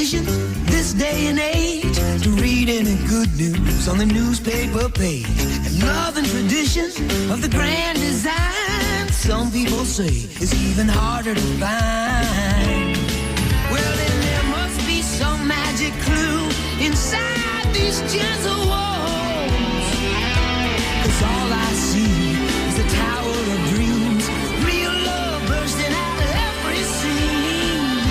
tradition this day and age to read any good news on the newspaper page. And love and tradition of the grand design, some people say, is even harder to find. Well, then there must be some magic clue inside these gentle walls, 'cause all I see is a tower of dreams, real love bursting out of every scene.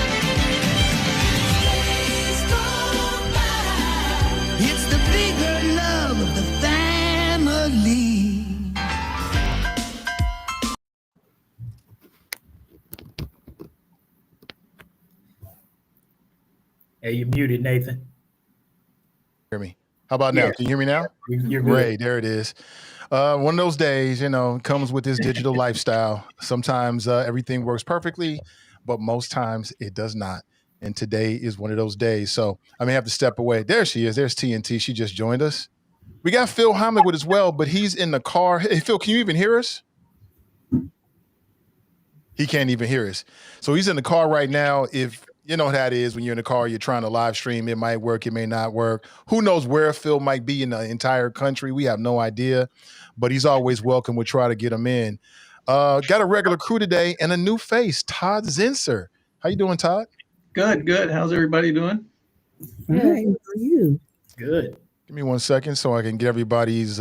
Days gone by, it's the bigger love of the family. Hey, you're muted, Nathan. Hear me? How about now? Can you hear me now? You're Great. good. There it is. One of those days, comes with this digital lifestyle. Sometimes everything works perfectly, but most times it does not. And today is one of those days. So I may have to step away. There she is. There's TNT. She just joined us. We got Phil Heimlich with us as well, but he's in the car. Hey, Phil, can you even hear us? He can't even hear us. So he's in the car right now. If you know what that is, when you're in the car, you're trying to live stream. It might work. It may not work. Who knows where Phil might be in the entire country? We have no idea, but he's always welcome. We'll try to get him in. Got a regular crew today and a new face, Todd Zinser. How you doing, Todd? Good. How's everybody doing? Hey, how are you? Good. Give me 1 second so I can get everybody's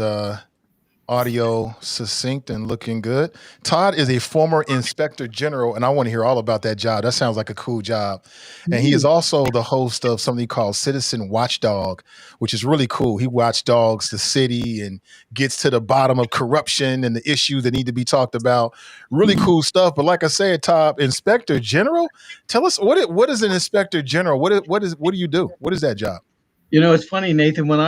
audio succinct and looking good. Todd is a former inspector general, and I want to hear all about that job. That sounds like a cool job. And he is also the host of something called Citizen Watchdog, which is really cool. He watchdogs the city and gets to the bottom of corruption and the issues that need to be talked about. Really cool stuff. But like I said, Todd, inspector general, tell us what is an inspector general? What do you do? What is that job? It's funny, Nathan, when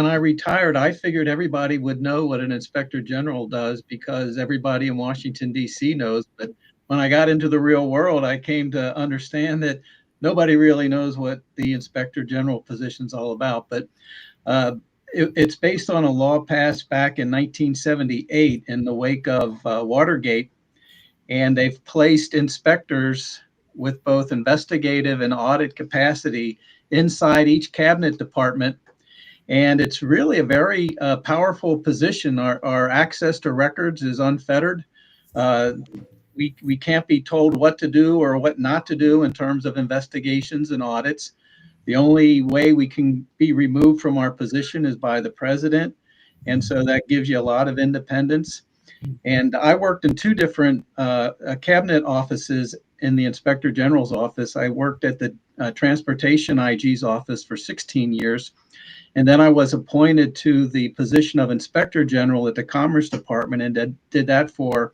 I retired, I figured everybody would know what an inspector general does because everybody in Washington, D.C. knows. But when I got into the real world, I came to understand that nobody really knows what the inspector general position is all about. But it's based on a law passed back in 1978 in the wake of Watergate. And they've placed inspectors with both investigative and audit capacity inside each cabinet department. And it's really a very powerful position. Our access to records is unfettered. We can't be told what to do or what not to do in terms of investigations and audits. The only way we can be removed from our position is by the president. And so that gives you a lot of independence. And I worked in two different cabinet offices in the inspector general's office. I worked at the transportation IG's office for 16 years. And then I was appointed to the position of inspector general at the Commerce Department and did that for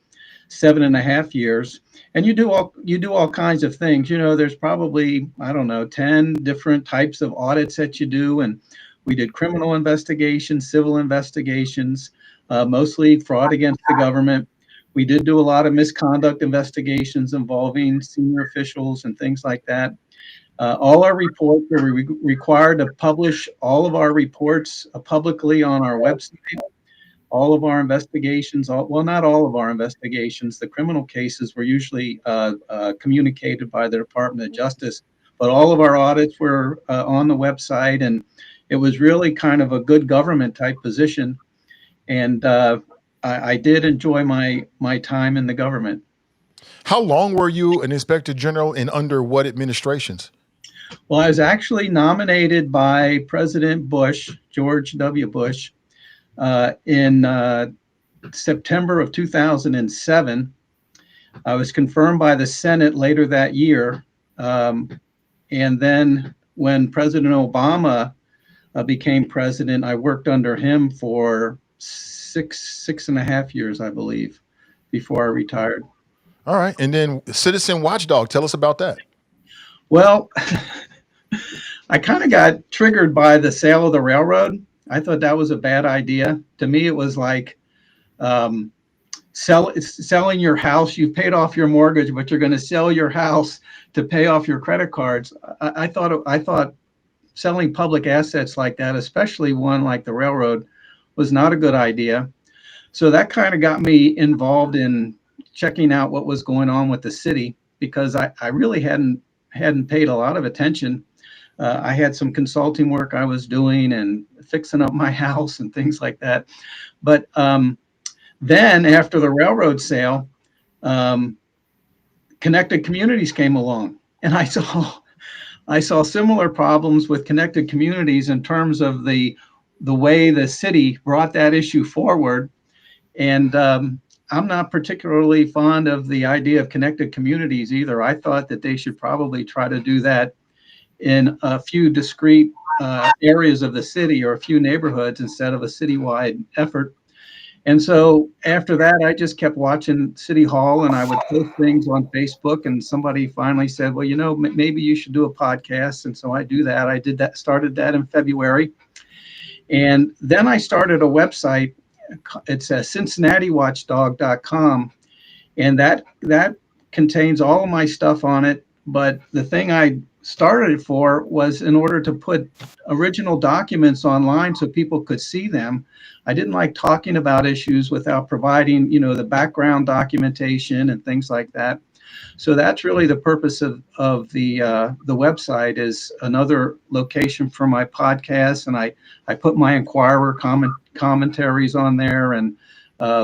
7.5 years. And you do all kinds of things. There's probably, 10 different types of audits that you do. And we did criminal investigations, civil investigations, mostly fraud against the government. We did do a lot of misconduct investigations involving senior officials and things like that. All our reports are required to publish all of our reports publicly on our website. All of our investigations, not all of our investigations, the criminal cases were usually communicated by the Department of Justice, but all of our audits were on the website, and it was really kind of a good government type position. And I did enjoy my time in the government. How long were you an inspector general and under what administrations? Well, I was actually nominated by President Bush, George W. Bush, in September of 2007. I was confirmed by the Senate later that year. And then when President Obama became president, I worked under him for six and a half years, I believe, before I retired. All right. And then Citizen Watchdog, tell us about that. Well, I kind of got triggered by the sale of the railroad. I thought that was a bad idea. To me, it was like selling your house. You've paid off your mortgage, but you're going to sell your house to pay off your credit cards. I thought selling public assets like that, especially one like the railroad, was not a good idea. So that kind of got me involved in checking out what was going on with the city, because I really hadn't paid a lot of attention. I had some consulting work I was doing and fixing up my house and things like that. But then after the railroad sale, connected communities came along, and I saw similar problems with connected communities in terms of the way the city brought that issue forward. And I'm not particularly fond of the idea of connected communities either. I thought that they should probably try to do that in a few discrete areas of the city or a few neighborhoods instead of a citywide effort. And so after that, I just kept watching City Hall, and I would post things on Facebook, and somebody finally said, well, maybe you should do a podcast. And so I do that. I did that, started that in February. And then I started a website. It's CincinnatiWatchdog.com. And that contains all of my stuff on it. But the thing I started it for was in order to put original documents online so people could see them. I didn't like talking about issues without providing, the background documentation and things like that. So that's really the purpose of the website, is another location for my podcast. And I put my Inquirer commentaries on there, and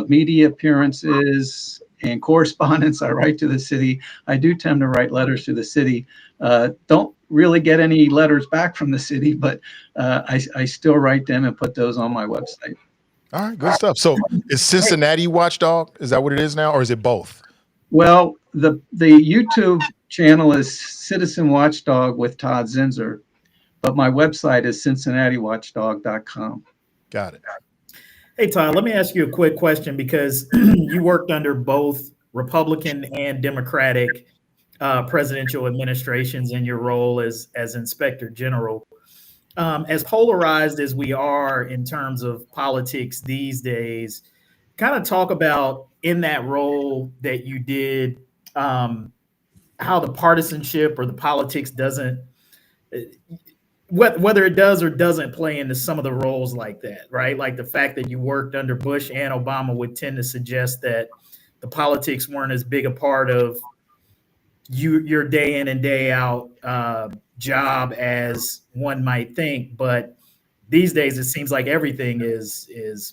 media appearances and correspondence I write to the city. I do tend to write letters to the city. Don't really get any letters back from the city, but I still write them and put those on my website. All right, good stuff. So is Cincinnati Watchdog, is that what it is now, or is it both? Well, the YouTube channel is Citizen Watchdog with Todd Zinser, but my website is CincinnatiWatchdog.com. Got it. Hey, Todd, let me ask you a quick question, because you worked under both Republican and Democratic presidential administrations in your role as Inspector General. As polarized as we are in terms of politics these days, kind of talk about in that role that you did, how the partisanship or the politics doesn't, whether it does or doesn't play into some of the roles like that, right? Like the fact that you worked under Bush and Obama would tend to suggest that the politics weren't as big a part of your day in and day out job as one might think. But these days, it seems like everything is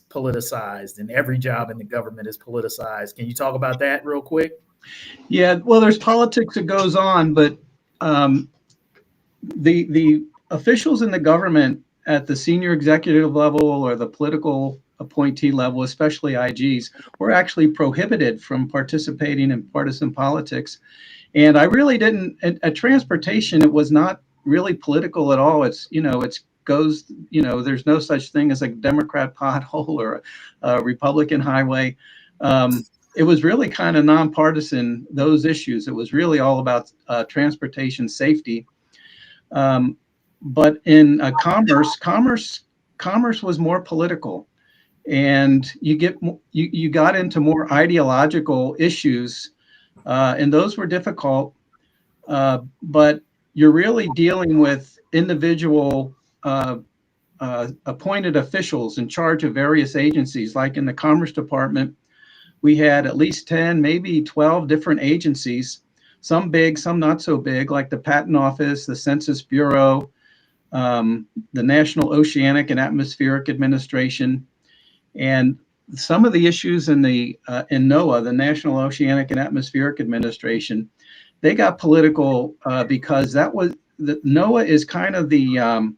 politicized, and every job in the government is politicized. Can you talk about that real quick? Yeah, well, there's politics that goes on, but the officials in the government at the senior executive level or the political appointee level, especially IGs, were actually prohibited from participating in partisan politics. And I really didn't, at transportation, it was not really political at all. It's, there's no such thing as a Democrat pothole or a Republican highway. It was really kind of nonpartisan, those issues. It was really all about transportation safety. But in commerce was more political, and you got into more ideological issues, and those were difficult. But you're really dealing with individual appointed officials in charge of various agencies. Like in the Commerce Department, we had at least 10, maybe 12 different agencies, some big, some not so big, like the Patent Office, the Census Bureau, the National Oceanic and Atmospheric Administration. And some of the issues in NOAA, the National Oceanic and Atmospheric Administration, they got political because NOAA is kind of the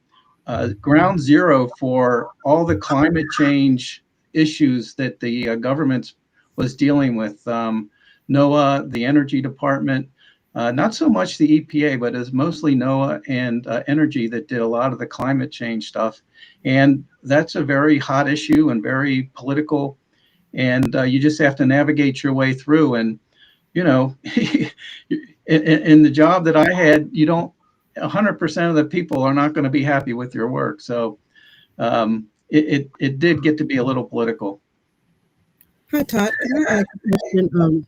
ground zero for all the climate change issues that the government was dealing with. NOAA, the Energy Department, not so much the EPA, but it's mostly NOAA and Energy that did a lot of the climate change stuff. And that's a very hot issue and very political. And you just have to navigate your way through. And, in the job that I had, 100% of the people are not going to be happy with your work. So it did get to be a little political. Hi, Todd. Can I ask a question?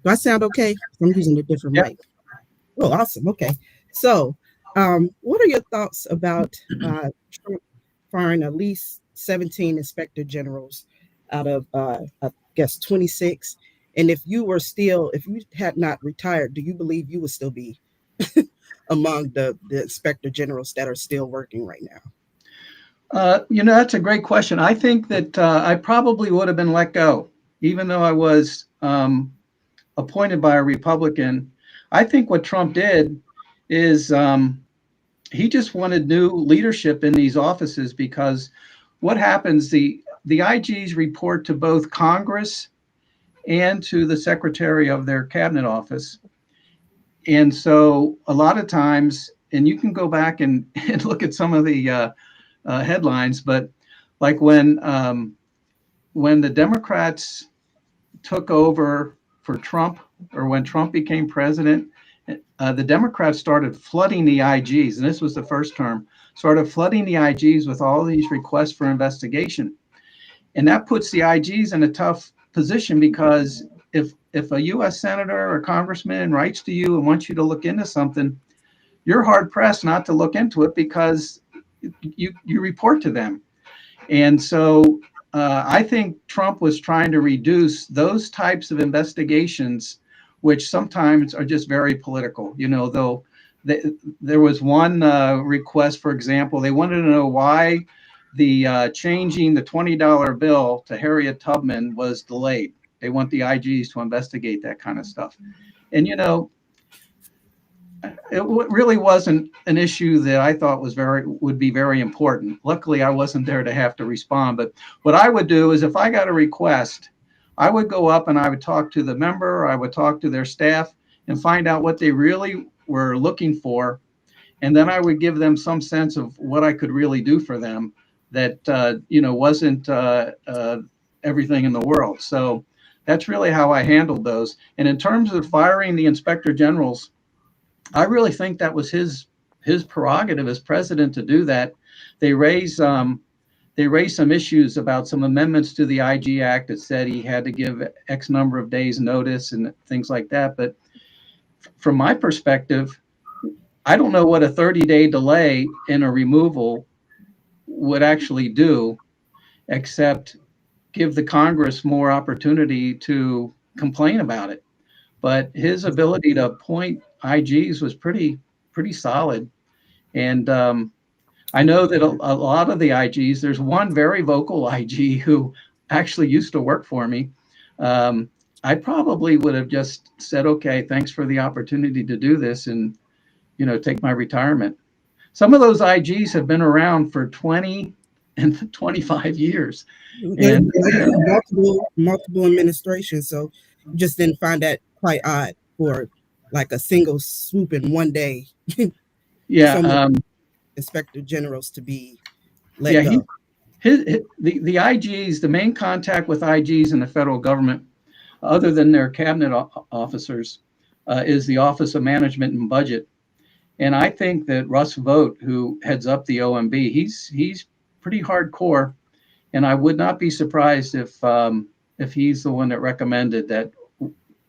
Do I sound okay? I'm using a different mic. Oh, awesome. Okay. So what are your thoughts about Trump firing at least 17 inspector generals out of, I guess, 26? And if you had not retired, do you believe you would still be among the inspector generals that are still working right now? That's a great question. I think that I probably would have been let go, even though I was appointed by a Republican. I think what Trump did is he just wanted new leadership in these offices, because what happens, the IGs report to both Congress and to the secretary of their cabinet office. And so a lot of times, and you can go back and look at some of the headlines, but like when the Democrats took over for Trump, or when Trump became president, the Democrats started flooding the IGs, and this was the first term, started flooding the IGs with all these requests for investigation. And that puts the IGs in a tough position, because if a U.S. senator or congressman writes to you and wants you to look into something, you're hard pressed not to look into it, because you report to them. And so I think Trump was trying to reduce those types of investigations, which sometimes are just very political. Though there was one request, for example, they wanted to know why the changing the $20 bill to Harriet Tubman was delayed. They want the IGs to investigate that kind of stuff. And, it really wasn't an issue that I thought would be very important. Luckily, I wasn't there to have to respond. But what I would do is, if I got a request, I would go up and I would talk to the member, or I would talk to their staff and find out what they really were looking for. And then I would give them some sense of what I could really do for them that, wasn't everything in the world. So that's really how I handled those. And in terms of firing the inspector generals, I really think that was his prerogative as president to do that. They raised some issues about some amendments to the IG Act that said he had to give X number of days notice and things like that. But from my perspective, I don't know what a 30-day delay in a removal would actually do, except give the Congress more opportunity to complain about it. But his ability to appoint IGs was pretty solid. And I know that a lot of the IGs, there's one very vocal IG who actually used to work for me. I probably would have just said, okay, thanks for the opportunity to do this, and, take my retirement. Some of those IGs have been around for 20 and 25 years. And multiple administrations. So just didn't find that quite odd for like a single swoop in one day. Yeah. Inspector generals to be let go. The IGs, the main contact with IGs in the federal government, other than their cabinet officers, is the Office of Management and Budget. And I think that Russ Vogt, who heads up the OMB, he's pretty hardcore. And I would not be surprised if he's the one that recommended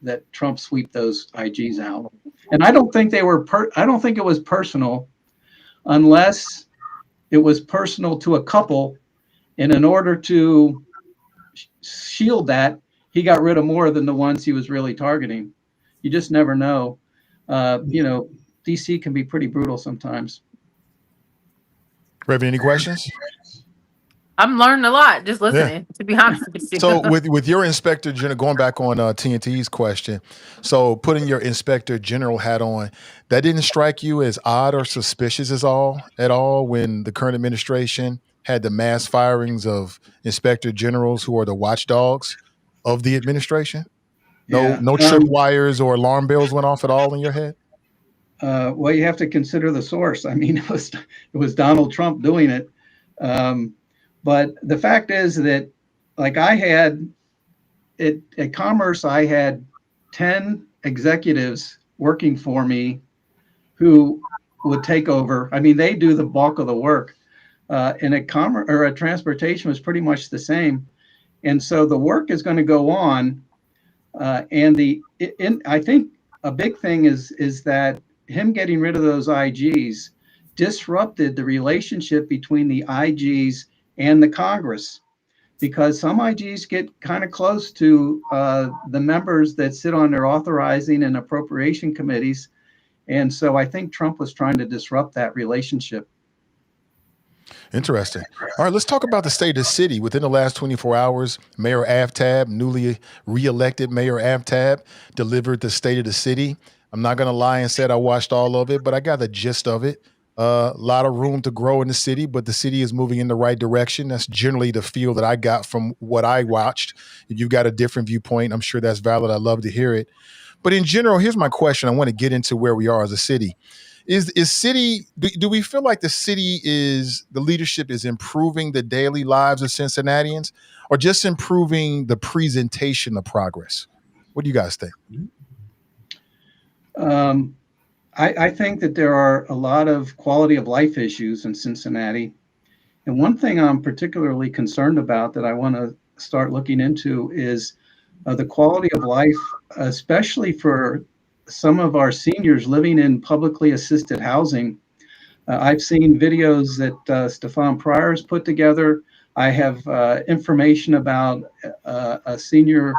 that Trump sweep those IGs out. And I don't think I don't think it was personal, unless it was personal to a couple. And in order to shield that, he got rid of more than the ones he was really targeting. You just never know. DC can be pretty brutal sometimes. Reverend, any questions? I'm learning a lot just listening, to be honest with you. So with your inspector general, going back on TNT's question, so putting your inspector general hat on, that didn't strike you as odd or suspicious at all when the current administration had the mass firings of inspector generals who are the watchdogs of the administration? No tripwires or alarm bells went off at all in your head? Well, you have to consider the source. I mean, it was Donald Trump doing it. But the fact is that, like, I had at Commerce, I had 10 executives working for me who would take over. I mean, they do the bulk of the work. And at Commerce or at Transportation was pretty much the same. And so the work is going to go on. And I think a big thing is that him getting rid of those IGs disrupted the relationship between the IGs and the Congress, because some IGs get kind of close to the members that sit on their authorizing and appropriation committees. And so I think Trump was trying to disrupt that relationship. Interesting. All right, let's talk about the state of the city. Within the last 24 hours, Mayor Aftab, newly reelected Mayor Aftab, delivered the state of the city. I'm not going to lie and said I watched all of it, but I got the gist of it. A lot of room to grow in the city, but the city is moving in the right direction. That's generally the feel that I got from what I watched. If you've got a different viewpoint, I'm sure that's valid. I'd love to hear it. But in general, here's my question. I want to get into where we are as a city. Is city, do we feel like the city the leadership is improving the daily lives of Cincinnatians, or just improving the presentation of progress? What do you guys think? I think that there are a lot of quality of life issues in Cincinnati. And one thing I'm particularly concerned about that I want to start looking into is the quality of life, especially for some of our seniors living in publicly assisted housing. I've seen videos that Stefan Pryor's put together. I have information about a senior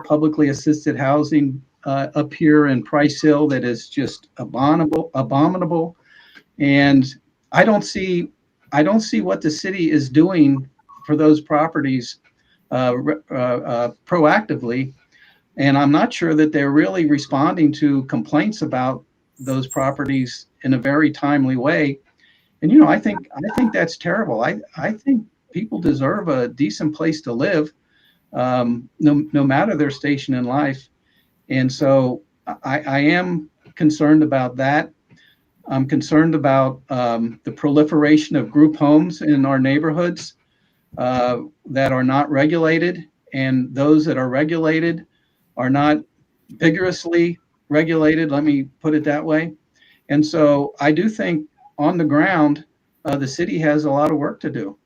publicly assisted housing up here in Price Hill that is just abominable. And I don't see what the city is doing for those properties proactively. And I'm not sure that they're really responding to complaints about those properties in a very timely way. And, I think that's terrible. I think people deserve a decent place to live, no matter their station in life. And so I am concerned about that. I'm concerned about the proliferation of group homes in our neighborhoods that are not regulated, and those that are regulated are not vigorously regulated, let me put it that way. And so I do think on the ground, the city has a lot of work to do.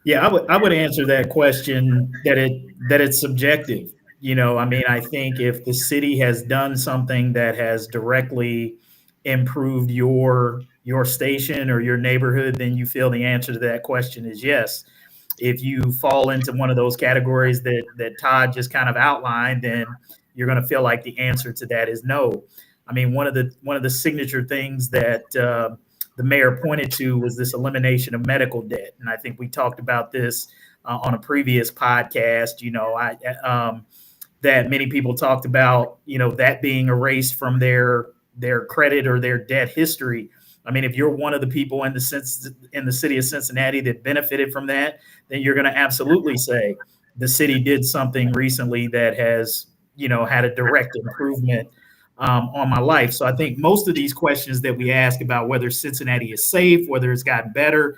Yeah, I would answer that question that it's subjective. I think if the city has done something that has directly improved your station or your neighborhood, then you feel the answer to that question is yes. If you fall into one of those categories that Todd just kind of outlined, then you're going to feel like the answer to that is no. One of the signature things that the mayor pointed to was this elimination of medical debt, and I think we talked about this on a previous podcast. That many people talked about, that being erased from their credit or their debt history. If you're one of the people in the city of Cincinnati that benefited from that, then you're going to absolutely say the city did something recently that has, had a direct improvement on my life. So I think most of these questions that we ask about whether Cincinnati is safe, whether it's gotten better,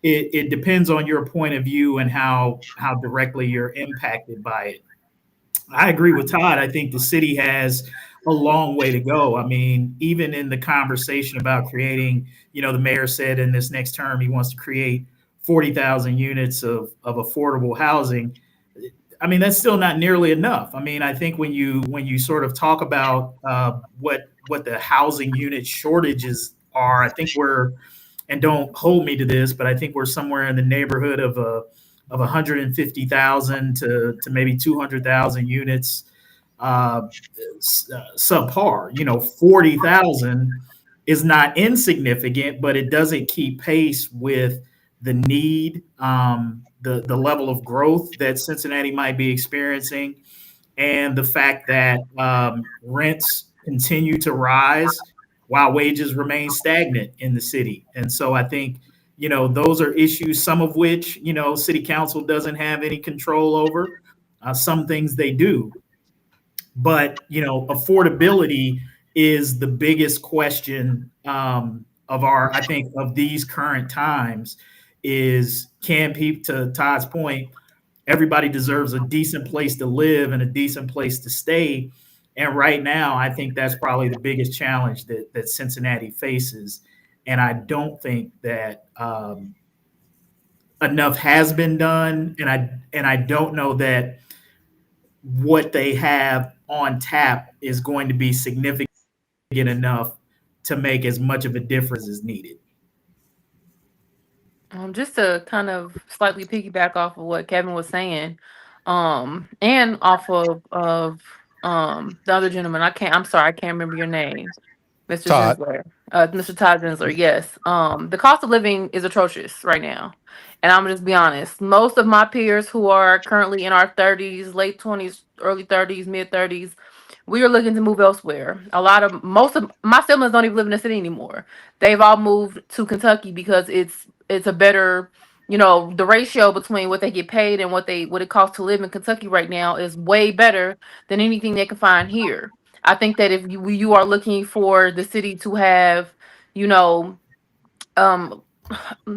it depends on your point of view and how directly you're impacted by it. I agree with Todd. I think the city has a long way to go. Even in the conversation about creating, the mayor said in this next term, he wants to create 40,000 units of affordable housing. That's still not nearly enough. I think when you sort of talk about what the housing unit shortages are, I think and don't hold me to this, but I think we're somewhere in the neighborhood of 150,000 to maybe 200,000 units subpar. 40,000 is not insignificant, but it doesn't keep pace with the need, the level of growth that Cincinnati might be experiencing, and the fact that rents continue to rise while wages remain stagnant in the city. And so I think, those are issues, some of which, city council doesn't have any control over. Some things they do. But, affordability is the biggest question I think, of these current times is, can people, to Todd's point, everybody deserves a decent place to live and a decent place to stay. And right now, I think that's probably the biggest challenge that Cincinnati faces. And I don't think that enough has been done. And I don't know that what they have on tap is going to be significant enough to make as much of a difference as needed. Just to kind of slightly piggyback off of what Kevin was saying, and off of The other gentleman, I'm sorry, I can't remember your name. Mr. Todd. Zinser. Mr. Todd Zinser, yes. The cost of living is atrocious right now. And I'm gonna just be honest. Most of my peers who are currently in our 30s, late 20s, early 30s, mid 30s, we are looking to move elsewhere. Most of my siblings don't even live in the city anymore. They've all moved to Kentucky because it's a better, the ratio between what they get paid and what it costs to live in Kentucky right now is way better than anything they can find here. I think that if you are looking for the city to have, you know, um,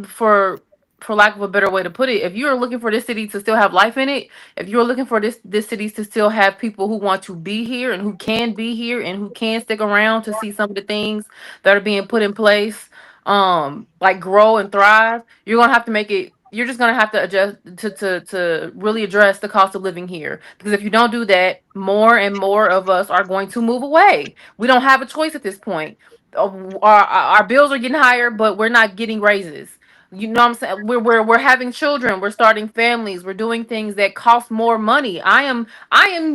for lack of a better way to put it, if you're looking for this city to still have life in it, if you're looking for this city to still have people who want to be here and who can be here and who can stick around to see some of the things that are being put in place, like grow and thrive, you're just gonna have to adjust to really address the cost of living here. Because if you don't do that, more and more of us are going to move away. We don't have a choice at this point. Our bills are getting higher, but we're not getting raises. You know what I'm saying? We're having children, we're starting families, we're doing things that cost more money. I am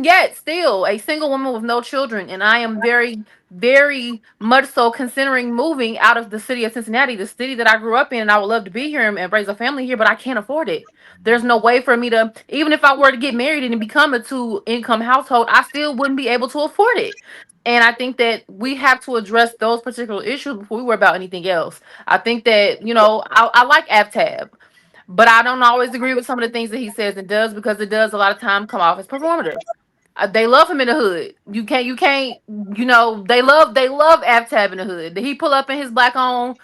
yet still a single woman with no children, and I am very, very much so considering moving out of the city of Cincinnati, the city that I grew up in, and I would love to be here and raise a family here, but I can't afford it. There's no way for me to, even if I were to get married and become a two-income household, I still wouldn't be able to afford it. And I think that we have to address those particular issues before we worry about anything else. I think that, I like AvTab, but I don't always agree with some of the things that he says and does, because it does a lot of time come off as performative. They love him in the hood. You can't, they love AvTab in the hood. He pull up in his black on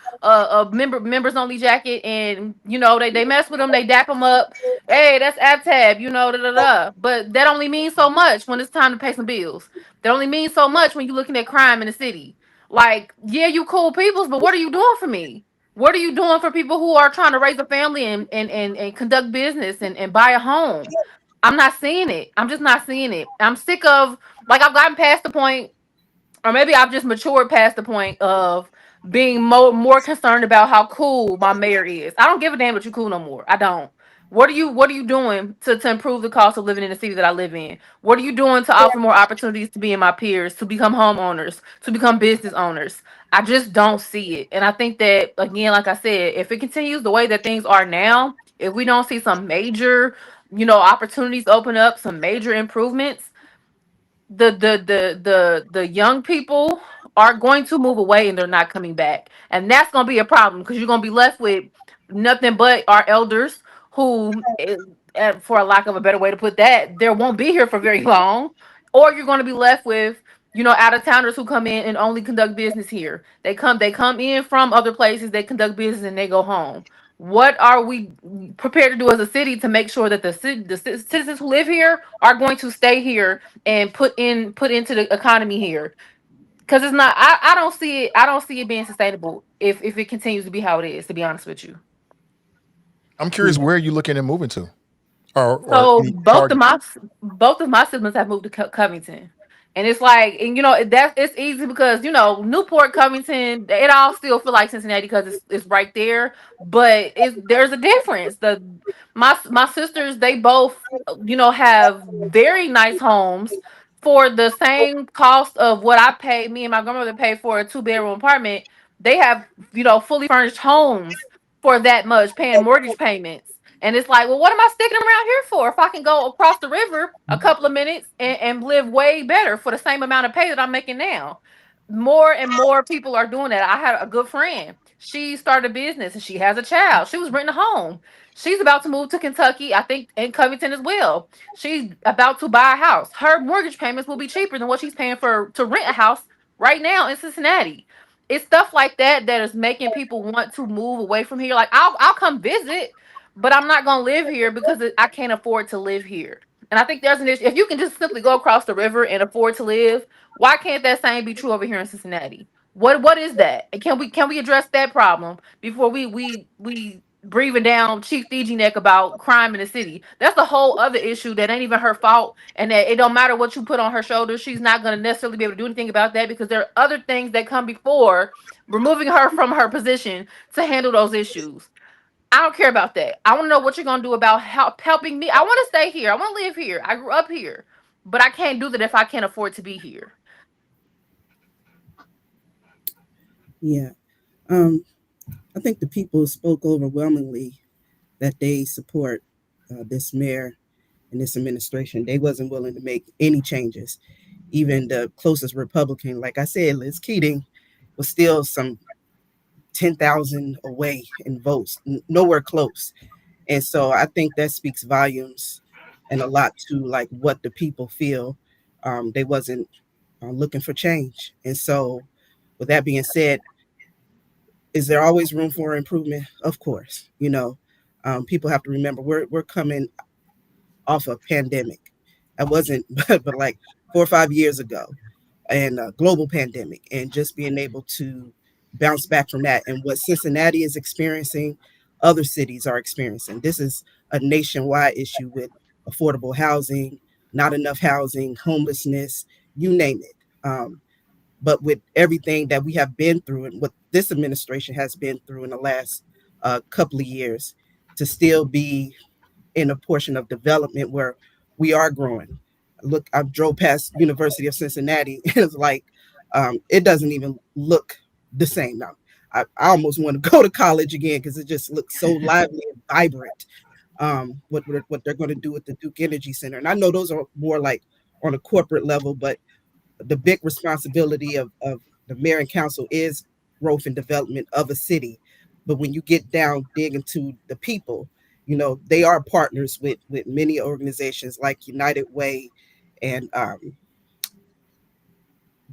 members only jacket, and they mess with him, they dap him up. Hey, that's AvTab, da da da. But that only means so much when it's time to pay some bills. That only means so much when you're looking at crime in the city. Like, yeah, you cool peoples, but what are you doing for me? What are you doing for people who are trying to raise a family and conduct business and buy a home? I'm not seeing it. I'm just not seeing it. I'm sick of, like, I've gotten past the point, or maybe I've just matured past the point of being more concerned about how cool my mayor is. I don't give a damn that you cool no more. I don't. What are you doing to improve the cost of living in the city that I live in? What are you doing to offer more opportunities to be in my peers, to become homeowners, to become business owners? I just don't see it. And I think that, again, like I said, if it continues the way that things are now, if we don't see some major, opportunities open up, some major improvements, the young people are going to move away and they're not coming back, and that's going to be a problem, because you're going to be left with nothing but our elders who, for a lack of a better way to put that, there won't be here for very long. Or you're going to be left with, out of towners who come in and only conduct business here. They come in from other places, they conduct business, and they go home. What are we prepared to do as a city to make sure that the citizens who live here are going to stay here and put into the economy here? Because it's not, I don't see it being sustainable if it continues to be how it is, to be honest with you. I'm curious, where are you looking at moving to, or So any both of target? my siblings have moved to Covington, and it's like, and that it's easy because Newport, Covington, it all still feel like Cincinnati because it's right there, but there's a difference. My sisters, they both have very nice homes for the same cost of what I paid. Me and my grandmother paid for a 2-bedroom apartment. They have fully furnished homes for that much, paying mortgage payments. And it's like, well, what am I sticking around here for if I can go across the river a couple of minutes and live way better for the same amount of pay that I'm making now? More and more people are doing that. I had a good friend. She started a business and she has a child. She was renting a home. She's about to move to Kentucky, I think, in Covington as well. She's about to buy a house. Her mortgage payments will be cheaper than what she's paying to rent a house right now in Cincinnati. It's stuff like that that is making people want to move away from here. Like, I'll come visit, but I'm not gonna live here because I can't afford to live here. And I think there's an issue. If you can just simply go across the river and afford to live, why can't that same be true over here in Cincinnati? What is that? And can we address that problem before we breathing down Chief DG neck about crime in the city? That's a whole other issue that ain't even her fault, and that it don't matter what you put on her shoulders. She's not gonna necessarily be able to do anything about that because there are other things that come before removing her from her position to handle those issues. I don't care about that. I want to know what you're gonna do about helping me. I want to stay here. I want to live here. I grew up here. but I can't do that if I can't afford to be here. Yeah. I think the people spoke overwhelmingly that they support this mayor and this administration. They wasn't willing to make any changes. Even the closest Republican, like I said, Liz Keating, was still some 10,000 away in votes, nowhere close. And so I think that speaks volumes and a lot to like what the people feel. They wasn't looking for change. And so with that being said, is there always room for improvement? Of course. People have to remember we're coming off a pandemic. I wasn't, but like 4 or 5 years ago, and a global pandemic, and just being able to bounce back from that. And what Cincinnati is experiencing, other cities are experiencing. This is a nationwide issue with affordable housing, not enough housing, homelessness, you name it. But with everything that we have been through and what this administration has been through in the last couple of years, to still be in a portion of development where we are growing. Look, I drove past University of Cincinnati. It's like it doesn't even look the same now. I almost want to go to college again because it just looks so lively and vibrant. What they're going to do with the Duke Energy Center, and I know those are more like on a corporate level, but the big responsibility of the mayor and council is growth and development of a city. But when you get down, dig into the people, they are partners with many organizations like United Way and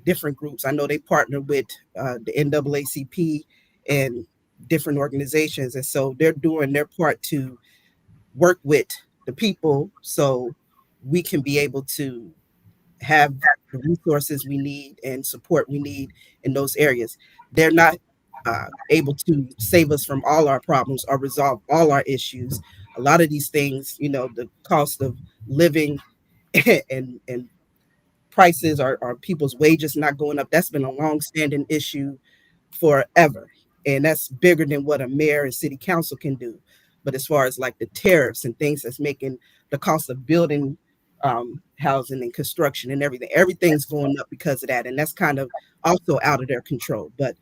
different groups. I know they partner with the NAACP and different organizations. And so they're doing their part to work with the people so we can be able to have the resources we need and support we need in those areas. They're not able to save us from all our problems or resolve all our issues. A lot of these things, the cost of living and prices are people's wages not going up. That's been a long-standing issue forever. And that's bigger than what a mayor and city council can do. But as far as like the tariffs and things that's making the cost of building housing and construction and everything's going up because of that. And that's kind of also out of their control. But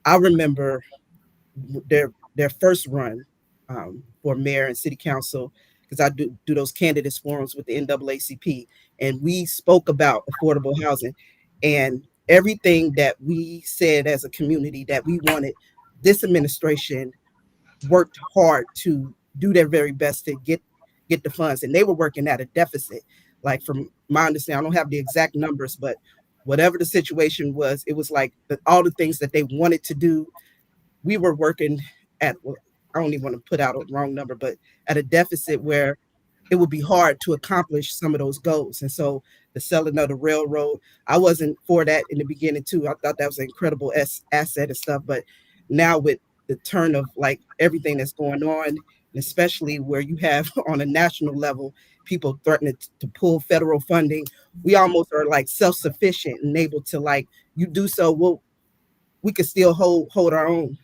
I remember their first run for mayor and city council, because I do those candidates forums with the NAACP, and we spoke about affordable housing and everything that we said as a community that we wanted. This administration worked hard to do their very best to get the funds, and they were working at a deficit. Like from my understanding, I don't have the exact numbers, but whatever the situation was, it was like all the things that they wanted to do, we were working at, well, I don't even want to put out a wrong number, but at a deficit where it would be hard to accomplish some of those goals. And so the selling of the railroad, I wasn't for that in the beginning too. I thought that was an incredible asset and stuff. But now with the turn of like everything that's going on, and especially where you have on a national level, people threatening to pull federal funding, we almost are like self-sufficient and able to like, you do so, we could still hold our own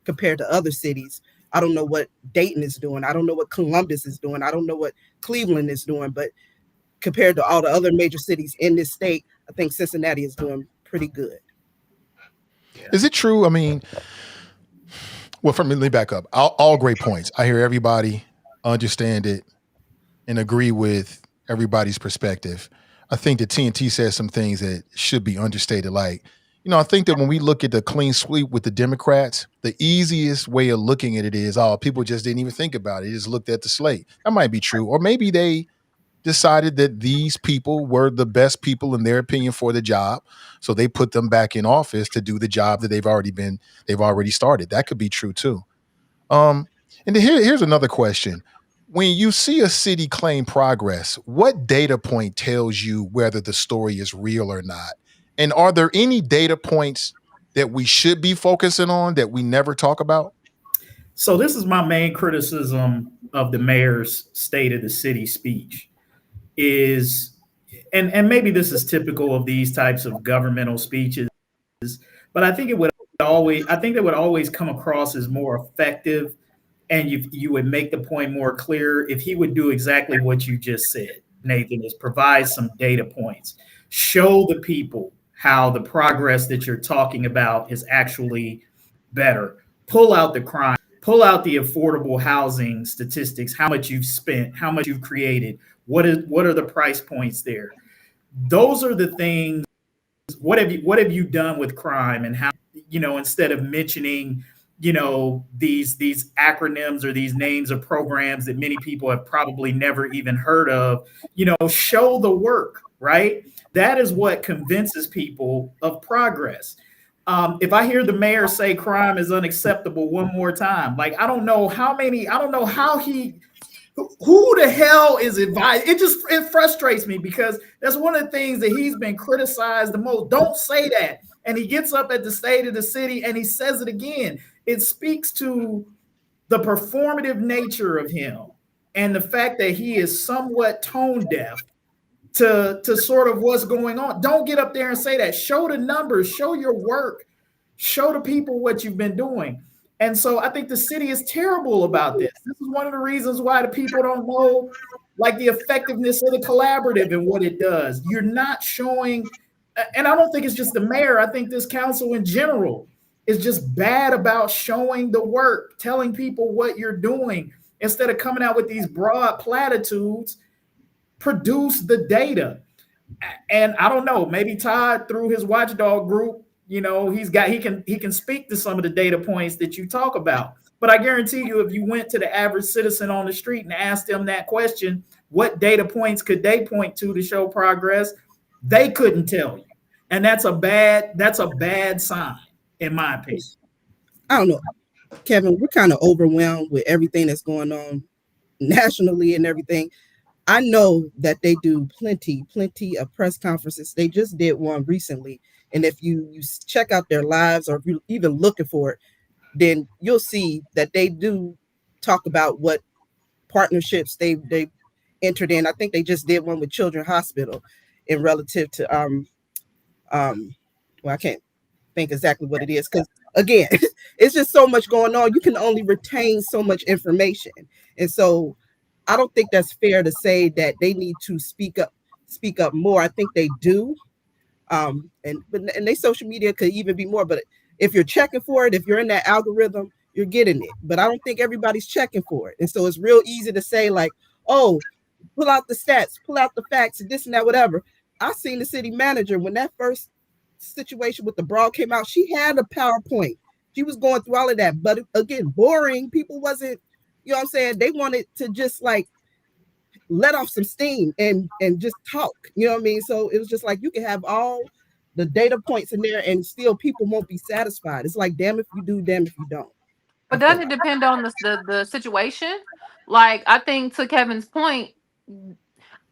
compared to other cities. I don't know what Dayton is doing. I don't know what Columbus is doing. I don't know what Cleveland is doing, but compared to all the other major cities in this state, I think Cincinnati is doing pretty good. Is it true? I mean, well, let me back up. All great points. I hear everybody, understand it, and agree with everybody's perspective. I think that TNT says some things that should be understated. Like, I think that when we look at the clean sweep with the Democrats, the easiest way of looking at it is, people just didn't even think about it. They just looked at the slate. That might be true. Or maybe they decided that these people were the best people in their opinion for the job. So they put them back in office to do the job that they've already started. That could be true too. And then here's another question. When you see a city claim progress, what data point tells you whether the story is real or not? And are there any data points that we should be focusing on that we never talk about? So this is my main criticism of the mayor's State of the City speech is, and maybe this is typical of these types of governmental speeches, but I think they would always come across as more effective, and you would make the point more clear if he would do exactly what you just said. Nathan, is provide some data points. Show the people how the progress that you're talking about is actually better. Pull out the crime, pull out the affordable housing statistics, how much you've spent, how much you've created, what are the price points there. Those are the things. What have you done with crime, and how, instead of mentioning, these acronyms or these names of programs that many people have probably never even heard of, show the work, right? That is what convinces people of progress. If I hear the mayor say crime is unacceptable one more time, like, I don't know how who the hell is advised. It frustrates me, because that's one of the things that he's been criticized the most. Don't say that. And he gets up at the State of the City and he says it again. It speaks to the performative nature of him and the fact that he is somewhat tone deaf to sort of what's going on. Don't get up there and say that. Show the numbers, show your work, show the people what you've been doing. And so I think the city is terrible about this. This is one of the reasons why the people don't know, like, the effectiveness of the collaborative and what it does. You're not showing, and I don't think it's just the mayor. I think this council in general is just bad about showing the work, telling people what you're doing. Instead of coming out with these broad platitudes, produce the data. And I don't know, maybe Todd, through his watchdog group, he can speak to some of the data points that you talk about. But I guarantee you, if you went to the average citizen on the street and asked them that question, what data points could they point to show progress? They couldn't tell you. And that's a bad sign, in my opinion. I don't know, Kevin, we're kind of overwhelmed with everything that's going on nationally and everything. I know that they do plenty of press conferences. They just did one recently. And if you check out their lives, or if you're even looking for it, then you'll see that they do talk about what partnerships they entered in. I think they just did one with Children's Hospital in relative to well, I can't think exactly what it is, because again, it's just so much going on. You can only retain so much information. And so I don't think that's fair to say that they need to speak up more. I think they do. And their social media could even be more, but if you're checking for it, if you're in that algorithm, you're getting it. But I don't think everybody's checking for it. And so it's real easy to say, like, oh, pull out the stats, pull out the facts, and this and that, whatever. I seen the city manager when that first situation with the brawl came out, she had a PowerPoint. She was going through all of that. But again, boring. People wasn't, what I'm saying? They wanted to just like let off some steam and just talk. You know what I mean? So it was just like, you can have all the data points in there and still people won't be satisfied. It's like, damn if you do, damn if you don't. But doesn't it depend on the situation? Like, I think, to Kevin's point,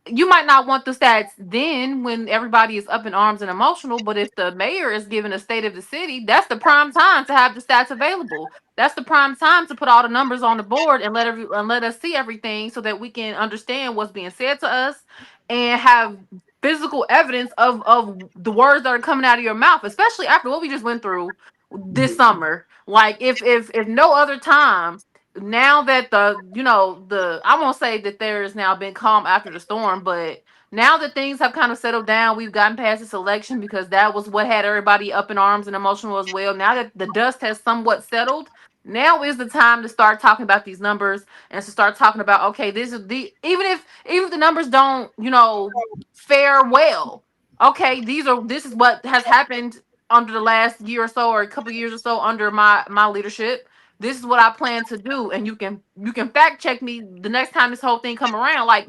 you might not want the stats then when everybody is up in arms and emotional, but if the mayor is giving a state of the city, that's the prime time to have the stats available. That's the prime time to put all the numbers on the board and let us see everything, so that we can understand what's being said to us and have physical evidence of the words that are coming out of your mouth, especially after what we just went through this summer. Like, if no other time, now that I won't say that there's now been calm after the storm, but now that things have kind of settled down, we've gotten past this election, because that was what had everybody up in arms and emotional as well. Now that the dust has somewhat settled, now is the time to start talking about these numbers and to start talking about, okay, this is even if the numbers don't, fare well, okay, this is what has happened under the last year or so, or a couple years or so under my leadership. This is what I plan to do, and you can fact check me the next time this whole thing come around. Like,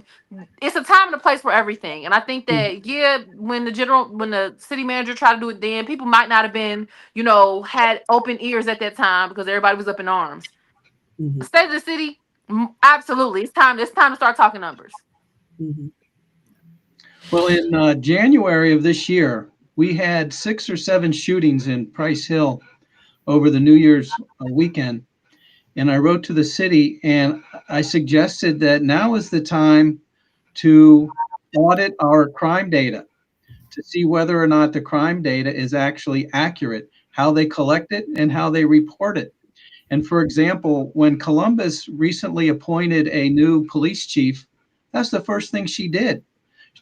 it's a time and a place for everything. And I think that, when the city manager tried to do it then, people might not have been, had open ears at that time, because everybody was up in arms. Mm-hmm. The state of the city, absolutely, it's time to start talking numbers. Mm-hmm. Well, in January of this year, we had 6 or 7 shootings in Price Hill over the New Year's weekend. And I wrote to the city and I suggested that now is the time to audit our crime data to see whether or not the crime data is actually accurate, how they collect it and how they report it. And for example, when Columbus recently appointed a new police chief, that's the first thing she did.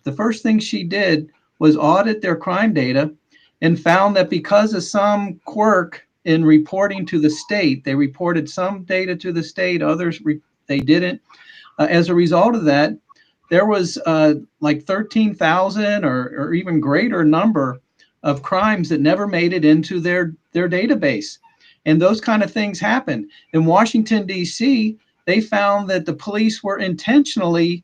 the first thing she did was audit their crime data and found that because of some quirk in reporting to the state, they reported some data to the state, others they didn't. As a result of that, there was like 13,000 or even greater number of crimes that never made it into their database. And those kind of things happen. In Washington, D.C., they found that the police were intentionally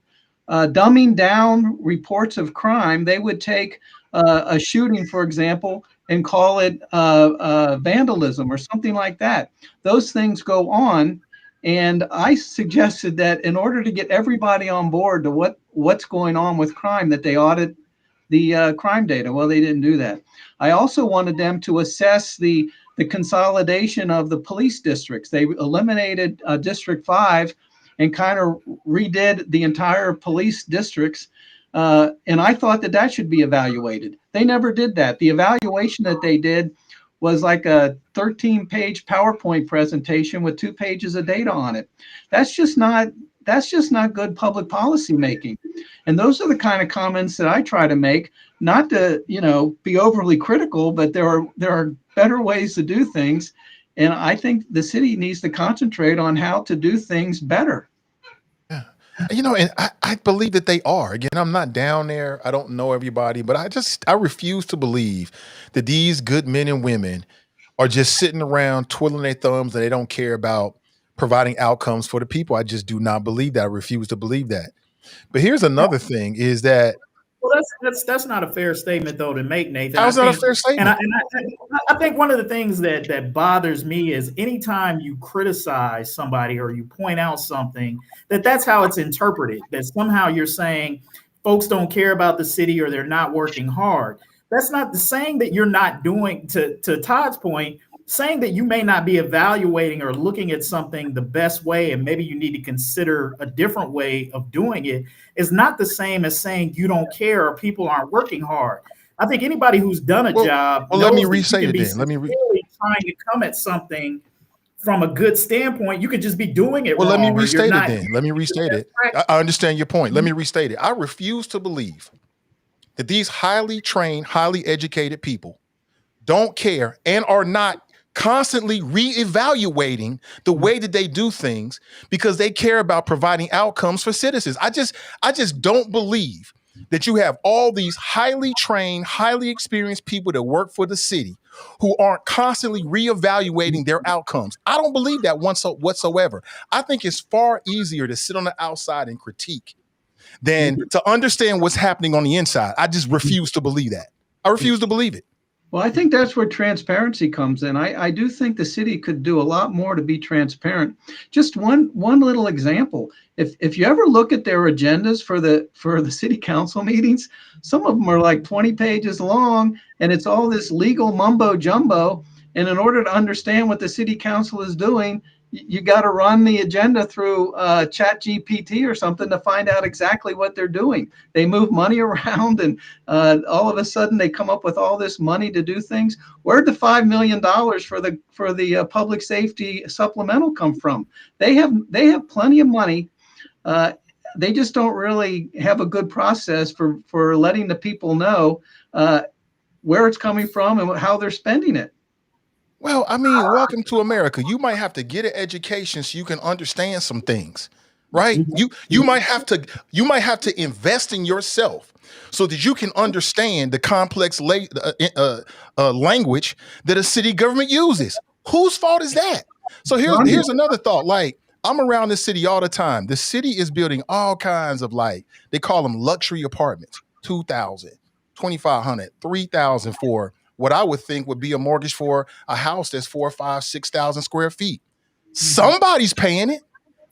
dumbing down reports of crime. They would take a shooting, for example, and call it vandalism or something like that. Those things go on. And I suggested that in order to get everybody on board to what's going on with crime, that they audit the crime data. Well, they didn't do that. I also wanted them to assess the consolidation of the police districts. They eliminated District 5 and kind of redid the entire police districts. And I thought that should be evaluated. They never did that. The evaluation that they did was like a 13-page PowerPoint presentation with 2 pages of data on it. That's just not good public policy making. And those are the kind of comments that I try to make, not to, be overly critical, but there are better ways to do things. And I think the city needs to concentrate on how to do things better. Yeah. And I believe that they are. Again, I'm not down there. I don't know everybody, but I refuse to believe that these good men and women are just sitting around twiddling their thumbs and they don't care about providing outcomes for the people. I just do not believe that. I refuse to believe that. But here's another thing is that. Well, that's not a fair statement, though, to make, Nathan. How's not a fair statement? And I think one of the things that bothers me is anytime you criticize somebody or you point out something, that's how it's interpreted, that somehow you're saying folks don't care about the city or they're not working hard. That's not the saying that you're not doing, to Todd's point, saying that you may not be evaluating or looking at something the best way and maybe you need to consider a different way of doing it is not the same as saying you don't care or people aren't working hard. I think anybody who's done a job. Well, let me restate it then. Trying to come at something from a good standpoint, you could just be doing it wrong. Let me restate it then. Let me restate it. I understand your point. Let me restate it. I refuse to believe that these highly trained, highly educated people don't care and are not constantly reevaluating the way that they do things because they care about providing outcomes for citizens. I just don't believe that you have all these highly trained, highly experienced people that work for the city who aren't constantly reevaluating their outcomes. I don't believe that whatsoever. I think it's far easier to sit on the outside and critique than to understand what's happening on the inside. I just refuse to believe that. I refuse to believe it. Well, I think that's where transparency comes in. I do think the city could do a lot more to be transparent. Just one little example. If you ever look at their agendas for the city council meetings, some of them are like 20 pages long, and it's all this legal mumbo jumbo. And in order to understand what the city council is doing, you got to run the agenda through ChatGPT or something to find out exactly what they're doing. They move money around, and all of a sudden they come up with all this money to do things. Where'd the $5 million for the public safety supplemental come from? They have plenty of money. They just don't really have a good process for letting the people know where it's coming from and how they're spending it. Well, I mean, welcome to America. You might have to get an education so you can understand some things, right? You might have to invest in yourself so that you can understand the complex language that a city government uses. Whose fault is that? So here's another thought. Like, I'm around the city all the time. The city is building all kinds of, like, they call them luxury apartments, 2,000, 2,500, 3,000 for what I would think would be a mortgage for a house that's 4,000, 5,000, 6,000 square feet. Somebody's paying it.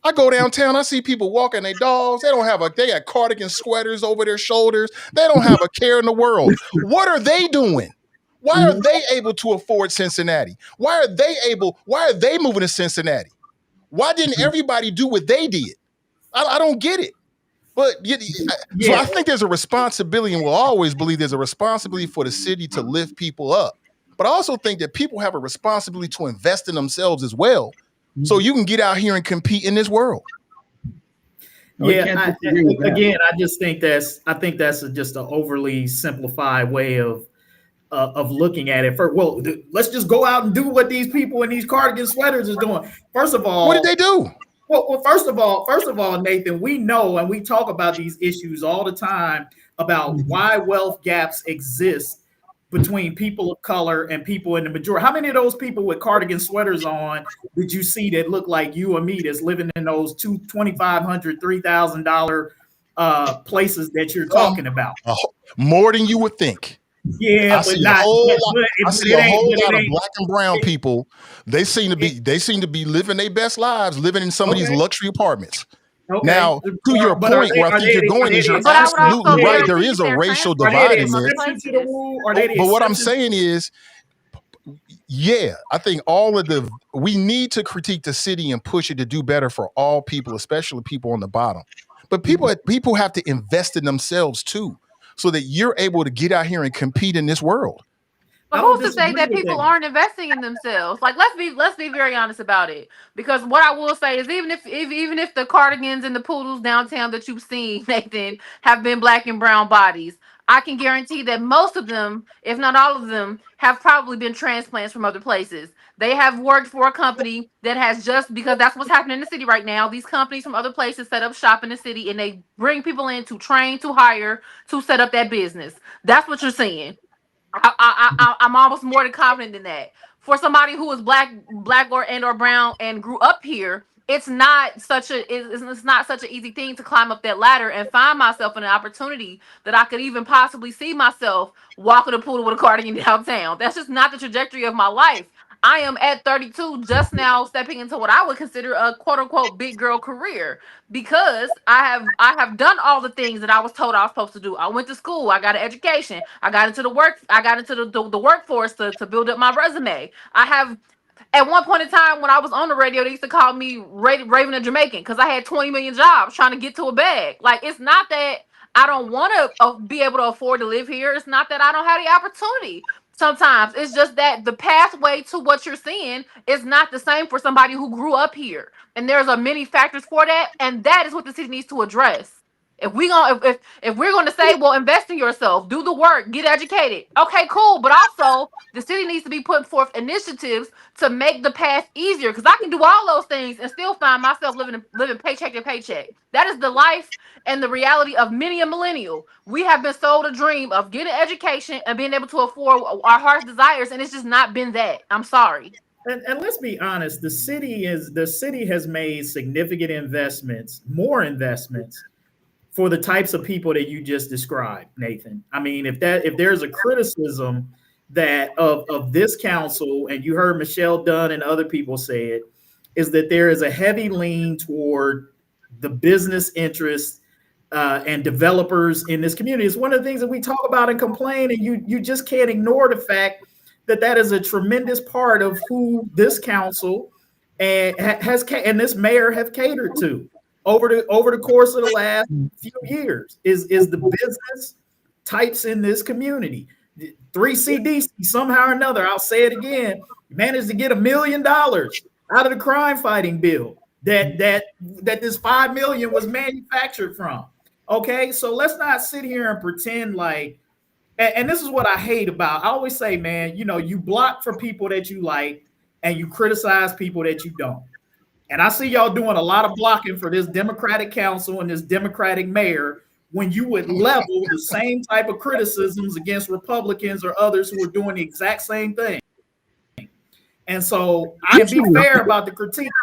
I go downtown, I see people walking their dogs. They got cardigan sweaters over their shoulders. They don't have a care in the world. What are they doing? Why are they able to afford Cincinnati? Why are they moving to Cincinnati? Why didn't everybody do what they did? I don't get it. But so I think there's a responsibility, and we'll always believe there's a responsibility for the city to lift people up. But I also think that people have a responsibility to invest in themselves as well, so you can get out here and compete in this world. We Yeah, can't disagree with that. again, I think that's just an overly simplified way of looking at it. Let's just go out and do what these people in these cardigan sweaters is doing. First of all, What did they do? Well, first of all, Nathan, we know and we talk about these issues all the time about why wealth gaps exist between people of color and people in the majority. How many of those people with cardigan sweaters on did you see that look like you or me that's living in those $2,500, $3,000 places that you're talking about? More than you would think. Yeah, I see a whole lot of black and brown people. They seem to be living their best lives, living in some of these luxury apartments. Okay. Now, to your point, where I think you're going is you're absolutely right. There is a racial divide in this. But what I'm saying is, yeah, I think we need to critique the city and push it to do better for all people, especially people on the bottom. But people have to invest in themselves too, so that you're able to get out here and compete in this world. But who's to say that people aren't investing in themselves? Like, let's be very honest about it. Because what I will say is, even if the cardigans and the poodles downtown that you've seen, Nathan, have been black and brown bodies, I can guarantee that most of them, if not all of them, have probably been transplants from other places. They have worked for a company that has just, because that's what's happening in the city right now. These companies from other places set up shop in the city and they bring people in to train, to hire, to set up that business. That's what you're seeing. I'm almost more than confident than that. For somebody who is black or brown and grew up here, it's not such an easy thing to climb up that ladder and find myself in an opportunity that I could even possibly see myself walking a poodle with a cardigan downtown. That's just not the trajectory of my life. I am at 32 just now stepping into what I would consider a quote unquote big girl career, because I have done all the things that I was told I was supposed to do. I went to school, I got an education, I got into the workforce to build up my resume. I have, at one point in time when I was on the radio, they used to call me Raven the Jamaican because I had 20 million jobs trying to get to a bag. Like, it's not that I don't want to be able to afford to live here. It's not that I don't have the opportunity. Sometimes it's just that the pathway to what you're seeing is not the same for somebody who grew up here. And there's many factors for that. And that is what the city needs to address. If we're going to say, well, invest in yourself, do the work, get educated. Okay, cool. But also the city needs to be putting forth initiatives to make the path easier. Because I can do all those things and still find myself living paycheck to paycheck. That is the life and the reality of many a millennial. We have been sold a dream of getting education and being able to afford our heart's desires. And it's just not been that. I'm sorry. And let's be honest, the city has made significant investments, more investments, for the types of people that you just described, Nathan. I mean, if there's a criticism that of this council, and you heard Michelle Dunn and other people say it, is that there is a heavy lean toward the business interests and developers in this community. It's one of the things that we talk about and complain, and you just can't ignore the fact that is a tremendous part of who this council and this mayor have catered to over the course of the last few years is the business types in this community. 3CDC, somehow or another, I'll say it again, managed to get $1 million out of the crime fighting bill that this $5 million was manufactured from. Okay, so let's not sit here and pretend like, and this is what I hate about, I always say, man, you block for people that you like and you criticize people that you don't. And I see y'all doing a lot of blocking for this Democratic council and this Democratic mayor when you would level the same type of criticisms against Republicans or others who are doing the exact same thing. And so I can be fair about the critiques.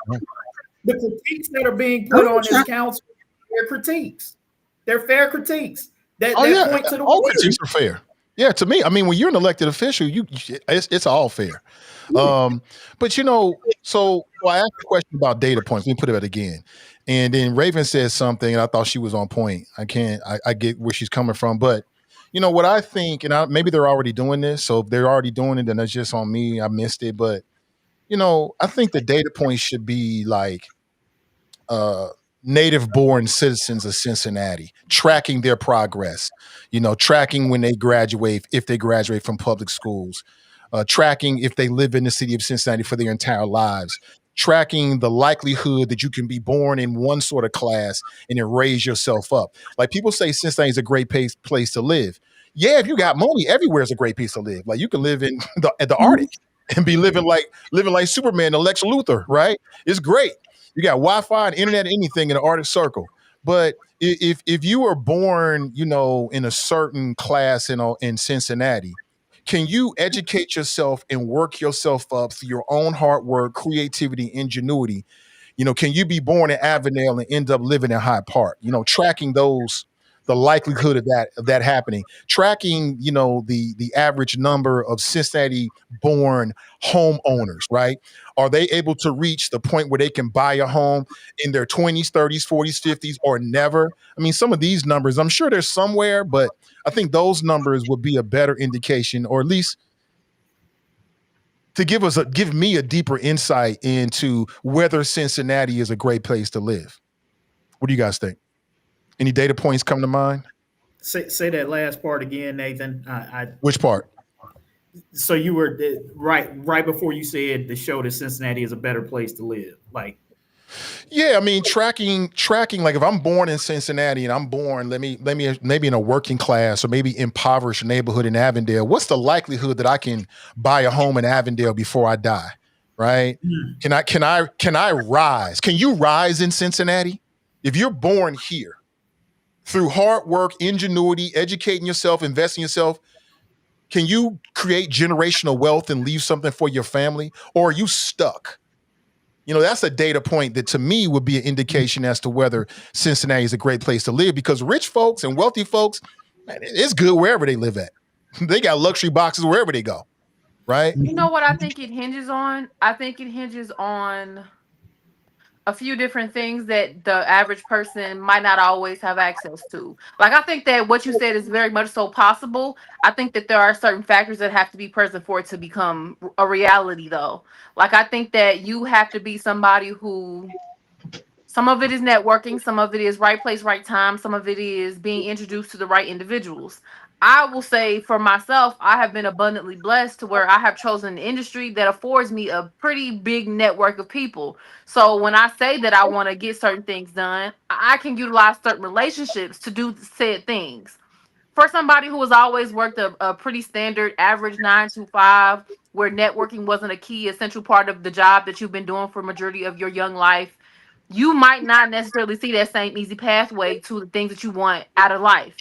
The critiques that are being put on this council, they're critiques. They're fair critiques. That point to the all critiques are fair. Yeah, to me, I mean, when you're an elected official, it's all fair. But so I asked a question about data points. Let me put it out again. And then Raven said something, and I thought she was on point. I get where she's coming from. But what I think, and maybe they're already doing this. So if they're already doing it, then that's just on me. I missed it. But I think the data points should be like native-born citizens of Cincinnati, tracking their progress, tracking when they graduate, if they graduate from public schools, tracking if they live in the city of Cincinnati for their entire lives, tracking the likelihood that you can be born in one sort of class and then raise yourself up. Like people say Cincinnati is a great place to live. Yeah, if you got money, everywhere is a great place to live. Like you can live in the Arctic and be living like Superman and Lex Luthor, right? It's great. You got Wi-Fi and internet, anything in the Arctic Circle. But if you were born, in a certain class in Cincinnati, can you educate yourself and work yourself up through your own hard work, creativity, ingenuity? Can you be born in Avondale and end up living in Hyde Park? Tracking the likelihood of that happening, tracking, the average number of Cincinnati born homeowners, right? Are they able to reach the point where they can buy a home in their 20s, 30s, 40s, 50s, or never? I mean, some of these numbers, I'm sure they're somewhere, but I think those numbers would be a better indication, or at least to give me a deeper insight into whether Cincinnati is a great place to live. What do you guys think? Any data points come to mind? Say that last part again, Nathan. Which part? So you were right before you said the show that Cincinnati is a better place to live. Like, yeah, I mean, tracking. Like, if I'm born in Cincinnati and I'm born, maybe in a working class or maybe impoverished neighborhood in Avondale, what's the likelihood that I can buy a home in Avondale before I die? Right? Mm. Can I rise? Can you rise in Cincinnati if you're born here? Through hard work, ingenuity, educating yourself, investing in yourself, can you create generational wealth and leave something for your family? Or are you stuck? That's a data point that to me would be an indication as to whether Cincinnati is a great place to live, because rich folks and wealthy folks, man, it's good wherever they live at. They got luxury boxes wherever they go, right? You know what I think it hinges on? I think it hinges on a few different things that the average person might not always have access to. Like, I think that what you said is very much so possible. I think that there are certain factors that have to be present for it to become a reality, though. Like, I think that you have to be somebody who, some of it is networking, some of it is right place, right time, some of it is being introduced to the right individuals. I will say for myself, I have been abundantly blessed to where I have chosen an industry that affords me a pretty big network of people. So when I say that I want to get certain things done, I can utilize certain relationships to do said things. For somebody who has always worked a pretty standard average 9 to 5, where networking wasn't a key essential part of the job that you've been doing for majority of your young life, you might not necessarily see that same easy pathway to the things that you want out of life.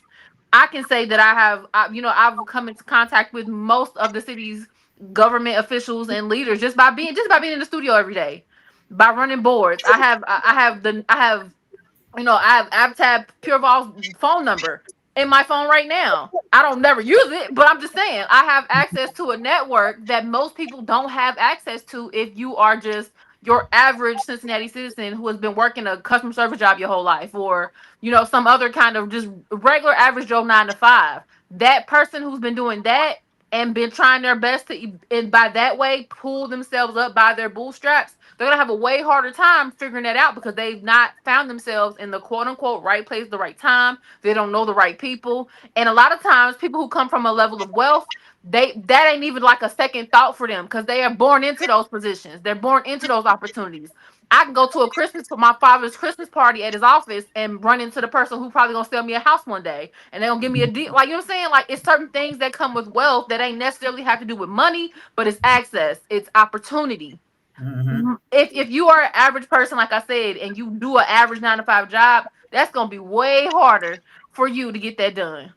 I can say that I've come into contact with most of the city's government officials and leaders just by being in the studio every day, by running boards. I have Avtab Purevol's phone number in my phone right now. I don't never use it, but I'm just saying I have access to a network that most people don't have access to if you are just your average Cincinnati citizen who has been working a customer service job your whole life, or some other kind of just regular average Joe 9 to 5. That person who's been doing that and been trying their best to, and by that way, pull themselves up by their bootstraps, they're going to have a way harder time figuring that out because they've not found themselves in the quote unquote right place, the right time. They don't know the right people. And a lot of times people who come from a level of wealth, that ain't even like a second thought for them because they are born into those positions. They're born into those opportunities. I can go to my father's Christmas party at his office and run into the person who probably gonna sell me a house one day, and they're gonna give me a deal. Like, you know what I'm saying? Like, it's certain things that come with wealth that ain't necessarily have to do with money, but it's access, it's opportunity. Mm-hmm. If you are an average person, like I said, and you do an average 9 to 5 job, that's gonna be way harder for you to get that done.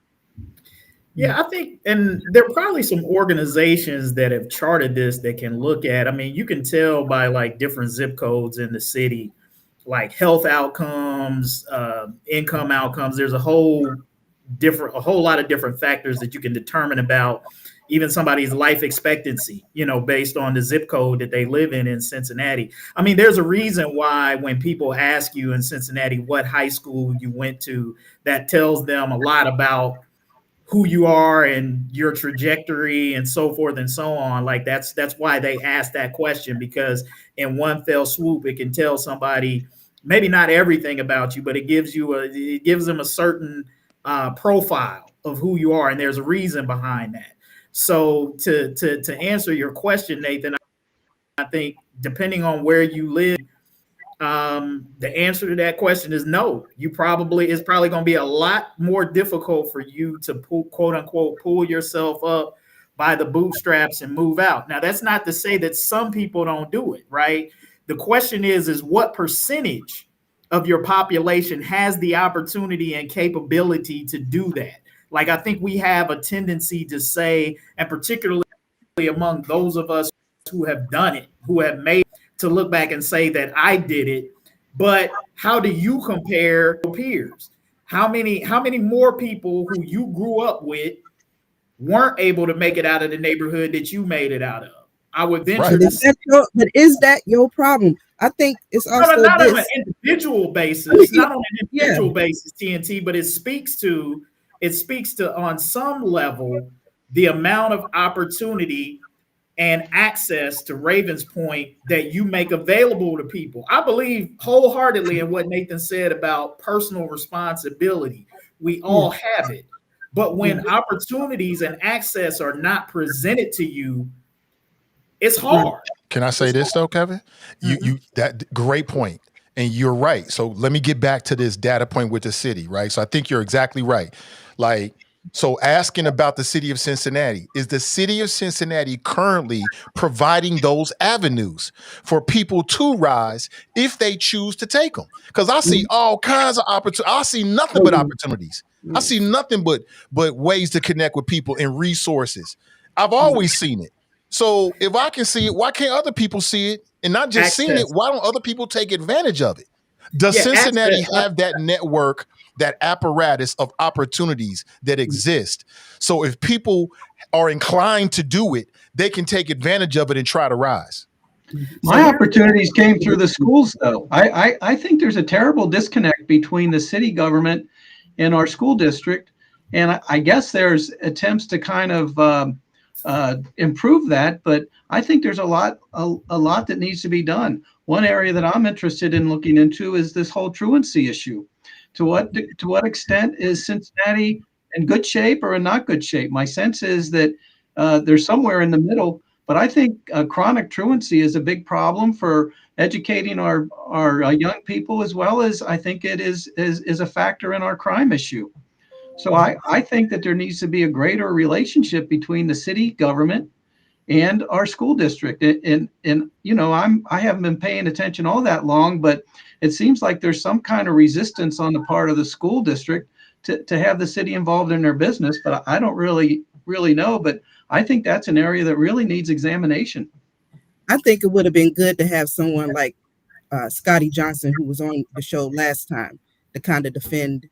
Yeah, I think, and there are probably some organizations that have charted this that can look at. I mean, you can tell by like different zip codes in the city, like health outcomes, income outcomes. There's a whole lot of different factors that you can determine about even somebody's life expectancy, based on the zip code that they live in Cincinnati. I mean, there's a reason why when people ask you in Cincinnati what high school you went to, that tells them a lot about who you are and your trajectory and so forth and so on. Like that's why they ask that question, because in one fell swoop, it can tell somebody maybe not everything about you, but it gives them a certain profile of who you are. And there's a reason behind that. So to answer your question, Nathan, I think depending on where you live, the answer to that question is no. It's probably going to be a lot more difficult for you to quote unquote pull yourself up by the bootstraps and move out. Now, that's not to say that some people don't do it, right? The question is what percentage of your population has the opportunity and capability to do that? Like, I think we have a tendency to say, and particularly among those of us who have done it, who have made, to look back and say that I did it. But how do you compare peers? How many more people who you grew up with weren't able to make it out of the neighborhood that you made it out of? I would venture to say. But is that your problem? I think it's also not on an individual basis, not on an individual basis, TNT, but it speaks to on some level the amount of opportunity and access, to Raven's point, that you make available to people. I believe wholeheartedly in what Nathan said about personal responsibility. We all have it. But when opportunities and access are not presented to you, it's hard. Can I say this though, Kevin? You that great point. And you're right. So let me get back to this data point with the city, right? So I think you're exactly right. Like, so asking about the city of Cincinnati, is the city of Cincinnati currently providing those avenues for people to rise if they choose to take them? Because I see all kinds of opportunities. I see nothing but opportunities. I see nothing but ways to connect with people and resources. I've always seen it. So if I can see it, why can't other people see it? And not just seeing it, why don't other people take advantage of it? Does Cincinnati have that network, that apparatus of opportunities that exist? So if people are inclined to do it, they can take advantage of it and try to rise. My opportunities came through the schools, though. I think there's a terrible disconnect between the city government and our school district. And I guess there's attempts to kind of improve that, but I think there's a lot that needs to be done. One area that I'm interested in looking into is this whole truancy issue. To what extent is Cincinnati in good shape or in not good shape? My sense is that they're somewhere in the middle, but I think chronic truancy is a big problem for educating our young people, as well as I think it is a factor in our crime issue. So I think that there needs to be a greater relationship between the city government and our school district. And you know, I haven't been paying attention all that long, but it seems like there's some kind of resistance on the part of the school district to have the city involved in their business. But I don't really know. But I think that's an area that really needs examination. I think it would have been good to have someone like Scotty Johnson, who was on the show last time, to kind of defend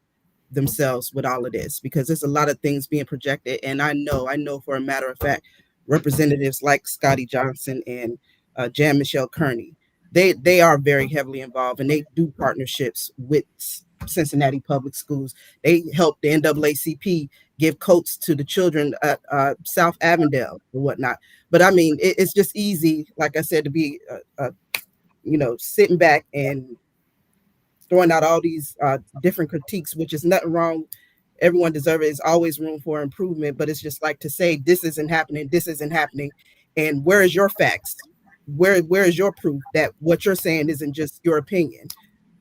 themselves with all of this, because there's a lot of things being projected. And I know for a matter of fact, representatives like Scotty Johnson and Jan Michelle Kearney, they are very heavily involved, and they do partnerships with Cincinnati public schools. They help the NAACP give coats to the children at South Avondale or whatnot. But I mean, it's just easy, like I said, to be sitting back and throwing out all these different critiques, which is nothing wrong. Everyone deserves it. There's always room for improvement, but it's just like to say this isn't happening, and where is your facts? Where is your proof that what you're saying isn't just your opinion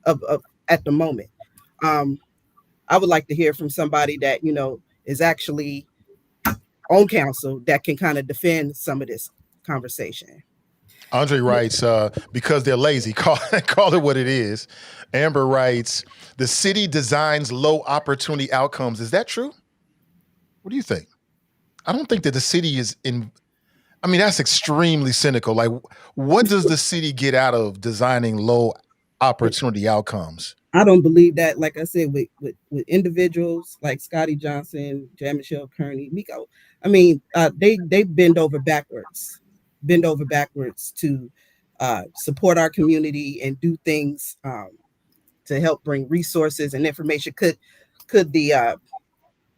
of at the moment? I would like to hear from somebody that is actually on council that can kind of defend some of this conversation. Andre writes, because they're lazy, call it what it is. Amber writes, the city designs low opportunity outcomes. Is that true? What do you think? I don't think that the city is that's extremely cynical. Like, what does the city get out of designing low opportunity outcomes? I don't believe that. Like I said, with individuals like Scotty Johnson, Jan Michelle Kearney, Miko, they bend over backwards to support our community and do things to help bring resources and information. Could the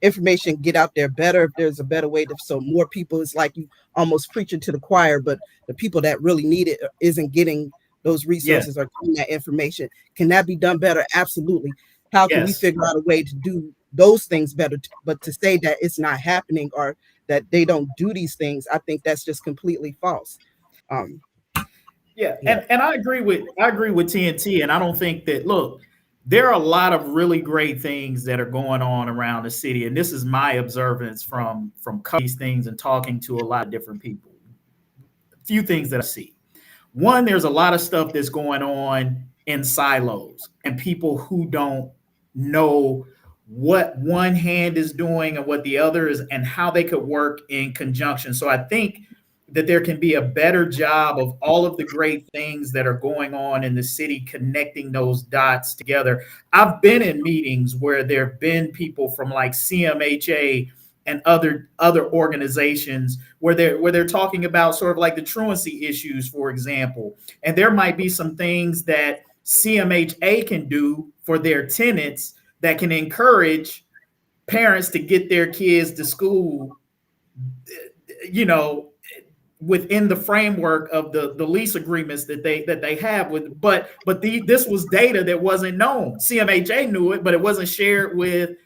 information get out there better if there's a better way so more people? It's like you almost preaching to the choir, but the people that really need it isn't getting those resources or getting that information. Can that be done better? Absolutely. How can we figure out a way to do those things better? But to say that it's not happening or that they don't do these things, I think that's just completely false. Yeah, and I agree with TNT, and I don't think that look, there are a lot of really great things that are going on around the city, and this is my observance from covering these things and talking to a lot of different people. A few things that I see. One, there's a lot of stuff that's going on in silos, and people who don't know what one hand is doing and what the other is, and how they could work in conjunction. So I think that there can be a better job of all of the great things that are going on in the city, connecting those dots together. I've been in meetings where there have been people from like CMHA and other organizations where they're talking about sort of like the truancy issues, for example. And there might be some things that CMHA can do for their tenants that can encourage parents to get their kids to school, within the framework of the lease agreements that they have with. But this was data that wasn't known. CMHA knew it, but it wasn't shared with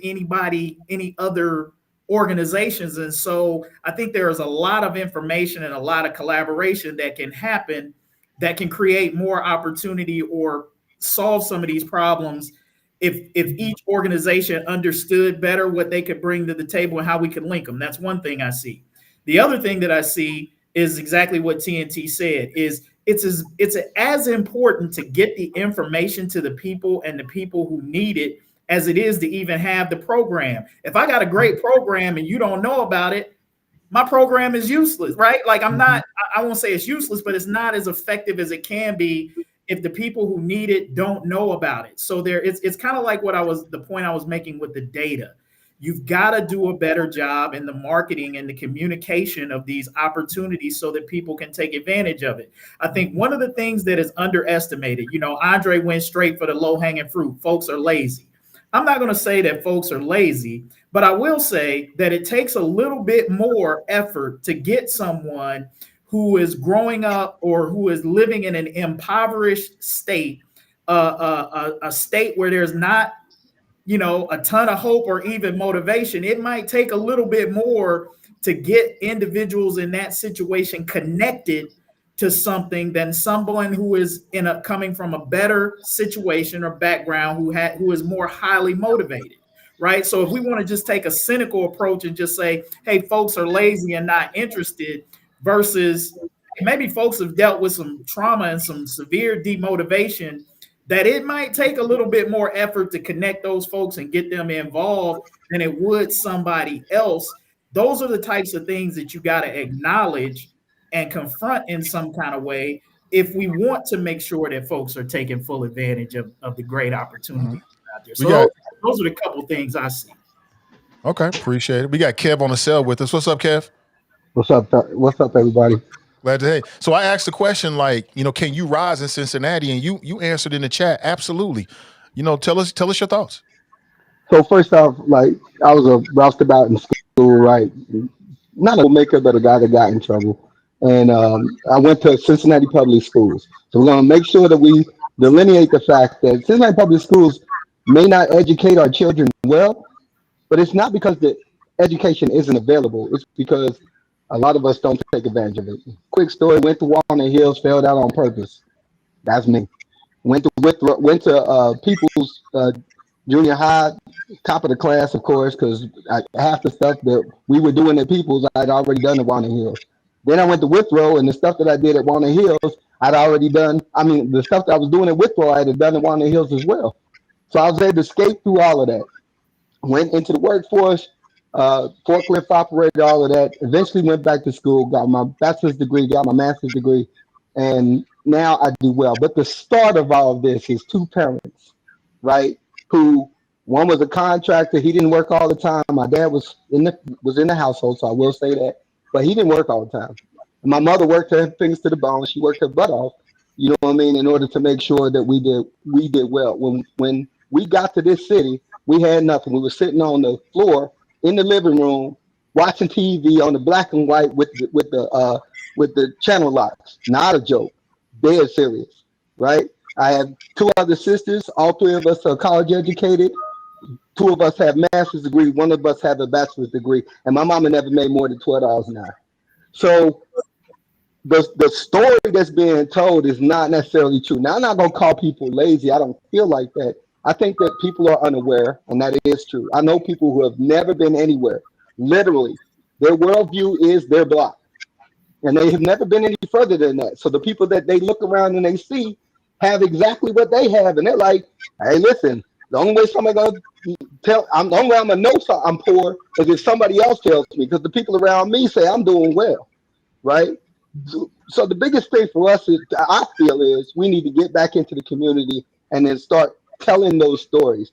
any other organizations. And so I think there is a lot of information and a lot of collaboration that can happen that can create more opportunity or solve some of these problems if each organization understood better what they could bring to the table and how we could link them. That's one thing I see. The other thing that I see is exactly what TNT said, is it's as important to get the information to the people and the people who need it as it is to even have the program. If I got a great program and you don't know about it, my program is useless, right? Like I won't say it's useless, but it's not as effective as it can be if the people who need it don't know about it. So it's kind of like the point I was making with the data. You've got to do a better job in the marketing and the communication of these opportunities so that people can take advantage of it. I think one of the things that is underestimated, Andre went straight for the low-hanging fruit. Folks are lazy. I'm not going to say that folks are lazy, but I will say that it takes a little bit more effort to get someone who is growing up or who is living in an impoverished state, a state where there's not a ton of hope or even motivation. It might take a little bit more to get individuals in that situation connected to something than someone who is coming from a better situation or background who is more highly motivated, right? So if we want to just take a cynical approach and just say, hey, folks are lazy and not interested, versus maybe folks have dealt with some trauma and some severe demotivation, that it might take a little bit more effort to connect those folks and get them involved than it would somebody else. Those are the types of things that you got to acknowledge and confront in some kind of way if we want to make sure that folks are taking full advantage of the great opportunities out there. So those are the couple things I see. Okay, appreciate it. We got Kev on the cell with us. What's up, Kev? What's up, everybody? Glad to hear. So I asked the question, can you rise in Cincinnati? And you answered in the chat, absolutely. Tell us your thoughts. So first off, I was a roustabout in school, right? Not a maker, but a guy that got in trouble. And I went to Cincinnati Public Schools. So we're going to make sure that we delineate the fact that Cincinnati Public Schools may not educate our children well, but it's not because the education isn't available. It's because a lot of us don't take advantage of it. Quick story: went to Walnut Hills, failed out on purpose. That's me. Went to People's junior high, top of the class, of course, because half the stuff that we were doing at People's, I'd already done at Walnut Hills. Then I went to Withrow, and the stuff that I did at Walnut Hills, I'd already done. I mean, the stuff that I was doing at Withrow, I had done at Walnut Hills as well. So I was able to escape through all of that. Went into the workforce. Forklift operator, all of that. Eventually went back to school, got my bachelor's degree, got my master's degree, and now I do well. But the start of all of this is two parents, right? Who one was a contractor, he didn't work all the time. My dad was in the household, so I will say that, but he didn't work all the time. And my mother worked her fingers to the bone. She worked her butt off, you know what I mean, in order to make sure that we did well. When we got to this city, we had nothing. We were sitting on the floor in the living room watching TV on the black and white with the channel locks. Not a joke, dead serious, right? I have two other sisters. All three of us are college educated. Two of us have master's degree. One of us have a bachelor's degree, and my mama never made more than $12 an hour. So the story that's being told is not necessarily true. Now, I'm not gonna call people lazy. I don't feel like that. I think that people are unaware, and that is true. I know people who have never been anywhere. Literally, their worldview is their block, and they have never been any further than that. So the people that they look around and they see have exactly what they have, and they're like, "Hey, listen, the only way somebody gonna the only way I'm gonna know I'm poor is if somebody else tells me, because the people around me say I'm doing well, right?" So the biggest thing for us is, I feel, is we need to get back into the community and then start telling those stories.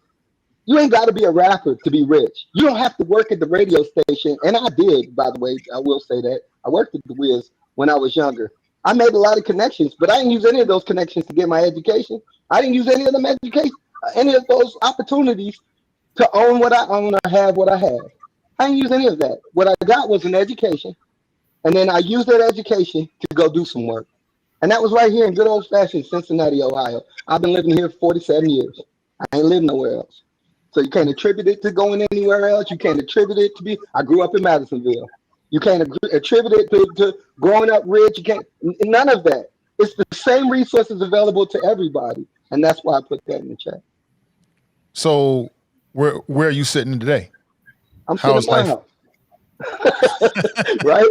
You ain't got to be a rapper to be rich. You don't have to work at the radio station. And I did, by the way. I will say that I worked at the Wiz when I was younger. I made a lot of connections, but I didn't use any of those connections to get my education. I didn't use any of them any of those opportunities to own what I own or have what I have. I didn't use any of that. What I got was an education, and then I used that education to go do some work. And that was right here in good old fashioned Cincinnati, Ohio. I've been living here 47 years. I ain't lived nowhere else. So you can't attribute it to going anywhere else. You can't attribute it to be, I grew up in Madisonville. You can't attribute it to growing up rich. You can't, none of that. It's the same resources available to everybody. And that's why I put that in the chat. So where are you sitting today? I'm sitting in my house. Right?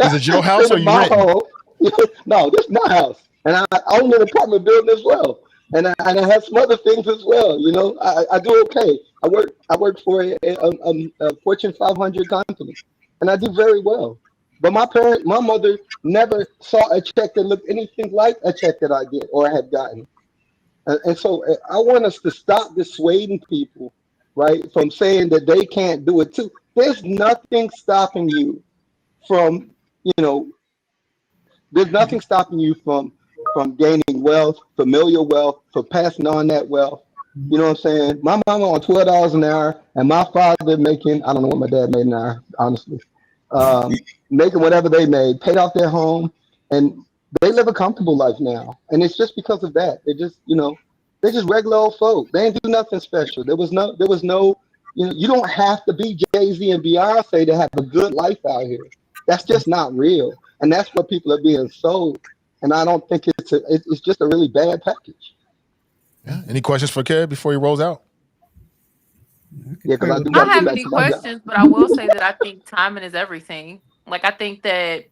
Is it your house or you renting? No, this is my house. And I own an apartment building as well. And I have some other things as well. You know, I do okay. I work for a Fortune 500 company, and I do very well. But my mother never saw a check that looked anything like a check that I get or have gotten. And so I want us to stop dissuading people, right, from saying that they can't do it too. There's nothing stopping you from, there's nothing stopping you from gaining wealth, familial wealth, from passing on that wealth. You know what I'm saying? My mama on $12 an hour, and my father making, I don't know what my dad made an hour, honestly, making whatever they made, paid off their home, and they live a comfortable life now. And it's just because of that. They're just regular old folk. They ain't do nothing special. There was no, you don't have to be Jay-Z and Beyonce to have a good life out here. That's just not real. And that's what people are being sold. And I don't think it's just a really bad package. Yeah. Any questions for Kev before he rolls out? Yeah, because I don't have any questions, but I will say that I think timing is everything. Like, I think that,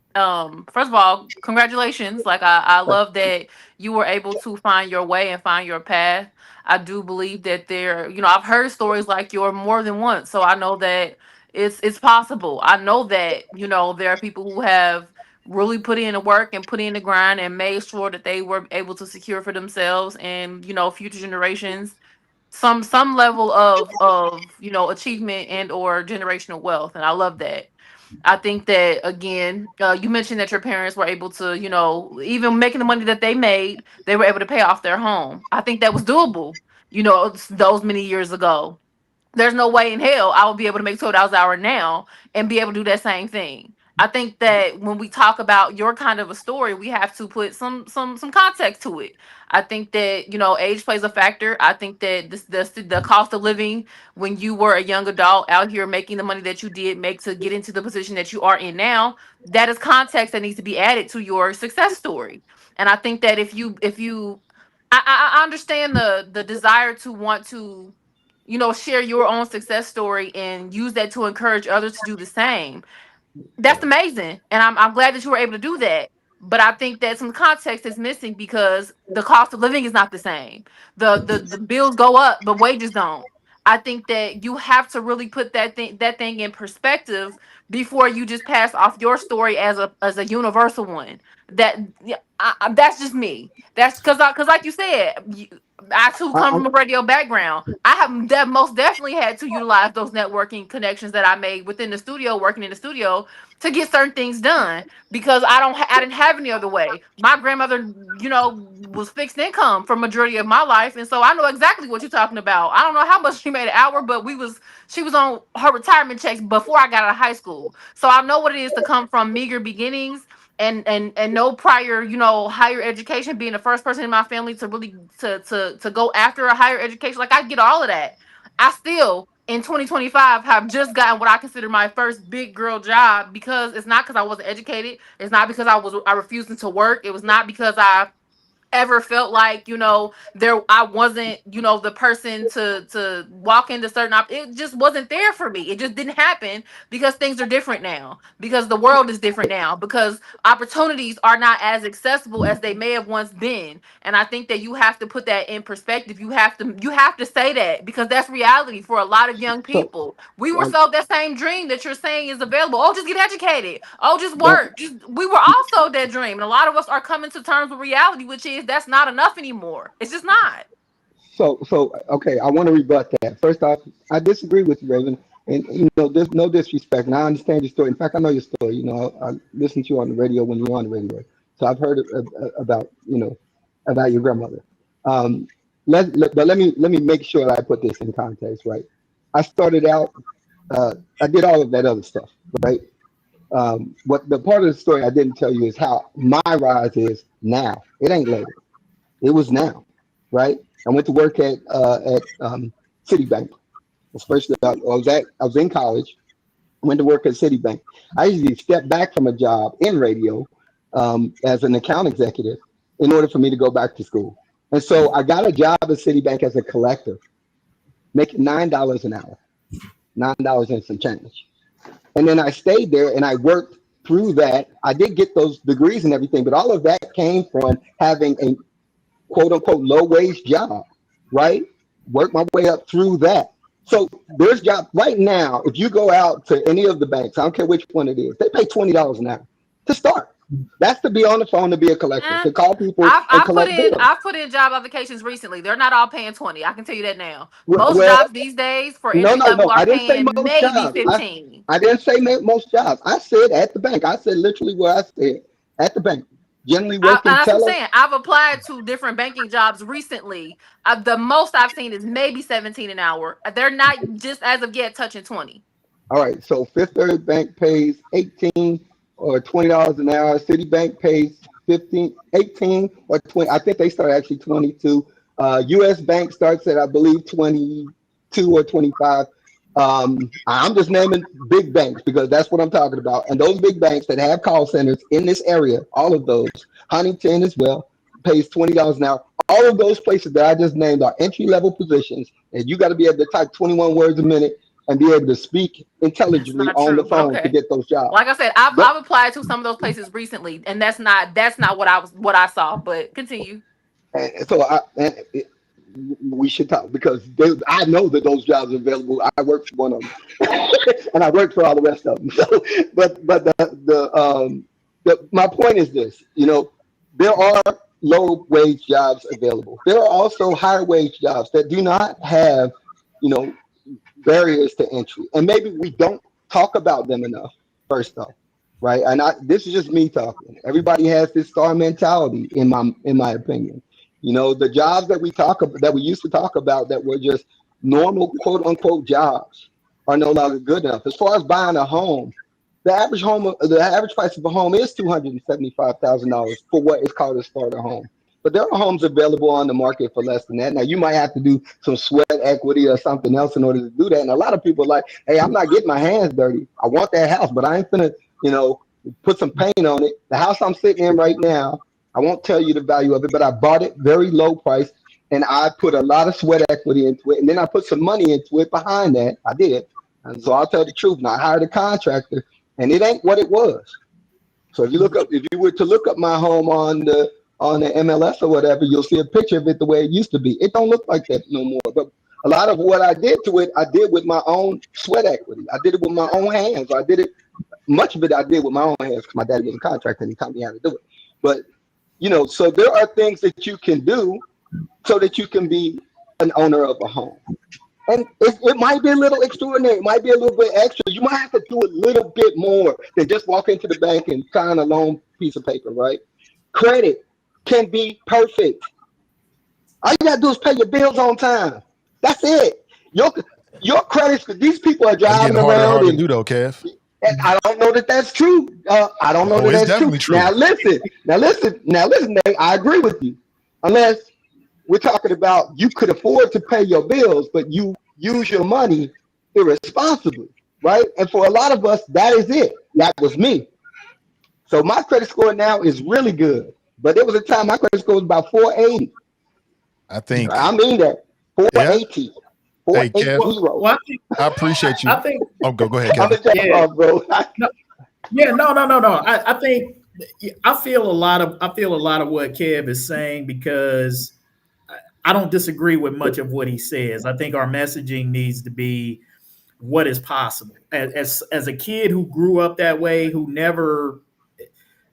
first of all, congratulations. Like, I love that you were able to find your way and find your path. I do believe that I've heard stories like yours more than once. So I know that it's possible. I know that, there are people who have really put in the work and put in the grind and made sure that they were able to secure for themselves and, future generations some level of achievement and or generational wealth. And I love that. I think that, again, you mentioned that your parents were able to, even making the money that they made, they were able to pay off their home. I think that was doable, those many years ago. There's no way in hell I would be able to make $12 an hour now and be able to do that same thing. I think that when we talk about your kind of a story, we have to put some context to it. I think that age plays a factor. I think that the cost of living when you were a young adult out here making the money that you did make to get into the position that you are in now, that is context that needs to be added to your success story. And I think that if you I understand the desire to want to share your own success story and use that to encourage others to do the same. That's amazing. And I'm glad that you were able to do that. But I think that some context is missing because the cost of living is not the same. The bills go up, but wages don't. I think that you have to really put that thing in perspective before you just pass off your story as a universal one. That's just me. That's because like you said, I too come from a radio background. I have that most definitely had to utilize those networking connections that I made within the studio, working in the studio, to get certain things done because I didn't have any other way. My grandmother, was fixed income for majority of my life, and so I know exactly what you're talking about. I don't know how much she made an hour, but she was on her retirement checks before I got out of high school, so I know what it is to come from meager beginnings and no prior, higher education, being the first person in my family to really to go after a higher education. Like, I get all of that. I still in 2025 have just gotten what I consider my first big girl job, because it's not because I wasn't educated. It's not because I refusing to work. It was not because I ever felt like, I wasn't, the person to walk into certain it just wasn't there for me. It just didn't happen, because things are different now, because the world is different now, because opportunities are not as accessible as they may have once been. And I think that you have to put that in perspective. You have to say that, because that's reality for a lot of young So, people. We were um, sold that same dream that you're saying is available. Oh, just get educated. Oh, just well, work. We were all sold that dream. And a lot of us are coming to terms with reality, which is that's not enough anymore. It's just not. so okay, I want to rebut that. First off, I disagree with you, Raven. And there's no disrespect, and I understand your story. In fact, I know your story. I listened to you on the radio when you were on the radio, so I've heard about about your grandmother. Um, but let me make sure that I put this in context, right? I started out. I did all of that other stuff, right? What the part of the story I didn't tell you is how my rise is now. It ain't later. It was now, right? I went to work at Citibank. Especially, I was in college. Went to work at Citibank. I usually step back from a job in radio as an account executive in order for me to go back to school. And so I got a job at Citibank as a collector, making $9 an hour, $9 and some change. And then I stayed there and I worked through that. I did get those degrees and everything, but all of that came from having a quote unquote low wage job, right? Work my way up through that. So there's jobs right now. If you go out to any of the banks, I don't care which one it is, they pay $20 an hour to start. That's to be on the phone, to be a collector, to call people and collect bills. I've put in job applications recently. They're not all paying 20. I can tell you that now. Most Well, jobs these days for no, entry no, level no. are I didn't say paying most maybe jobs. 15. I didn't say most jobs. I said at the bank. I said literally what I said at the bank. Generally working That's what I'm teller. saying. I've applied to different banking jobs recently. The most I've seen is maybe 17 an hour. They're not just as of yet touching 20. All right. So Fifth Third Bank pays 18 or $20 an hour. Citibank pays 15, 18 or 20. I think they start actually 22. U.S. Bank starts at, I believe, 22 or 25. I'm just naming big banks because that's what I'm talking about. And those big banks that have call centers in this area, all of those, Huntington as well, pays $20 an hour. All of those places that I just named are entry level positions, and you got to be able to type 21 words a minute and be able to speak That's intelligently not on the true, but phone to okay. get those jobs. Like I said, I've applied to some of those places recently, and that's not what I saw. But continue. And so we should talk because I know that those jobs are available. I worked for one of them, and I worked for all the rest of them. So, but my point is this: there are low wage jobs available. There are also higher wage jobs that do not have, barriers to entry, and maybe we don't talk about them enough. First off, right? And this is just me talking. Everybody has this star mentality, in my opinion. The jobs that we used to talk about that were just normal quote unquote jobs are no longer good enough. As far as buying a home, the average price of a home is $275,000 for what is called a starter home. But there are homes available on the market for less than that. Now you might have to do some sweat equity or something else in order to do that. And a lot of people are like, hey, I'm not getting my hands dirty. I want that house, but I ain't gonna, put some paint on it. The house I'm sitting in right now, I won't tell you the value of it, but I bought it very low price, and I put a lot of sweat equity into it, and then I put some money into it behind that. I did, and so I'll tell the truth. Now I hired a contractor, and it ain't what it was. So if you were to look up my home on the MLS or whatever, you'll see a picture of it the way it used to be. It don't look like that no more. But a lot of what I did to it, I did with my own sweat equity. I did it with my own hands. Much of it I did with my own hands because my daddy was a contractor and he taught me how to do it. But so there are things that you can do so that you can be an owner of a home. And it might be a little extraordinary. It might be a little bit extra. You might have to do a little bit more than just walk into the bank and sign a loan piece of paper, right? Credit can be perfect. All you got to do is pay your bills on time. That's it. Your credits, these people are driving Getting harder and around. harder to do though, Kev. And I don't know that that's true. I don't know that that's true. Now listen, Nate, I agree with you. Unless we're talking about you could afford to pay your bills, but you use your money irresponsibly, right? And for a lot of us, that is it. That was me. So my credit score now is really good. But there was a time my credit score was about 480. I think, I mean that. yeah. 480. Hey, 480. Kev, Well, I appreciate you. I think Go ahead, I'm Kevin. a jack off, bro. no. I think I feel a lot of what Kev is saying, because I don't disagree with much of what he says. I think our messaging needs to be what is possible. As a kid who grew up that way, who never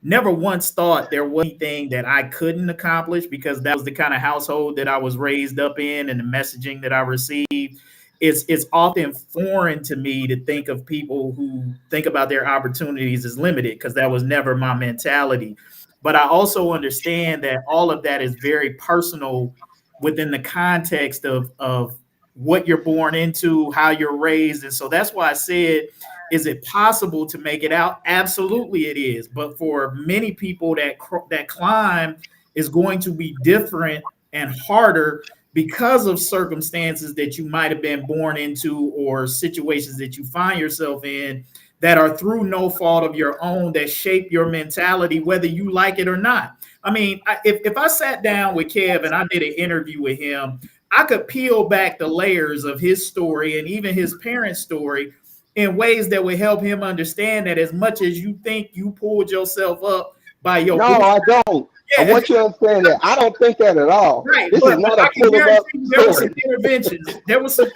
once thought there was anything that I couldn't accomplish, because that was the kind of household that I was raised up in and the messaging that I received. It's often foreign to me to think of people who think about their opportunities as limited, because that was never my mentality. But I also understand that all of that is very personal within the context of what you're born into, how you're raised. And so that's why I said, is it possible to make it out? Absolutely it is. But for many people, that climb is going to be different and harder because of circumstances that you might have been born into, or situations that you find yourself in that are through no fault of your own, that shape your mentality, whether you like it or not. I mean, if I sat down with Kev and I did an interview with him, I could peel back the layers of his story and even his parents' story in ways that would help him understand that as much as you think you pulled yourself up by your No, I don't. Yeah. I want you to understand that. I don't think that at all. Right. This is not a pull up there were some interventions. There were some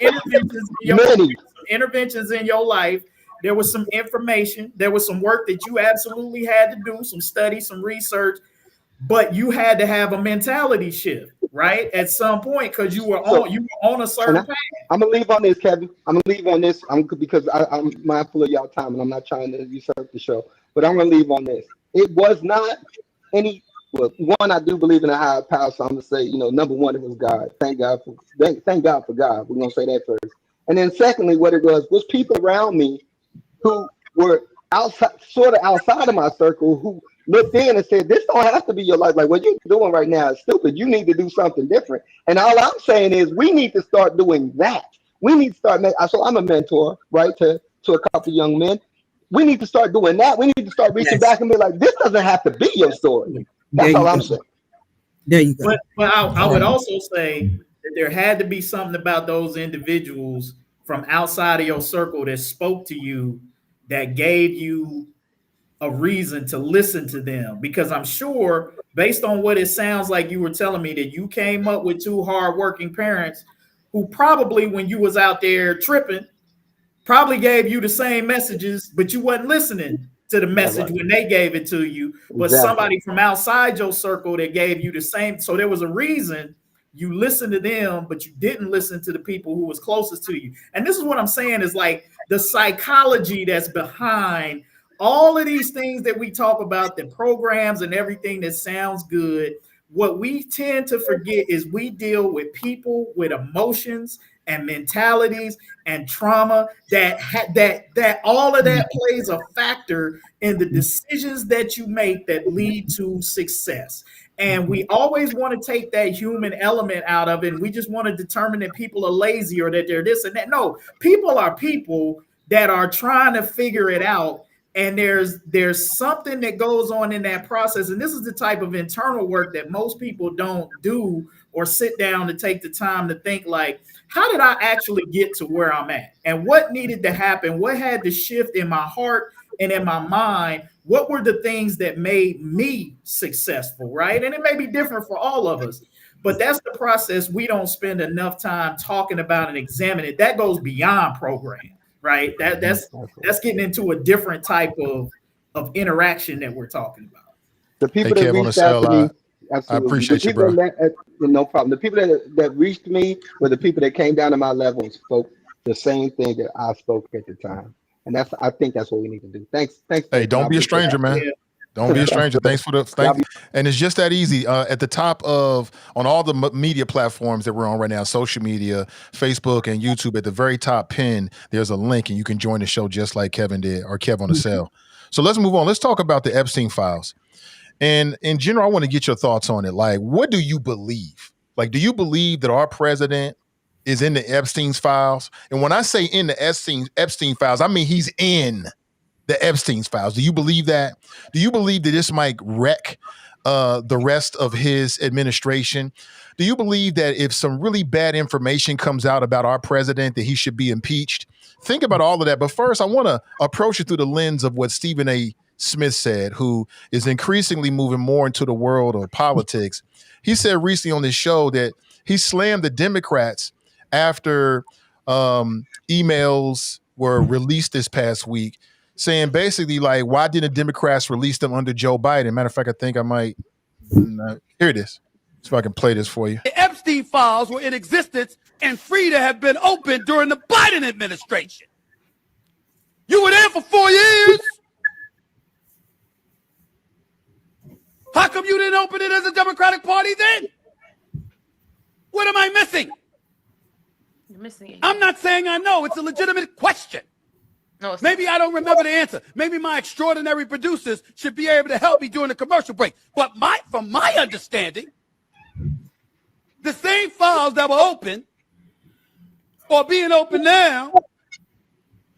interventions in your life. There was some information. There was some work that you absolutely had to do, some study, some research, but you had to have a mentality shift, right? At some point, because you were on a certain path. I'm gonna leave on this, Kevin. I'm gonna leave on this. Because I'm mindful of y'all time, and I'm not trying to usurp the show. But I'm gonna leave on this. It was not any. Well, one, I do believe in a higher power, so I'm gonna say, number one, it was God. Thank God for God. We're gonna say that first. And then secondly, what it was people around me who were sort of outside of my circle, who looked in and said, this don't have to be your life. Like, what you're doing right now is stupid. You need to do something different. And all I'm saying is we need to start doing that. We need to start. So I'm a mentor, right, to a couple young men. We need to start doing that. We need to start reaching back and be like, this doesn't have to be your story. That's all I'm saying. There you go. But I would also say that there had to be something about those individuals from outside of your circle that spoke to you, that gave you a reason to listen to them. Because I'm sure, based on what it sounds like you were telling me, that you came up with two hardworking parents who probably, when you was out there tripping, probably gave you the same messages, but you wasn't listening to the message when they gave it to you. But somebody from outside your circle that gave you the same. So there was a reason you listened to them, but you didn't listen to the people who was closest to you. And this is what I'm saying, is like the psychology that's behind all of these things that we talk about, the programs and everything that sounds good. What we tend to forget is we deal with people with emotions and mentalities and trauma that all of that plays a factor in the decisions that you make that lead to success. And we always want to take that human element out of it. And we just want to determine that people are lazy or that they're this and that. No, people are people that are trying to figure it out. And there's something that goes on in that process. And this is the type of internal work that most people don't do or sit down to take the time to think, like, how did I actually get to where I'm at? And what needed to happen? What had to shift in my heart and in my mind? What were the things that made me successful, right? And it may be different for all of us, but that's the process we don't spend enough time talking about and examining. That goes beyond program, right? That's getting into a different type of interaction that we're talking about. The people that reached out to me, I appreciate you, bro. No problem. The people that reached me were the people that came down to my level and spoke the same thing that I spoke at the time. And I think that's what we need to do. Thanks. Hey, don't be a stranger, man. Don't be a stranger. Thanks for the and it's just that easy. At the top on all the media platforms that we're on right now, social media, Facebook and YouTube, at the very top pin, there's a link and you can join the show just like Kevin did, or Kev on the cell. So let's move on. Let's talk about the Epstein files. And in general, I want to get your thoughts on it. Like, what do you believe? Like, do you believe that our president is in the Epstein's files. And when I say in the Epstein files, I mean he's in the Epstein's files. Do you believe that? Do you believe that this might wreck the rest of his administration? Do you believe that if some really bad information comes out about our president, that he should be impeached? Think about all of that. But first, I want to approach it through the lens of what Stephen A. Smith said, who is increasingly moving more into the world of politics. He said recently on this show that he slammed the Democrats after emails were released this past week, saying basically like, why didn't Democrats release them under Joe Biden? Matter of fact, I think I might, here it is. See if I can play this for you. The Epstein files were in existence and free to have been opened during the Biden administration. You were there for 4 years. How come you didn't open it as a Democratic Party then? What am I missing? You're missing it. I'm not saying I know. It's a legitimate question. No, it's Maybe I don't remember the answer. Maybe my extraordinary producers should be able to help me during the commercial break. But from my understanding, the same files that were open or being open now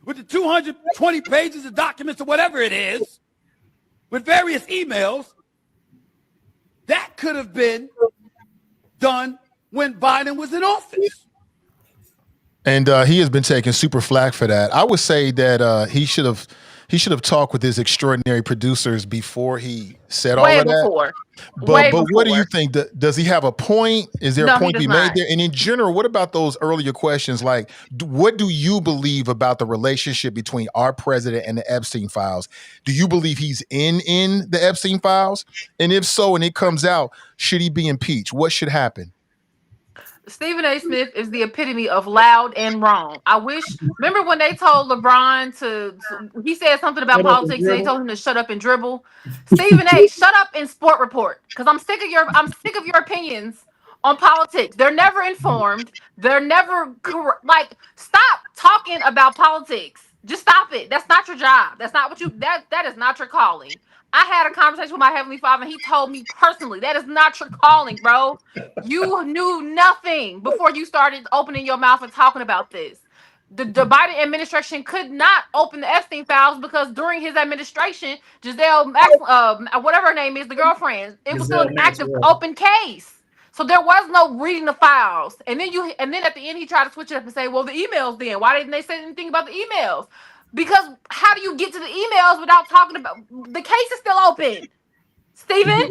with the 220 pages of documents or whatever it is, with various emails, that could have been done when Biden was in office. And he has been taking super flack for that. I would say that he should have talked with his extraordinary producers before he said all of that. But what do you think? Does he have a point? Is there a point to be made there? And in general, what about those earlier questions? Like, what do you believe about the relationship between our president and the Epstein files? Do you believe he's in the Epstein files? And if so, and it comes out, should he be impeached? What should happen? Stephen A. Smith is the epitome of loud and wrong. I wish. Remember when they told LeBron he said something about politics and they told him to shut up and dribble. Stephen A. shut up and sport report, because I'm sick of your opinions on politics. They're never informed. They're never like. Stop talking about politics. Just stop it. That's not your job. That's not what you. That is not your calling. I had a conversation with my Heavenly Father, and he told me personally, that is not your calling, bro. You knew nothing before you started opening your mouth and talking about this. The Biden administration could not open the Epstein files because during his administration, Giselle, whatever her name is, the girlfriend, it was still an active open case. So there was no reading the files. And then at the end, he tried to switch it up and say, well, the emails then. Why didn't they say anything about the emails? Because how do you get to the emails without talking about the case is still open? Stephen,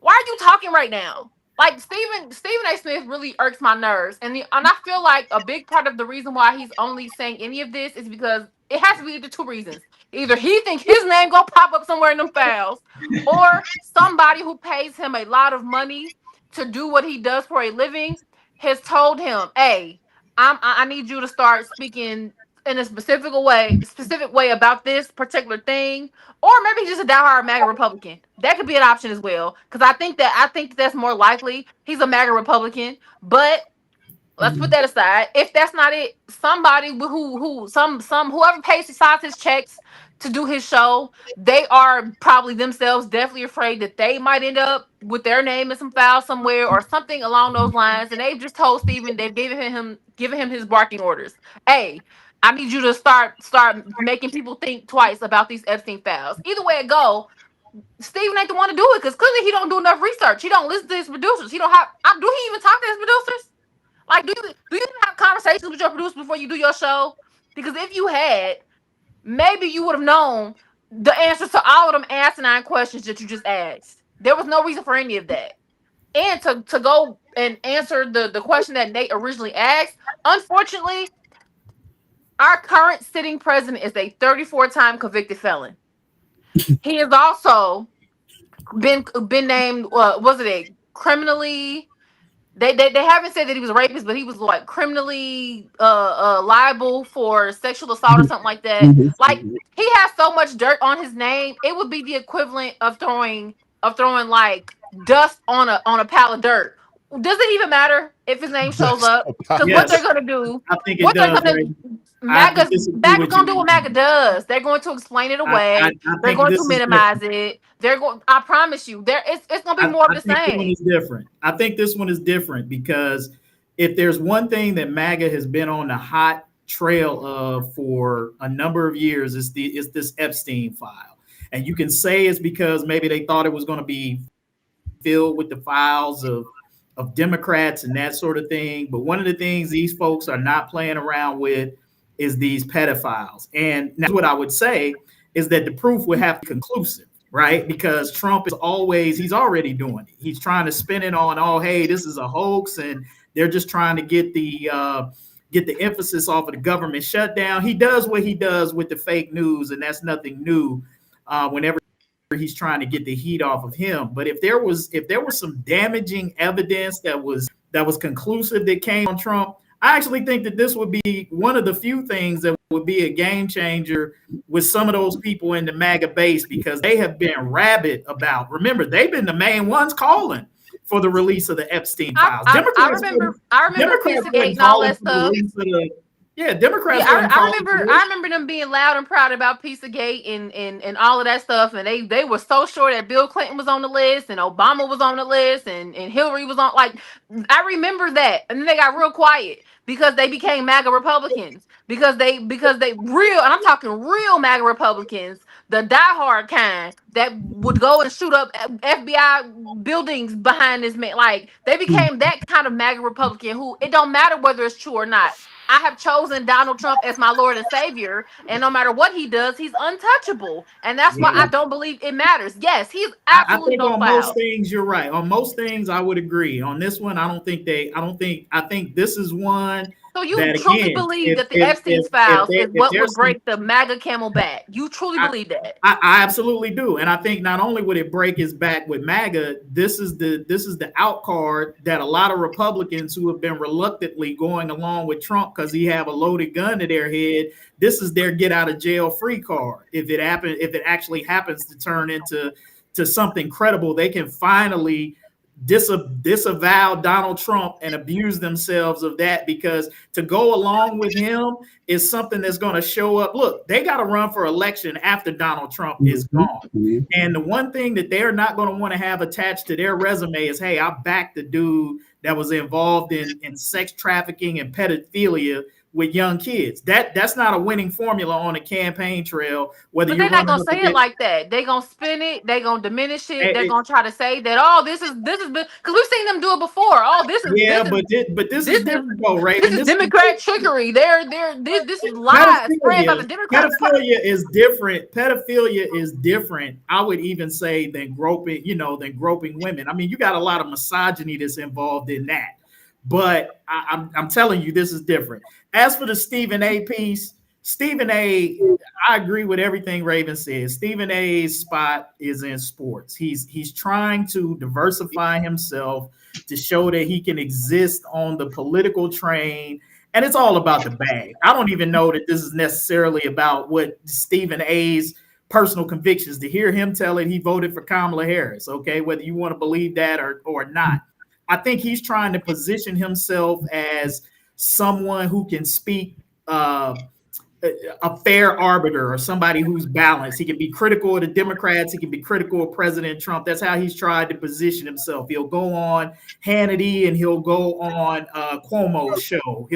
why are you talking right now? Like Stephen A. Smith really irks my nerves, and I feel like a big part of the reason why he's only saying any of this is because it has to be the two reasons: either he thinks his name gonna pop up somewhere in them files, or somebody who pays him a lot of money to do what he does for a living has told him, "Hey, I need you to start speaking in a specific way about this particular thing," or maybe he's just a diehard MAGA Republican. That could be an option as well, because I think that's more likely. He's a MAGA Republican, but let's put that aside. If that's not it, somebody whoever pays signs his checks to do his show, they are probably themselves definitely afraid that they might end up with their name in some file somewhere or something along those lines. And they've just told Stephen, they've given him his barking orders. Hey, I need you to start making people think twice about these Epstein files. Either way it go, Stephen ain't the one to do it, because clearly he don't do enough research. He don't listen to his producers. He don't have. Do he even talk to his producers? Like, do you even have conversations with your producers before you do your show? Because if you had, maybe you would have known the answers to all of them asinine questions that you just asked. There was no reason for any of that. And to go and answer the question that Nate originally asked, unfortunately, our current sitting president is a 34-time convicted felon. He has also been named, was it a criminally? They haven't said that he was a rapist, but he was like criminally liable for sexual assault or something like that. Like, he has so much dirt on his name, it would be the equivalent of throwing like dust on a pile of dirt. Does it even matter if his name shows up? Because what they're gonna do? I think it does. MAGA's gonna do what MAGA does. They're going to explain it away. They're going to minimize it. I promise you, it's gonna be more of the same. This one is different. I think this one is different because if there's one thing that MAGA has been on the hot trail of for a number of years, is this Epstein file. And you can say it's because maybe they thought it was going to be filled with the files of Democrats and that sort of thing. But one of the things these folks are not playing around with is these pedophiles. And that's what I would say is that the proof would have to be conclusive, right? Because Trump he's already doing it. He's trying to spin it on, oh, hey, this is a hoax, and they're just trying to get the emphasis off of the government shutdown. He does what he does with the fake news, and that's nothing new. Whenever he's trying to get the heat off of him. But if there was some damaging evidence that was conclusive that came on Trump, I actually think that this would be one of the few things that would be a game changer with some of those people in the MAGA base, because they have been rabid about. Remember, they've been the main ones calling for the release of the Epstein files. I remember Pizzagate and all that stuff. Democrats. Yeah, I remember them being loud and proud about Pizzagate and all of that stuff, and they were so sure that Bill Clinton was on the list and Obama was on the list and Hillary was on. Like, I remember that, and then they got real quiet because they became MAGA Republicans because they real, and I'm talking real MAGA Republicans, the diehard kind that would go and shoot up FBI buildings behind this man. Like, they became that kind of MAGA Republican who it don't matter whether it's true or not. I have chosen Donald Trump as my Lord and Savior, and no matter what he does, he's untouchable, and that's why I don't believe it matters. Yes, he's absolutely no foul. On most things, you're right. On most things, I would agree. On this one, I think this is one. So you truly believe that the Epstein files is what would break the MAGA camel back? You truly believe that? I absolutely do, and I think not only would it break his back with MAGA, this is the out card that a lot of Republicans who have been reluctantly going along with Trump because he have a loaded gun to their head. This is their get out of jail free card. If it actually happens to turn into something credible, they can finally disavow Donald Trump and abuse themselves of that, because to go along with him is something that's going to show up. Look, they got to run for election after Donald Trump is gone. And the one thing that they're not going to want to have attached to their resume is, hey, I backed the dude that was involved in sex trafficking and pedophilia with young kids. That's not a winning formula on a campaign trail. But they're not gonna say it like that. They're gonna spin it. They're gonna diminish it. They're gonna try to say that, oh, this is because we've seen them do it before. Oh, this is this is different, though, right? This is Democrat trickery. This is lies spread by the Democrats. Pedophilia is different. Pedophilia is different, I would even say, than groping women. I mean, you got a lot of misogyny that's involved in that. But I'm telling you, this is different. As for the Stephen A piece, Stephen A, I agree with everything Raven says. Stephen A's spot is in sports. He's trying to diversify himself to show that he can exist on the political train, and it's all about the bag. I don't even know that this is necessarily about what Stephen A's personal convictions. To hear him tell it, he voted for Kamala Harris, okay, whether you want to believe that or not. I think he's trying to position himself as someone who can speak a fair arbiter, or somebody who's balanced. He can be critical of the Democrats. He can be critical of President Trump. That's how he's tried to position himself. He'll go on Hannity and he'll go on Cuomo's show.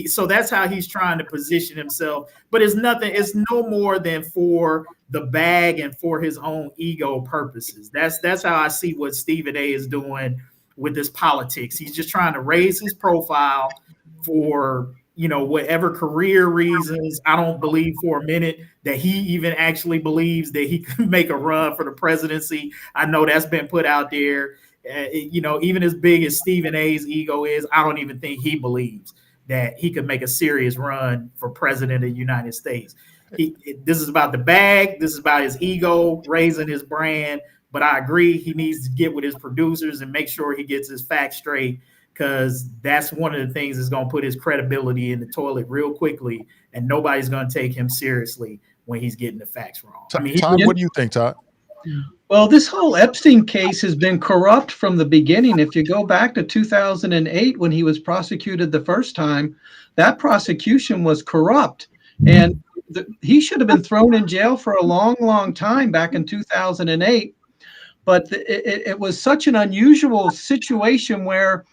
So that's how he's trying to position himself. But it's no more than for the bag and for his own ego purposes. That's how I see what Stephen A is doing with this politics. He's just trying to raise his profile for, whatever career reasons. I don't believe for a minute that he even actually believes that he could make a run for the presidency. I know that's been put out there. Even as big as Stephen A's ego is, I don't even think he believes that he could make a serious run for president of the United States. This is about the bag. This is about his ego, raising his brand. But I agree, he needs to get with his producers and make sure he gets his facts straight, because that's one of the things that's going to put his credibility in the toilet real quickly, and nobody's going to take him seriously when he's getting the facts wrong. Todd, what do you think, Todd? Well, this whole Epstein case has been corrupt from the beginning. If you go back to 2008, when he was prosecuted the first time, that prosecution was corrupt. And he should have been thrown in jail for a long, long time back in 2008. But it was such an unusual situation where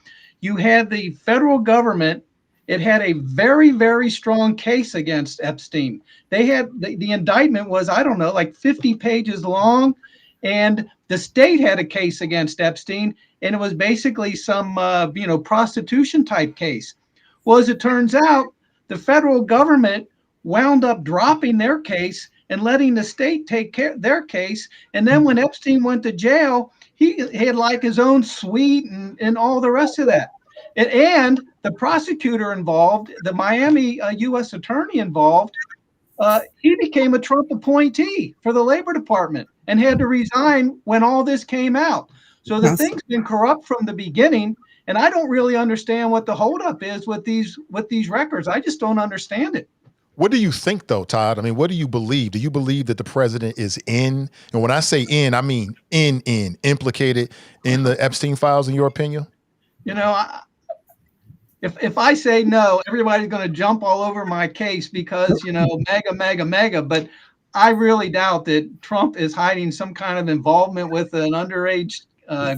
you had the federal government. It had a very, very strong case against Epstein. They had the indictment was, I don't know, like 50 pages long. And the state had a case against Epstein, and it was basically some, prostitution type case. Well, as it turns out, the federal government wound up dropping their case and letting the state take care of their case. And then when Epstein went to jail, he had like his own suite and all the rest of that. And the prosecutor involved, the Miami U.S. attorney involved, he became a Trump appointee for the Labor Department and had to resign when all this came out. So the thing's been corrupt from the beginning. And I don't really understand what the holdup is with these records. I just don't understand it. What do you think, though, Todd? I mean, what do you believe? Do you believe that the president is in? And when I say in, I mean implicated in the Epstein files, in your opinion? If I say no, everybody's going to jump all over my case because, mega. But I really doubt that Trump is hiding some kind of involvement with an underage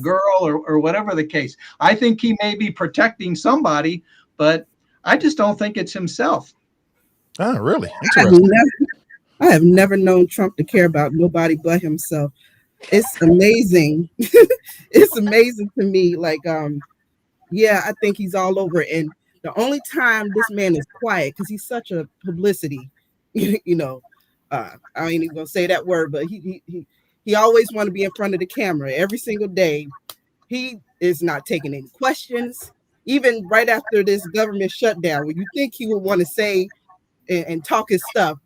girl or whatever the case. I think he may be protecting somebody, but I just don't think it's himself. Oh, really? Interesting. I have never known Trump to care about nobody but himself. It's amazing. It's amazing to me. Like, I think he's all over. And the only time this man is quiet, because he's such a publicity, I ain't even gonna say that word, but he always want to be in front of the camera every single day. He is not taking any questions. Even right after this government shutdown, when you think he would want to say and talk his stuff,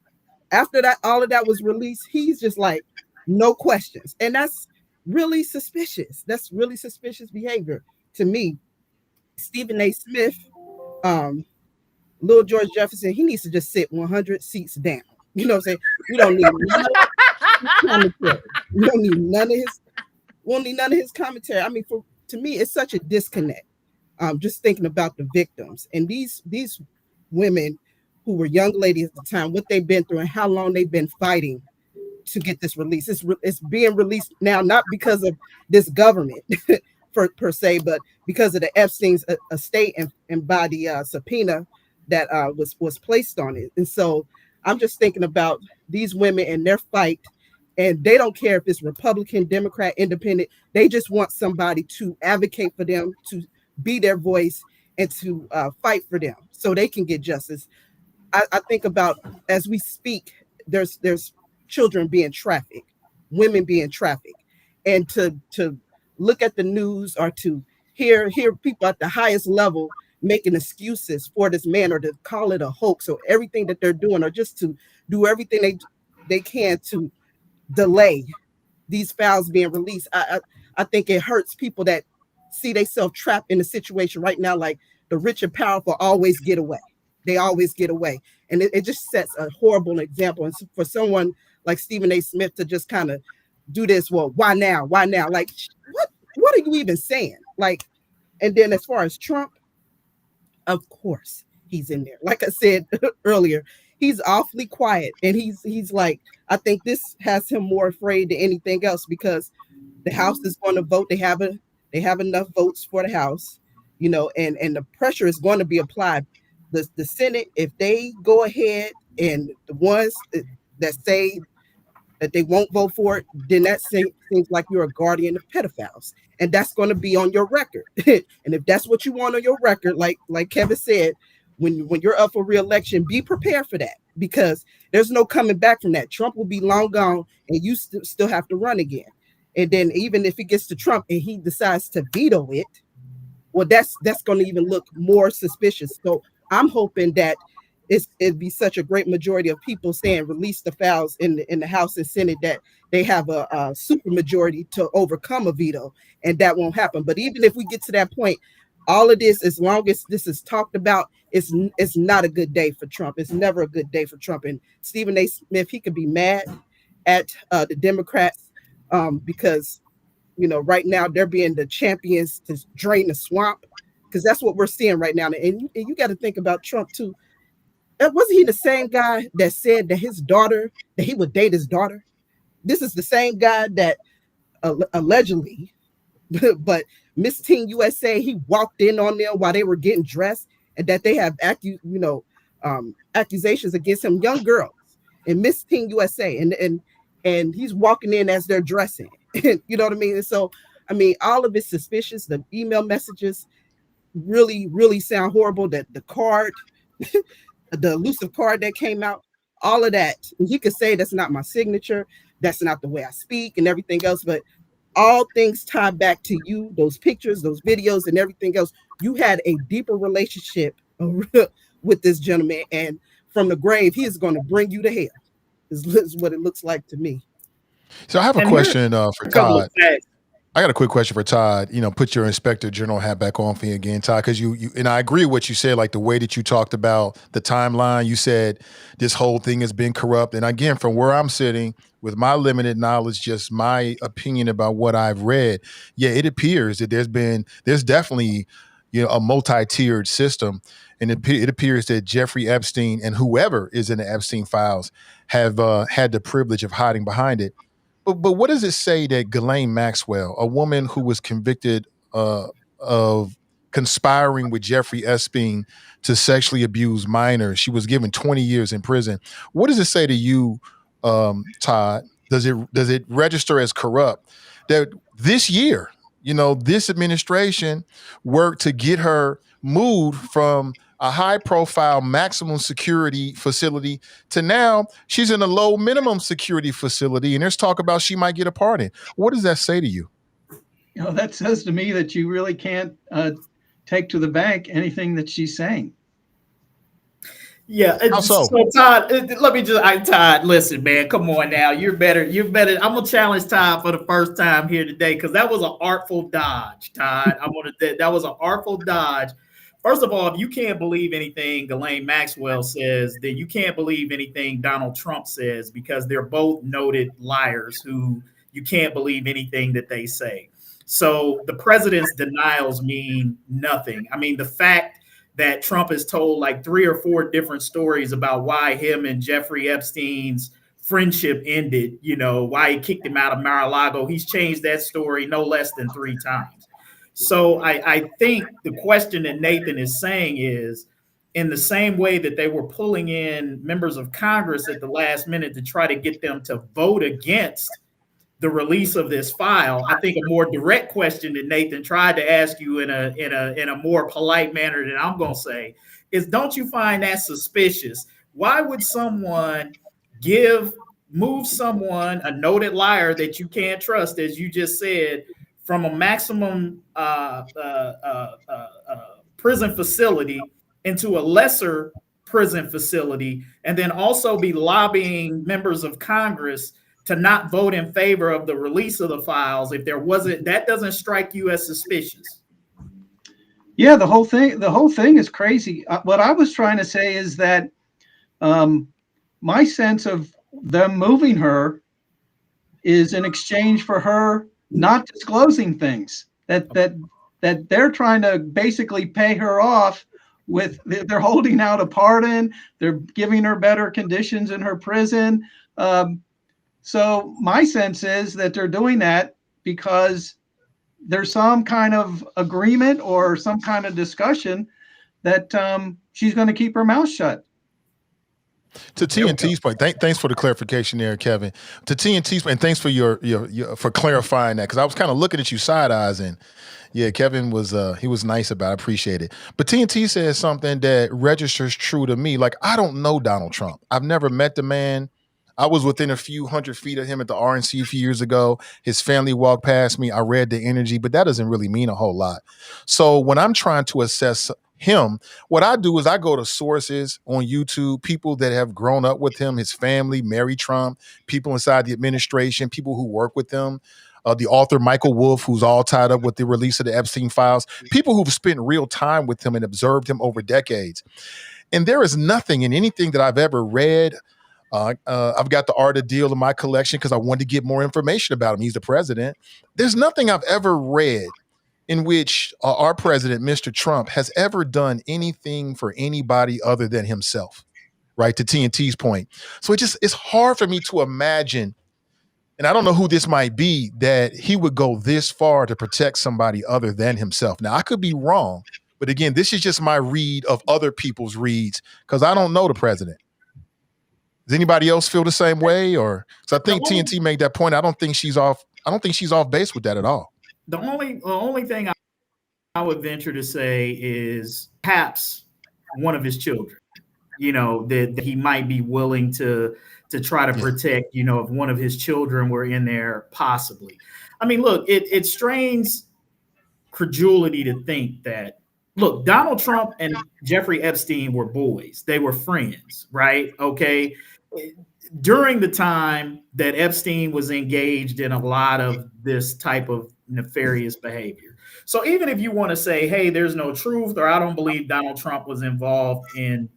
after that, all of that was released, he's just like, no questions. And that's really suspicious. That's really suspicious behavior to me. Stephen A. Smith, Little George Jefferson, he needs to just sit 100 seats down. You know what I'm saying? We don't need none of his commentary. We don't need none of his commentary. I mean, to me, it's such a disconnect. Just thinking about the victims and these women who were young ladies at the time, what they've been through and how long they've been fighting to get this release. It's being released now, not because of this government per se, but because of the Epstein's estate and by the subpoena that was placed on it. And so I'm just thinking about these women and their fight, and they don't care if it's Republican, Democrat, Independent. They just want somebody to advocate for them, to be their voice, and to fight for them so they can get justice. I think about, as we speak, there's children being trafficked, women being trafficked, and to look at the news or to hear people at the highest level making excuses for this man or to call it a hoax or everything that they're doing, or just to do everything they can to delay these files being released. I think it hurts people that see themselves trapped in a situation right now, like the rich and powerful always get away. They always get away. And it just sets a horrible example. And for someone like Stephen A. Smith to just kind of do this, well, why now? Why now? Like, what are you even saying? Like, and then as far as Trump, of course he's in there. Like I said earlier, he's awfully quiet. And he's like, I think this has him more afraid than anything else, because the House is going to vote. They have enough votes for the House, and the pressure is going to be applied. The Senate, if they go ahead and the ones that say that they won't vote for it, then that seems like you're a guardian of pedophiles. And that's going to be on your record. And if that's what you want on your record, like Kevin said, when you're up for re-election, be prepared for that, because there's no coming back from that. Trump will be long gone and you still have to run again. And then even if it gets to Trump and he decides to veto it, well, that's going to even look more suspicious. So I'm hoping that it'd be such a great majority of people saying release the files in the House and Senate that they have a super majority to overcome a veto, and that won't happen. But even if we get to that point, all of this, as long as this is talked about, it's not a good day for Trump. It's never a good day for Trump. And Stephen A. Smith, he could be mad at the Democrats because right now they're being the champions to drain the swamp, because that's what we're seeing right now. And you got to think about Trump too. Wasn't he the same guy that said that that he would date his daughter? This is the same guy that allegedly but Miss Teen USA, he walked in on them while they were getting dressed, and that they have accusations against him, young girls in Miss Teen USA, and he's walking in as they're dressing. You know what I mean? And so, I mean, all of it's suspicious. The email messages really, really sound horrible. That the card, the elusive card that came out, all of that. And he could say that's not my signature, that's not the way I speak, and everything else, but all things tie back to you, those pictures, those videos, and everything else. You had a deeper relationship with this gentleman, and from the grave, he is going to bring you to hell. Is what it looks like to me. So I have a And question for a couple Todd. of facts. I got a quick question for Todd. You know, put your Inspector General hat back on for you again, Todd, because you and I agree with what you said, like the way that you talked about the timeline. You said this whole thing has been corrupt. And again, from where I'm sitting with my limited knowledge, just my opinion about what I've read, yeah, it appears that there's definitely, you know, a multi-tiered system. And it appears that Jeffrey Epstein and whoever is in the Epstein files have had the privilege of hiding behind it. But what does it say that Ghislaine Maxwell, a woman who was convicted of conspiring with Jeffrey Epstein to sexually abuse minors, she was given 20 years in prison. What does it say to you, Todd? Does it register as corrupt that this year, you know, this administration worked to get her moved from a high-profile maximum security facility to now she's in a low minimum security facility, and there's talk about she might get a pardon. What does that say to you? You know, that says to me that you really can't take to the bank anything that she's saying. Yeah. How so? So Todd, Todd, listen, man, come on now. You're better. I'm gonna challenge Todd for the first time here today because that was an artful dodge, Todd. That was an artful dodge. First of all, if you can't believe anything Ghislaine Maxwell says, then you can't believe anything Donald Trump says because they're both noted liars who you can't believe anything that they say. So the president's denials mean nothing. I mean, the fact that Trump has told like 3 or 4 different stories about why him and Jeffrey Epstein's friendship ended, you know, why he kicked him out of Mar-a-Lago, he's changed that story no less than 3 times. So I think the question that Nathan is saying is, in the same way that they were pulling in members of Congress at the last minute to try to get them to vote against the release of this file, I think a more direct question that Nathan tried to ask you in a more polite manner than I'm going to say is, don't you find that suspicious? Why would someone move someone, a noted liar that you can't trust, as you just said, from a maximum prison facility into a lesser prison facility, and then also be lobbying members of Congress to not vote in favor of the release of the files if there wasn't, that doesn't strike you as suspicious? Yeah, the whole thing is crazy. What I was trying to say is that my sense of them moving her is in exchange for her not disclosing things, that they're trying to basically pay her off with, they're holding out a pardon, they're giving her better conditions in her prison. So my sense is that they're doing that because there's some kind of agreement or some kind of discussion that she's going to keep her mouth shut. To TNT's point, thanks for the clarification there, Kevin. To TNT's point, and thanks for your for clarifying that, because I was kind of looking at you side eyes, and yeah, Kevin was he was nice about it. I appreciate it. But TNT says something that registers true to me. Like, I don't know Donald Trump. I've never met the man. I was within a few hundred feet of him at the RNC a few years ago. His family walked past me. I read the energy, but that doesn't really mean a whole lot. So when I'm trying to assess him, what I do is I go to sources on YouTube, people that have grown up with him, his family, Mary Trump, people inside the administration, people who work with him, the author Michael Wolff, who's all tied up with the release of the Epstein files, people who've spent real time with him and observed him over decades. And there is nothing in anything that I've ever read. I've got the Art of Deal in my collection because I wanted to get more information about him. He's the president. There's nothing I've ever read in which our president, Mr. Trump, has ever done anything for anybody other than himself, right? To TNT's point. So it's hard for me to imagine and I don't know who this might be, that he would go this far to protect somebody other than himself. Now, I could be wrong, but again, this is just my read of other people's reads because I don't know the president. Does anybody else feel the same way? Or so I think TNT made that point. I don't think she's off base with that at all. The only thing I would venture to say is perhaps one of his children, that he might be willing to try to protect, if one of his children were in there, possibly. I mean, look, it strains credulity to think that, look, Donald Trump and Jeffrey Epstein were boys. They were friends, right? Okay. During the time that Epstein was engaged in a lot of this type of nefarious behavior. So even if you want to say, hey, there's no truth, or I don't believe Donald Trump was involved in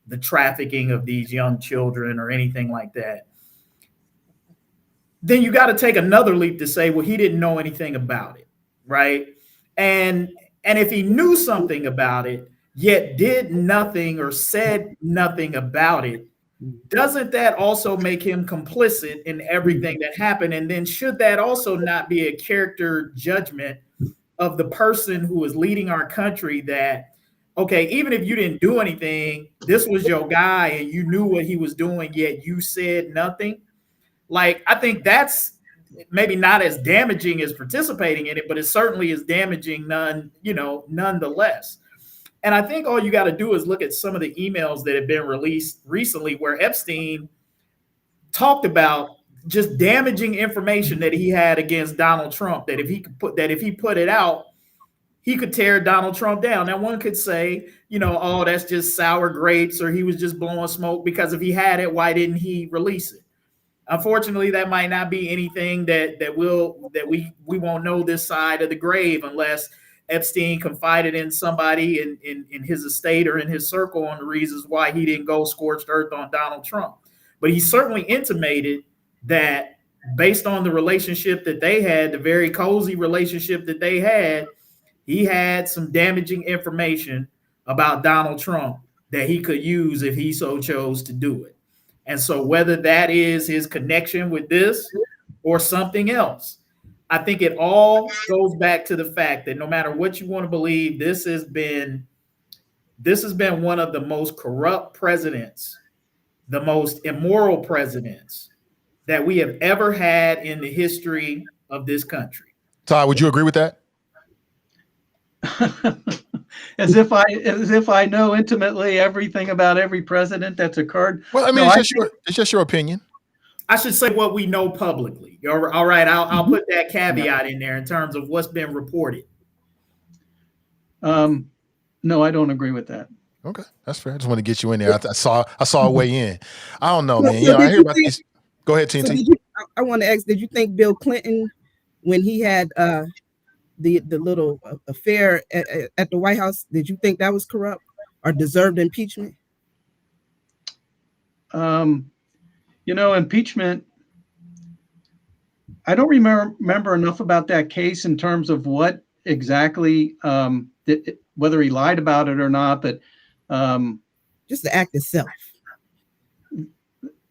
the trafficking of these young children or anything like that, then you got to take another leap to say, well, he didn't know anything about it, right? And if he knew something about it, yet did nothing or said nothing about it, doesn't that also make him complicit in everything that happened? And then should that also not be a character judgment of the person who is leading our country that, okay, even if you didn't do anything, this was your guy and you knew what he was doing, yet you said nothing? Like, I think that's maybe not as damaging as participating in it, but it certainly is damaging nonetheless. And I think all you got to do is look at some of the emails that have been released recently where Epstein talked about just damaging information that he had against Donald Trump, that if he put it out, he could tear Donald Trump down. Now, one could say, oh, that's just sour grapes, or he was just blowing smoke, because if he had it, why didn't he release it? Unfortunately, that might not be anything that we won't know this side of the grave unless Epstein confided in somebody in his estate or in his circle on the reasons why he didn't go scorched earth on Donald Trump. But he certainly intimated that based on the relationship that they had, the very cozy relationship that they had, he had some damaging information about Donald Trump that he could use if he so chose to do it. And so whether that is his connection with this or something else, I think it all goes back to the fact that no matter what you want to believe, this has been one of the most corrupt presidents, the most immoral presidents that we have ever had in the history of this country. Todd, would you agree with that? As if I know intimately everything about every president that's occurred. Well, I mean, it's just your opinion. I should say what we know publicly. All right, I'll put that caveat in there in terms of what's been reported. No, I don't agree with that. Okay, that's fair. I just want to get you in there. I saw a way in. I don't know, man. I hear about these. Go ahead, TNT. I want to ask: did you think Bill Clinton, when he had the little affair at the White House, did you think that was corrupt or deserved impeachment? Impeachment, I don't remember enough about that case in terms of what exactly, whether he lied about it or not, but just the act itself.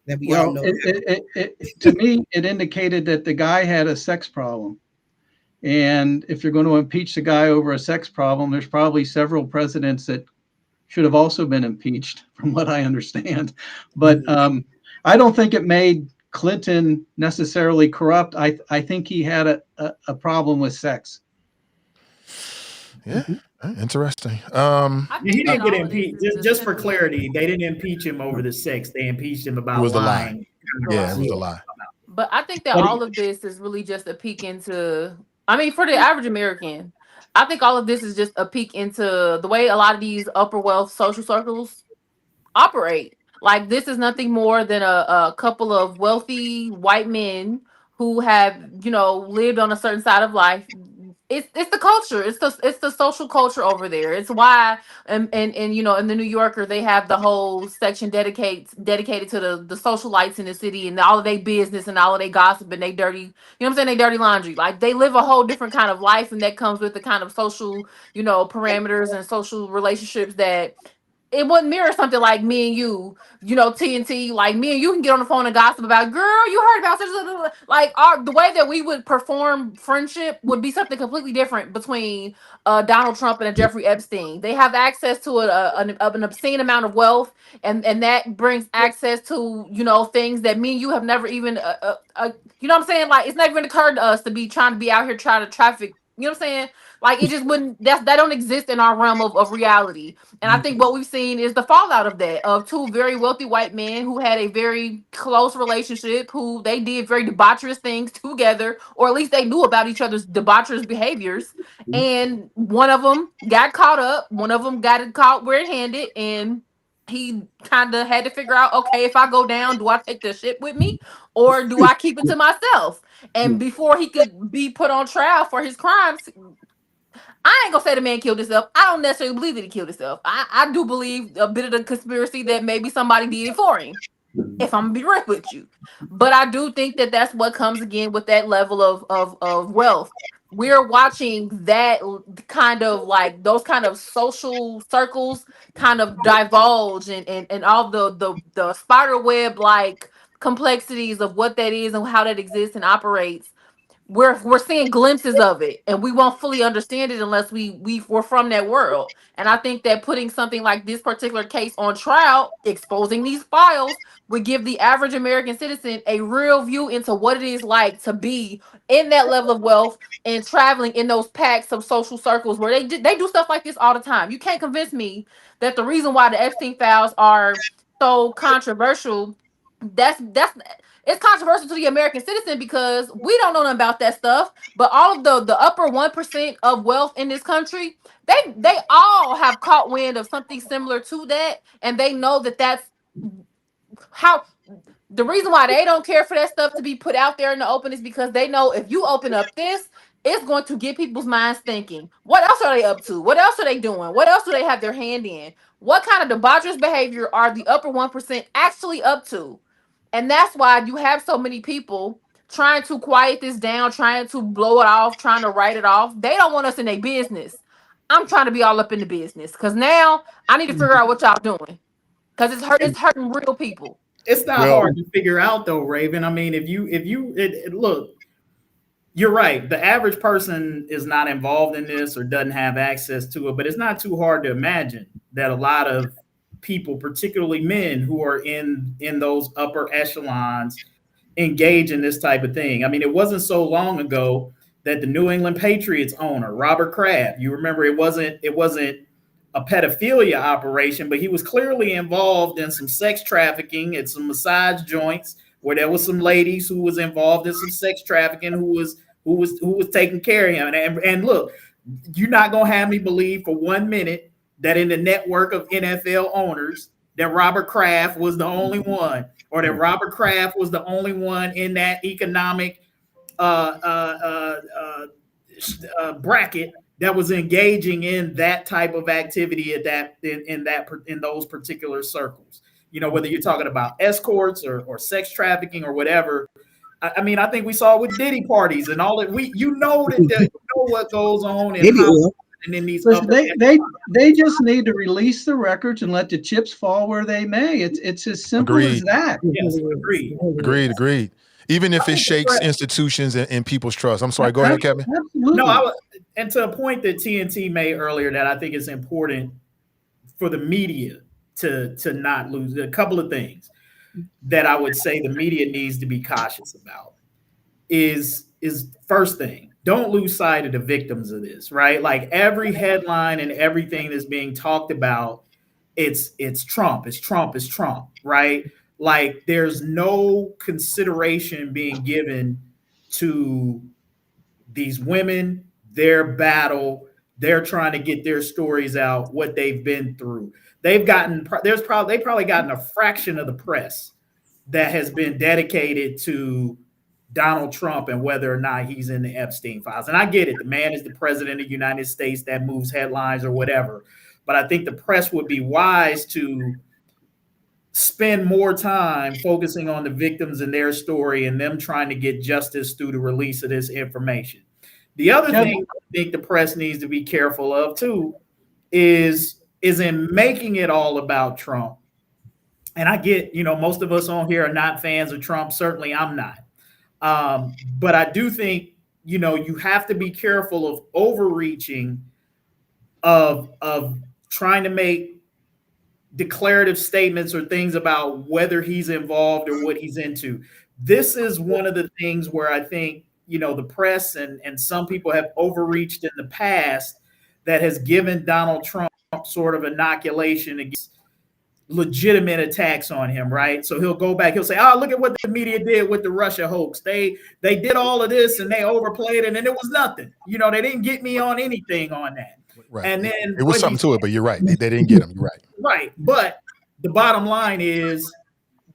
That we all know. To me, it indicated that the guy had a sex problem. And if you're going to impeach the guy over a sex problem, there's probably several presidents that should have also been impeached, from what I understand. But I don't think it made Clinton necessarily corrupt. I think he had a problem with sex. Yeah, interesting. He didn't get impeached. Just for clarity, they didn't impeach him over the sex. They impeached him about lying. Yeah, it was a lie. But I think that all of this is really just a peek into, for the average American, I think all of this is just a peek into the way a lot of these upper wealth social circles operate. Like, this is nothing more than a couple of wealthy white men who have, lived on a certain side of life. It's the culture. It's the social culture over there. It's why and in the New Yorker they have the whole section dedicated to the socialites in the city and all of their business and all of their gossip and they dirty, they dirty laundry. Like, they live a whole different kind of life, and that comes with the kind of social, parameters and social relationships that it wouldn't mirror something like me and you know, TNT, like me and you can get on the phone and gossip about, girl, you heard about such. Like the way that we would perform friendship would be something completely different between Donald Trump and a Jeffrey Epstein. They have access to an obscene amount of wealth, and that brings access to, you know, things that me and you have never even you know what I'm saying? Like, it's never even occurred to us to be trying to be out here trying to traffic. You know what I'm saying? Like, it just wouldn't. That don't exist in our realm of reality. And I think what we've seen is the fallout of that, of two very wealthy white men who had a very close relationship, who they did very debaucherous things together, or at least they knew about each other's debaucherous behaviors. And one of them got caught up, one of them got it caught red-handed, and he kind of had to figure out, okay, if I go down, do I take the shit with me, or do I keep it to myself? And before he could be put on trial for his crimes, I ain't gonna say the man killed himself. I don't necessarily believe that he killed himself. I do believe a bit of the conspiracy that maybe somebody did it for him, if I'm gonna be real with you. But I do think that that's what comes again with that level of wealth. We're watching that kind of, like, those kind of social circles kind of divulge, and all the spider web like complexities of what that is and how that exists and operates. We're seeing glimpses of it, and we won't fully understand it unless we're from that world. And I think that putting something like this particular case on trial, exposing these files, would give the average American citizen a real view into what it is like to be in that level of wealth and traveling in those packs of social circles where they do stuff like this all the time. You can't convince me that the reason why the Epstein files are so controversial, that's it's controversial to the American citizen because we don't know nothing about that stuff. But all of the upper 1% of wealth in this country, they all have caught wind of something similar to that, and they know that that's how. The reason why they don't care for that stuff to be put out there in the open is because they know if you open up this, it's going to get people's minds thinking. What else are they up to? What else are they doing? What else do they have their hand in? What kind of debaucherous behavior are the upper 1% actually up to? And that's why you have so many people trying to quiet this down, trying to blow it off, trying to write it off. They don't want us in their business. I'm trying to be all up in the business because now I need to figure out what y'all doing, because it's hurting real people. It's not hard to figure out though, Raven. I mean, if you look, you're right. The average person is not involved in this or doesn't have access to it, but it's not too hard to imagine that a lot of people, particularly men who are in those upper echelons, engage in this type of thing. I mean, it wasn't so long ago that the New England Patriots owner, Robert Kraft, you remember it wasn't a pedophilia operation, but he was clearly involved in some sex trafficking at some massage joints where there was some ladies who was involved in some sex trafficking who was taking care of him. And look, you're not gonna have me believe for 1 minute that in the network of NFL owners that Robert Kraft was the only one, or that Robert Kraft was the only one in that economic bracket that was engaging in that type of activity at that in those particular circles. You know, whether you're talking about escorts or sex trafficking or whatever. I mean, I think we saw it with Diddy parties and all that. You know what goes on and how. And in these they just need to release the records and let the chips fall where they may. It's as simple as that. Yes, agreed. Even if it shakes institutions and people's trust. I'm sorry. Go ahead, Kevin. Absolutely. No, and to a point that TNT made earlier that I think is important for the media to not lose. A couple of things that I would say the media needs to be cautious about is first thing, don't lose sight of the victims of this, right? Like every headline and everything that's being talked about, it's Trump, right? Like there's no consideration being given to these women, their battle, they're trying to get their stories out, what they've been through. They probably gotten a fraction of the press that has been dedicated to Donald Trump and whether or not he's in the Epstein files. And I get it. The man is the president of the United States. That moves headlines or whatever. But I think the press would be wise to spend more time focusing on the victims and their story and them trying to get justice through the release of this information. The other thing I think the press needs to be careful of too is is in making it all about Trump. And I get, most of us on here are not fans of Trump. Certainly I'm not. But I do think, you have to be careful of overreaching, of trying to make declarative statements or things about whether he's involved or what he's into. This is one of the things where I think, the press and some people have overreached in the past that has given Donald Trump sort of inoculation against legitimate attacks on him, right? So he'll go back, he'll say, oh, look at what the media did with the Russia hoax. They did all of this and they overplayed it and it was nothing. They didn't get me on anything on that. Right. And then it was something to it, but you're right. They didn't get him. You're right. Right. But the bottom line is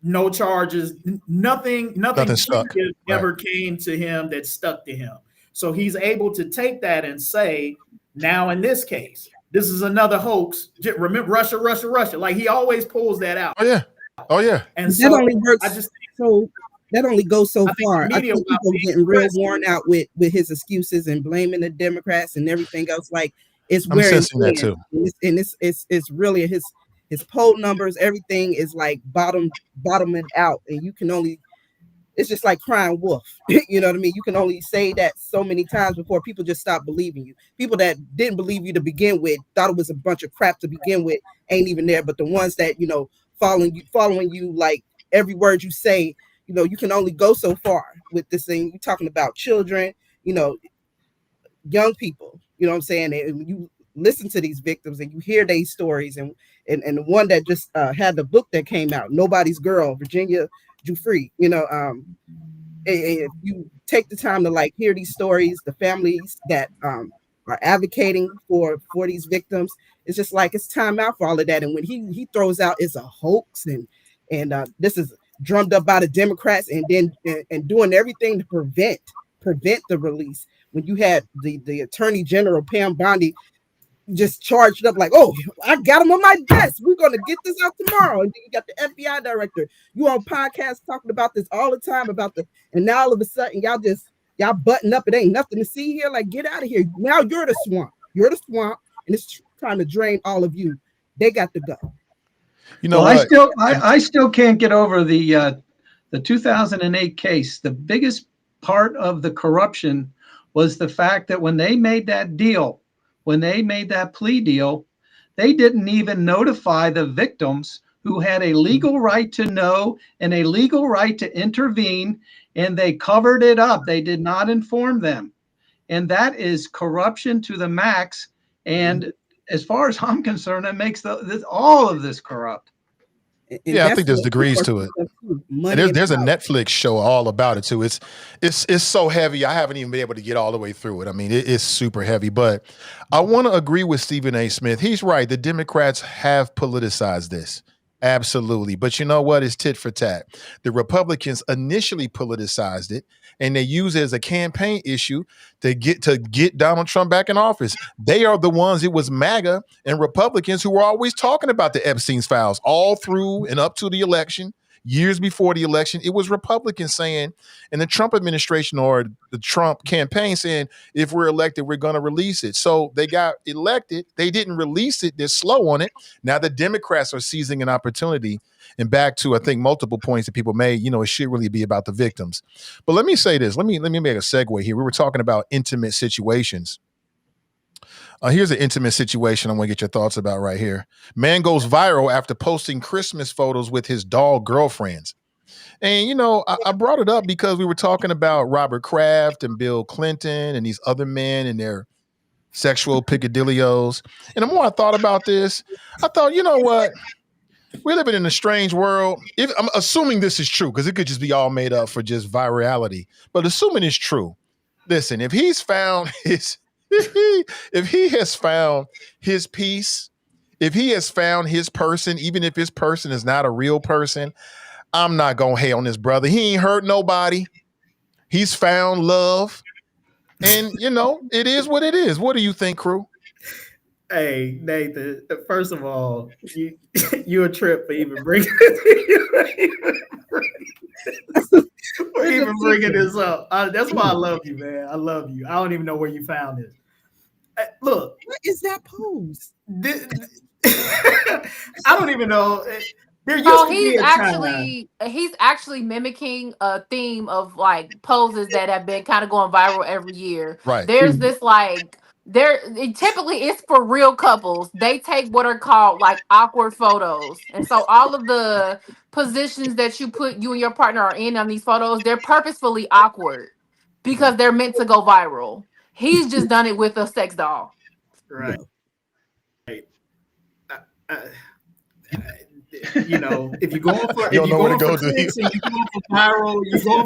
no charges, nothing stuck. ever came to him that stuck to him. So he's able to take that and say, now in this case, this is another hoax. Remember Russia. Like he always pulls that out. Oh yeah. And that only works. So that only goes so far. I think people being getting real worn out with his excuses and blaming the Democrats and everything else. Like it's I'm sensing that too. And it's really his poll numbers. Everything is like bottoming out, and you can only. It's just like crying wolf. You know what I mean? You can only say that so many times before people just stop believing you. People that didn't believe you to begin with, thought it was a bunch of crap to begin with, ain't even there. But the ones that, following you like every word you say, you can only go so far with this thing. You're talking about children, young people, you know what I'm saying? And you listen to these victims and you hear these stories and the one that just had the book that came out, Nobody's Girl, Virginia Giuffre, if you take the time to hear these stories, the families that are advocating for these victims, it's just like it's time out for all of that. And when he throws out it's a hoax and this is drummed up by the Democrats and then and doing everything to prevent the release. When you had the Attorney General Pam Bondi just charged up like, oh, I got him on my desk. We're going to get this out tomorrow. And then you got the FBI director. You on podcasts talking about this all the time and now all of a sudden y'all button up. It ain't nothing to see here. Like, get out of here. Now you're the swamp. You're the swamp. And it's trying to drain all of you. They got to go. I still can't get over the 2008 case. The biggest part of the corruption was the fact that when they made that deal, when they made that plea deal, they didn't even notify the victims who had a legal right to know and a legal right to intervene, and they covered it up. They did not inform them. And that is corruption to the max. And as far as I'm concerned, that makes all of this corrupt. Yeah, I think there's degrees to it. And there's a Netflix show all about it too. It's so heavy. I haven't even been able to get all the way through it. I mean, it's super heavy. But I want to agree with Stephen A. Smith. He's right. The Democrats have politicized this. Absolutely. But you know what? It's tit for tat. The Republicans initially politicized it, and they use it as a campaign issue to get Donald Trump back in office. They are the ones, it was MAGA and Republicans who were always talking about the Epstein's files all through and up to the election. Years before the election, it was Republicans saying, and the Trump administration or the Trump campaign saying, if we're elected, we're going to release it. So they got elected. They didn't release it. They're slow on it. Now the Democrats are seizing an opportunity. And back to, I think, multiple points that people made, it should really be about the victims. But let me say this. Let me make a segue here. We were talking about intimate situations. Here's an intimate situation I want to get your thoughts about right here. Man goes viral after posting Christmas photos with his dog girlfriends. And, I brought it up because we were talking about Robert Kraft and Bill Clinton and these other men and their sexual picadillos. And the more I thought about this, I thought, you know what? We're living in a strange world. I'm assuming this is true, because it could just be all made up for just virality. But assuming it's true, listen, if he's found his... if he has found his piece, if he has found his person, even if his person is not a real person, I'm not going to hate on this brother. He ain't hurt nobody. He's found love. And, it is what it is. What do you think, crew? Hey, Nathan, first of all, you a trip for even bringing this up. That's why I love you, man. I love you. I don't even know where you found this. Look, what is that pose? I don't even know. There used So to be a time. he's actually mimicking a theme of like poses that have been kind of going viral every year. Right. There's this like typically it's for real couples. They take what are called like awkward photos. And so all of the positions that you and your partner are in on these photos, they're purposefully awkward because they're meant to go viral. He's just done it with a sex doll. Right. You know, if you're going for You don't know where to go, do you? clicks and you're going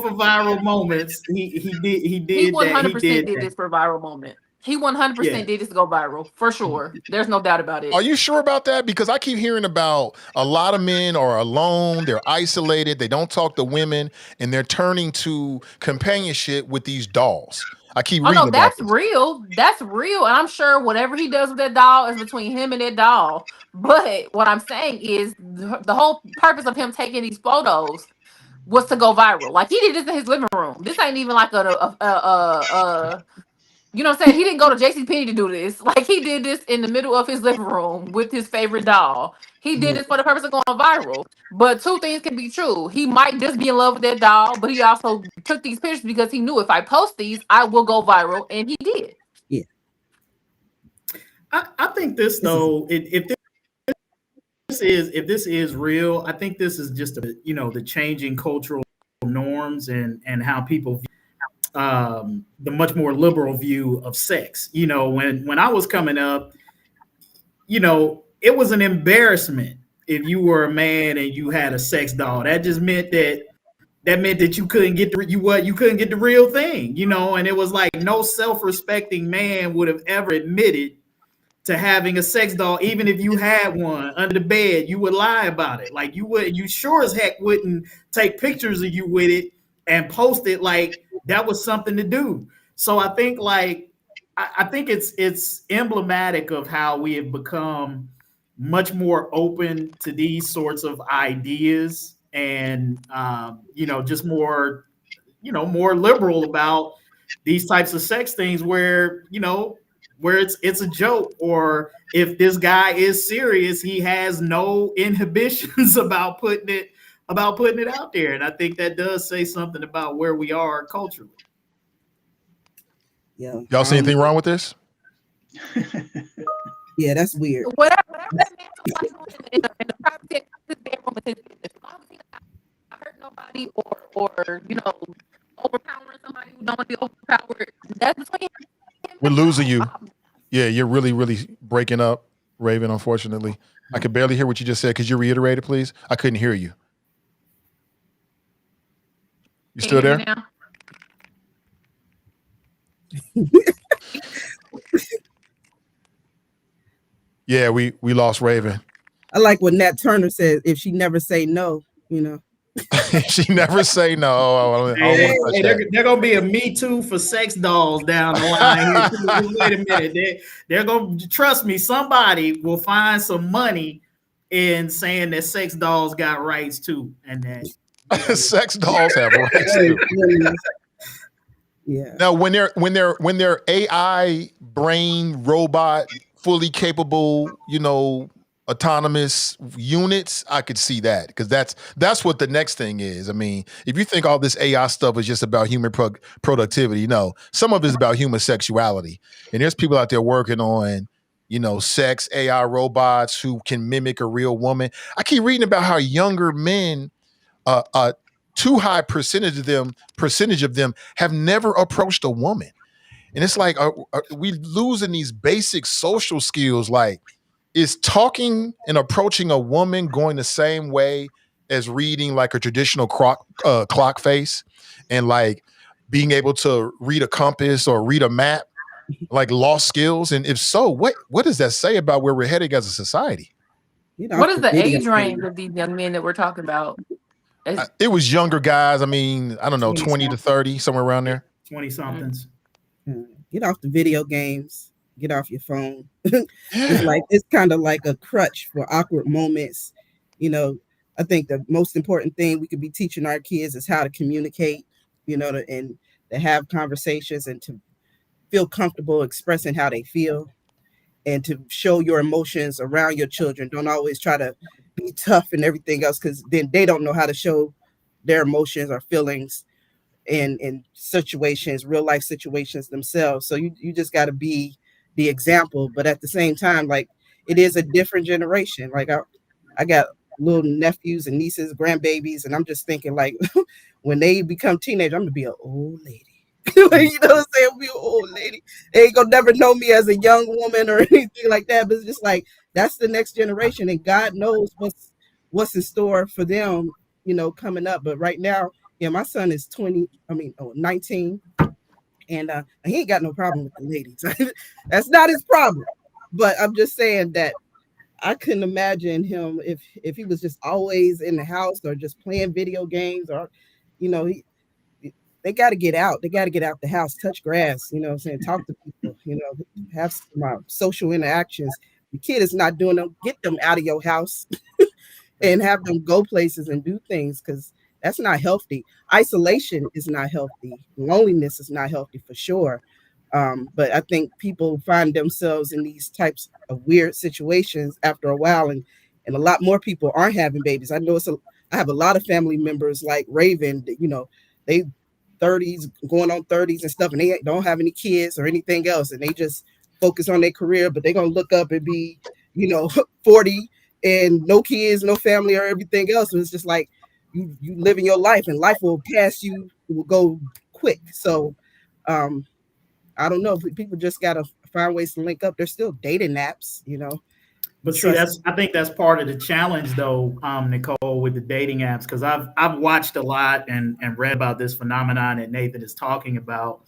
for viral moments, he He 100% did that. this for viral moment. He 100% Yeah. did this to go viral for sure. There's no doubt about it. Are you sure about that? Because I keep hearing about a lot of men are alone, they're isolated, they don't talk to women, and they're turning to companionship with these dolls. I keep reading about that's this. real. That's real. And I'm sure whatever he does with that doll is between him and that doll. But what I'm saying is the whole purpose of him taking these photos was to go viral. Like he did this in his living room. This ain't even like you know what I'm saying? He didn't go to JCPenney to do this. Like he did this in the middle of his living room with his favorite doll. He did it for the purpose of going viral. But two things can be true. He might just be in love with that doll, but he also took these pictures because he knew if I post these, I will go viral, and he did. Yeah. I think this though, if this is real, I think this is just the changing cultural norms and how people view the much more liberal view of sex. You know, when I was coming up, you know, it was an embarrassment if you were a man and you had a sex doll. That just meant that you couldn't get you couldn't get the real thing, you know, and it was like no self-respecting man would have ever admitted to having a sex doll, even if you had one under the bed. You would lie about it. Like you sure as heck wouldn't take pictures of you with it and post it like that was something to do. So I think I think it's emblematic of how we have become much more open to these sorts of ideas and just more more liberal about these types of sex things where it's a joke, or if this guy is serious, he has no inhibitions about putting it out there. And I think that does say something about where we are culturally. Yeah. Y'all see anything wrong with this? Yeah, that's weird. Whatever that man in the privacy of his bedroom with his business, as long as he's not hurt nobody or overpowering somebody who don't want to be overpowered, that's between him. We're losing you. Yeah, you're really, really breaking up, Raven, unfortunately. I could barely hear what you just said. Could you reiterate it, please? I couldn't hear you. You still there? Now? Yeah, we lost Raven. I like what Nat Turner says, if she never say no, you know. She never say no. They're gonna be a Me Too for sex dolls down the line. Wait a minute, they're gonna, trust me, somebody will find some money in saying that sex dolls got rights too, and that sex dolls have rights too. Yeah. Now, when they're AI brain robot, fully capable, autonomous units, I could see that, because that's what the next thing is. I mean, if you think all this AI stuff is just about human productivity, no, some of it is about human sexuality. And there's people out there working on, sex AI robots who can mimic a real woman. I keep reading about how younger men, too high percentage of them have never approached a woman. And it's like, are we losing these basic social skills? Like, is talking and approaching a woman going the same way as reading like a traditional clock face, and like being able to read a compass or read a map, like lost skills? And if so, what does that say about where we're heading as a society? What is the age range of these young men that we're talking about? It was younger guys. I mean, I don't know, 20 to 30, somewhere around there. 20 somethings. Get off the video games. Get off your phone. It's kind of like a crutch for awkward moments. I think the most important thing we could be teaching our kids is how to communicate, and to have conversations and to feel comfortable expressing how they feel. and to show your emotions around your children. Don't always try to be tough and everything else, because then they don't know how to show their emotions or feelings in situations, real life situations themselves. So you just got to be the example. But at the same time, like, it is a different generation. Like I got little nephews and nieces, grandbabies, and I'm just thinking, like, when they become teenagers, I'm gonna be an old lady. You know what I'm saying? I'll be an old lady. They ain't gonna never know me as a young woman or anything like that. But it's just like, that's the next generation, and God knows what's in store for them, coming up. But right now, yeah, my son is 19, and he ain't got no problem with the ladies. That's not his problem. But I'm just saying that I couldn't imagine him if he was just always in the house or just playing video games, or, they got to get out. They got to get out the house, touch grass, what I'm saying, talk to people, have some social interactions. The kid is not doing them. Get them out of your house and have them go places and do things, because that's not healthy. Isolation is not healthy. Loneliness is not healthy for sure. But I think people find themselves in these types of weird situations after a while, and a lot more people aren't having babies. I know I have a lot of family members like Raven, they 30s, going on 30s and stuff, and they don't have any kids or anything else, and they just focus on their career, but they're gonna look up and be, 40 and no kids, no family, or everything else. So it's just like you living your life, and life will pass you, it will go quick. So I don't know, if people just gotta find ways to link up. There's still dating apps, But see, I think that's part of the challenge, though, Nicole, with the dating apps, because I've watched a lot and read about this phenomenon that Nathan is talking about,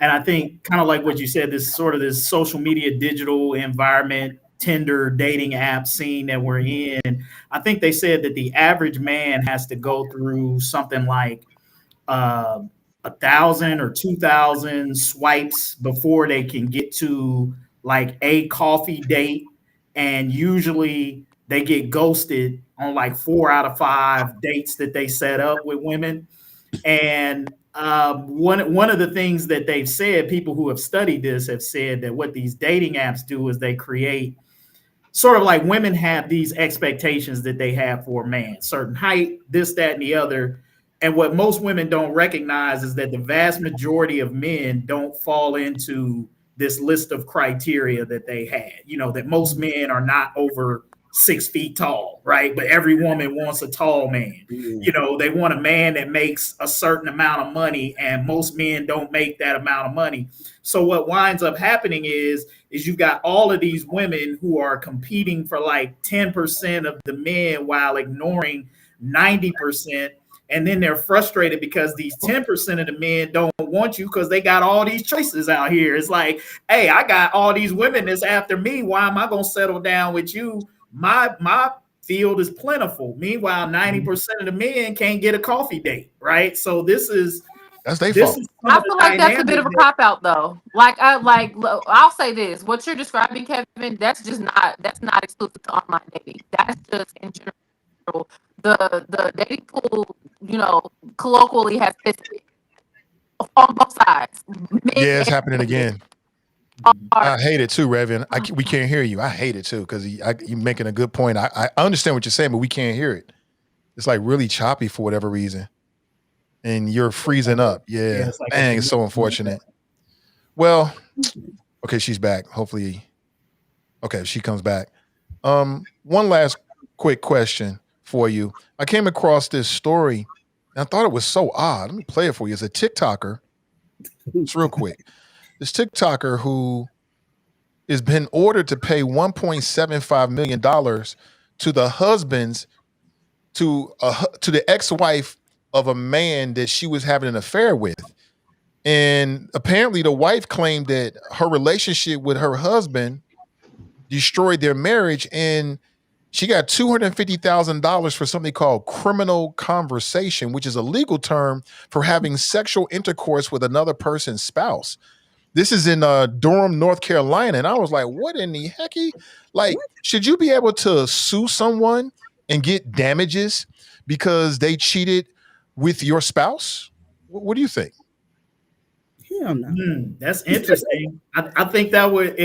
and I think, kind of like what you said, this social media, digital environment, Tinder, dating app scene that we're in. I think they said that the average man has to go through something like 1,000 or 2,000 swipes before they can get to like a coffee date. And usually they get ghosted on like 4 out of 5 dates that they set up with women. And one of the things that they've said, people who have studied this have said that what these dating apps do is they create sort of like, women have these expectations that they have for a man, certain height, this, that, and the other. And what most women don't recognize is that the vast majority of men don't fall into this list of criteria that they had, that most men are not over 6 feet tall, right? But every woman wants a tall man. They want a man that makes a certain amount of money, and most men don't make that amount of money. So what winds up happening is you've got all of these women who are competing for like 10% of the men while ignoring 90%. And then they're frustrated because these 10% of the men don't want you because they got all these choices out here. It's like, hey, I got all these women that's after me. Why am I going to settle down with you? My field is plentiful. Meanwhile, 90% of the men can't get a coffee date, right? So that's their fault. I feel like that's a bit of a cop out, though. I'll say this: what you're describing, Kevin, that's not exclusive to online dating. That's just in general. The dating pool, colloquially has fisted on both sides. Yeah, it's happening again. I hate it too, Revan. We can't hear you. I hate it too, because you're making a good point. I understand what you're saying, but we can't hear it. It's like really choppy for whatever reason. And you're freezing up. Yeah. It's like, dang, it's so unfortunate. Well, okay, she's back. Hopefully. Okay, she comes back. One last quick question for you. I came across this story and I thought it was so odd. Let me play it for you. It's a TikToker. It's real quick. This TikToker who has been ordered to pay $1.75 million to the husbands, to the ex-wife of a man that she was having an affair with. And apparently the wife claimed that her relationship with her husband destroyed their marriage, and she got $250,000 for something called criminal conversation, which is a legal term for having sexual intercourse with another person's spouse. This is in Durham, North Carolina. And I was like, what in the hecky? Like, should you be able to sue someone and get damages because they cheated with your spouse? What do you think? Hell no. That's interesting. I think that would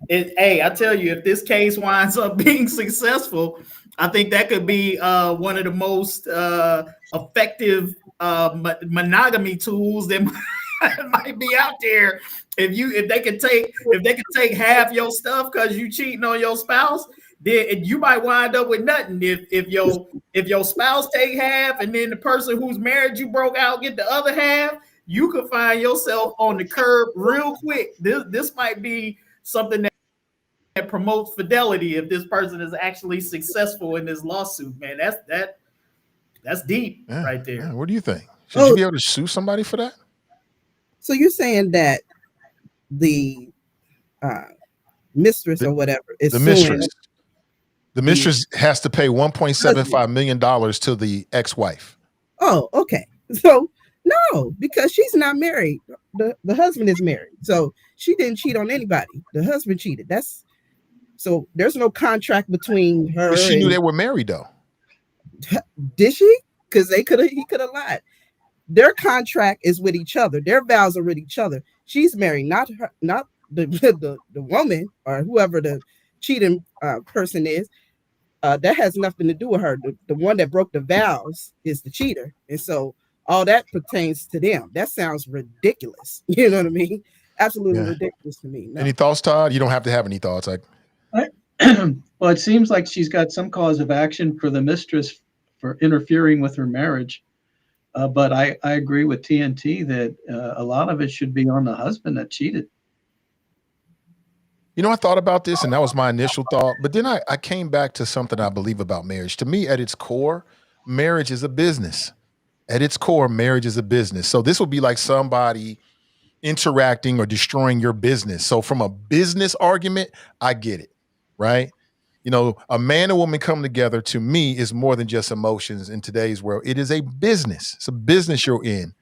hey, I tell you, if this case winds up being successful, I think that could be one of the most effective monogamy tools that might be out there. If they could take half your stuff because you cheating on your spouse, then you might wind up with nothing. If your spouse take half and then the person whose marriage you broke out get the other half, you could find yourself on the curb real quick. This might be something that promotes fidelity if this person is actually successful in this lawsuit, man. That's deep right there. Yeah. What do you think? Should you be able to sue somebody for that? So you're saying that the mistress or whatever is the suing. The mistress has to pay $1.75 million to the ex-wife. Oh, okay. So no, because she's not married. The husband is married. So she didn't cheat on anybody. The husband cheated. So there's no contract between her. But she knew they were married though. Did she? Because he could have lied. Their contract is with each other. Their vows are with each other. She's married, not the woman or whoever the cheating person is. That has nothing to do with her. The one that broke the vows is the cheater. And so all that pertains to them. That sounds ridiculous. You know what I mean? Absolutely ridiculous to me. No. Any thoughts, Todd? You don't have to have any thoughts. Well, it seems like she's got some cause of action for the mistress for interfering with her marriage. But I agree with TNT that a lot of it should be on the husband that cheated. You know, I thought about this and that was my initial thought, but then I came back to something I believe about marriage. To me, at its core, marriage is a business. At its core, marriage is a business. So this would be like somebody interacting or destroying your business. So from a business argument, I get it, right? You know, a man and woman come together, to me, is more than just emotions in today's world. It is a business. It's a business you're in.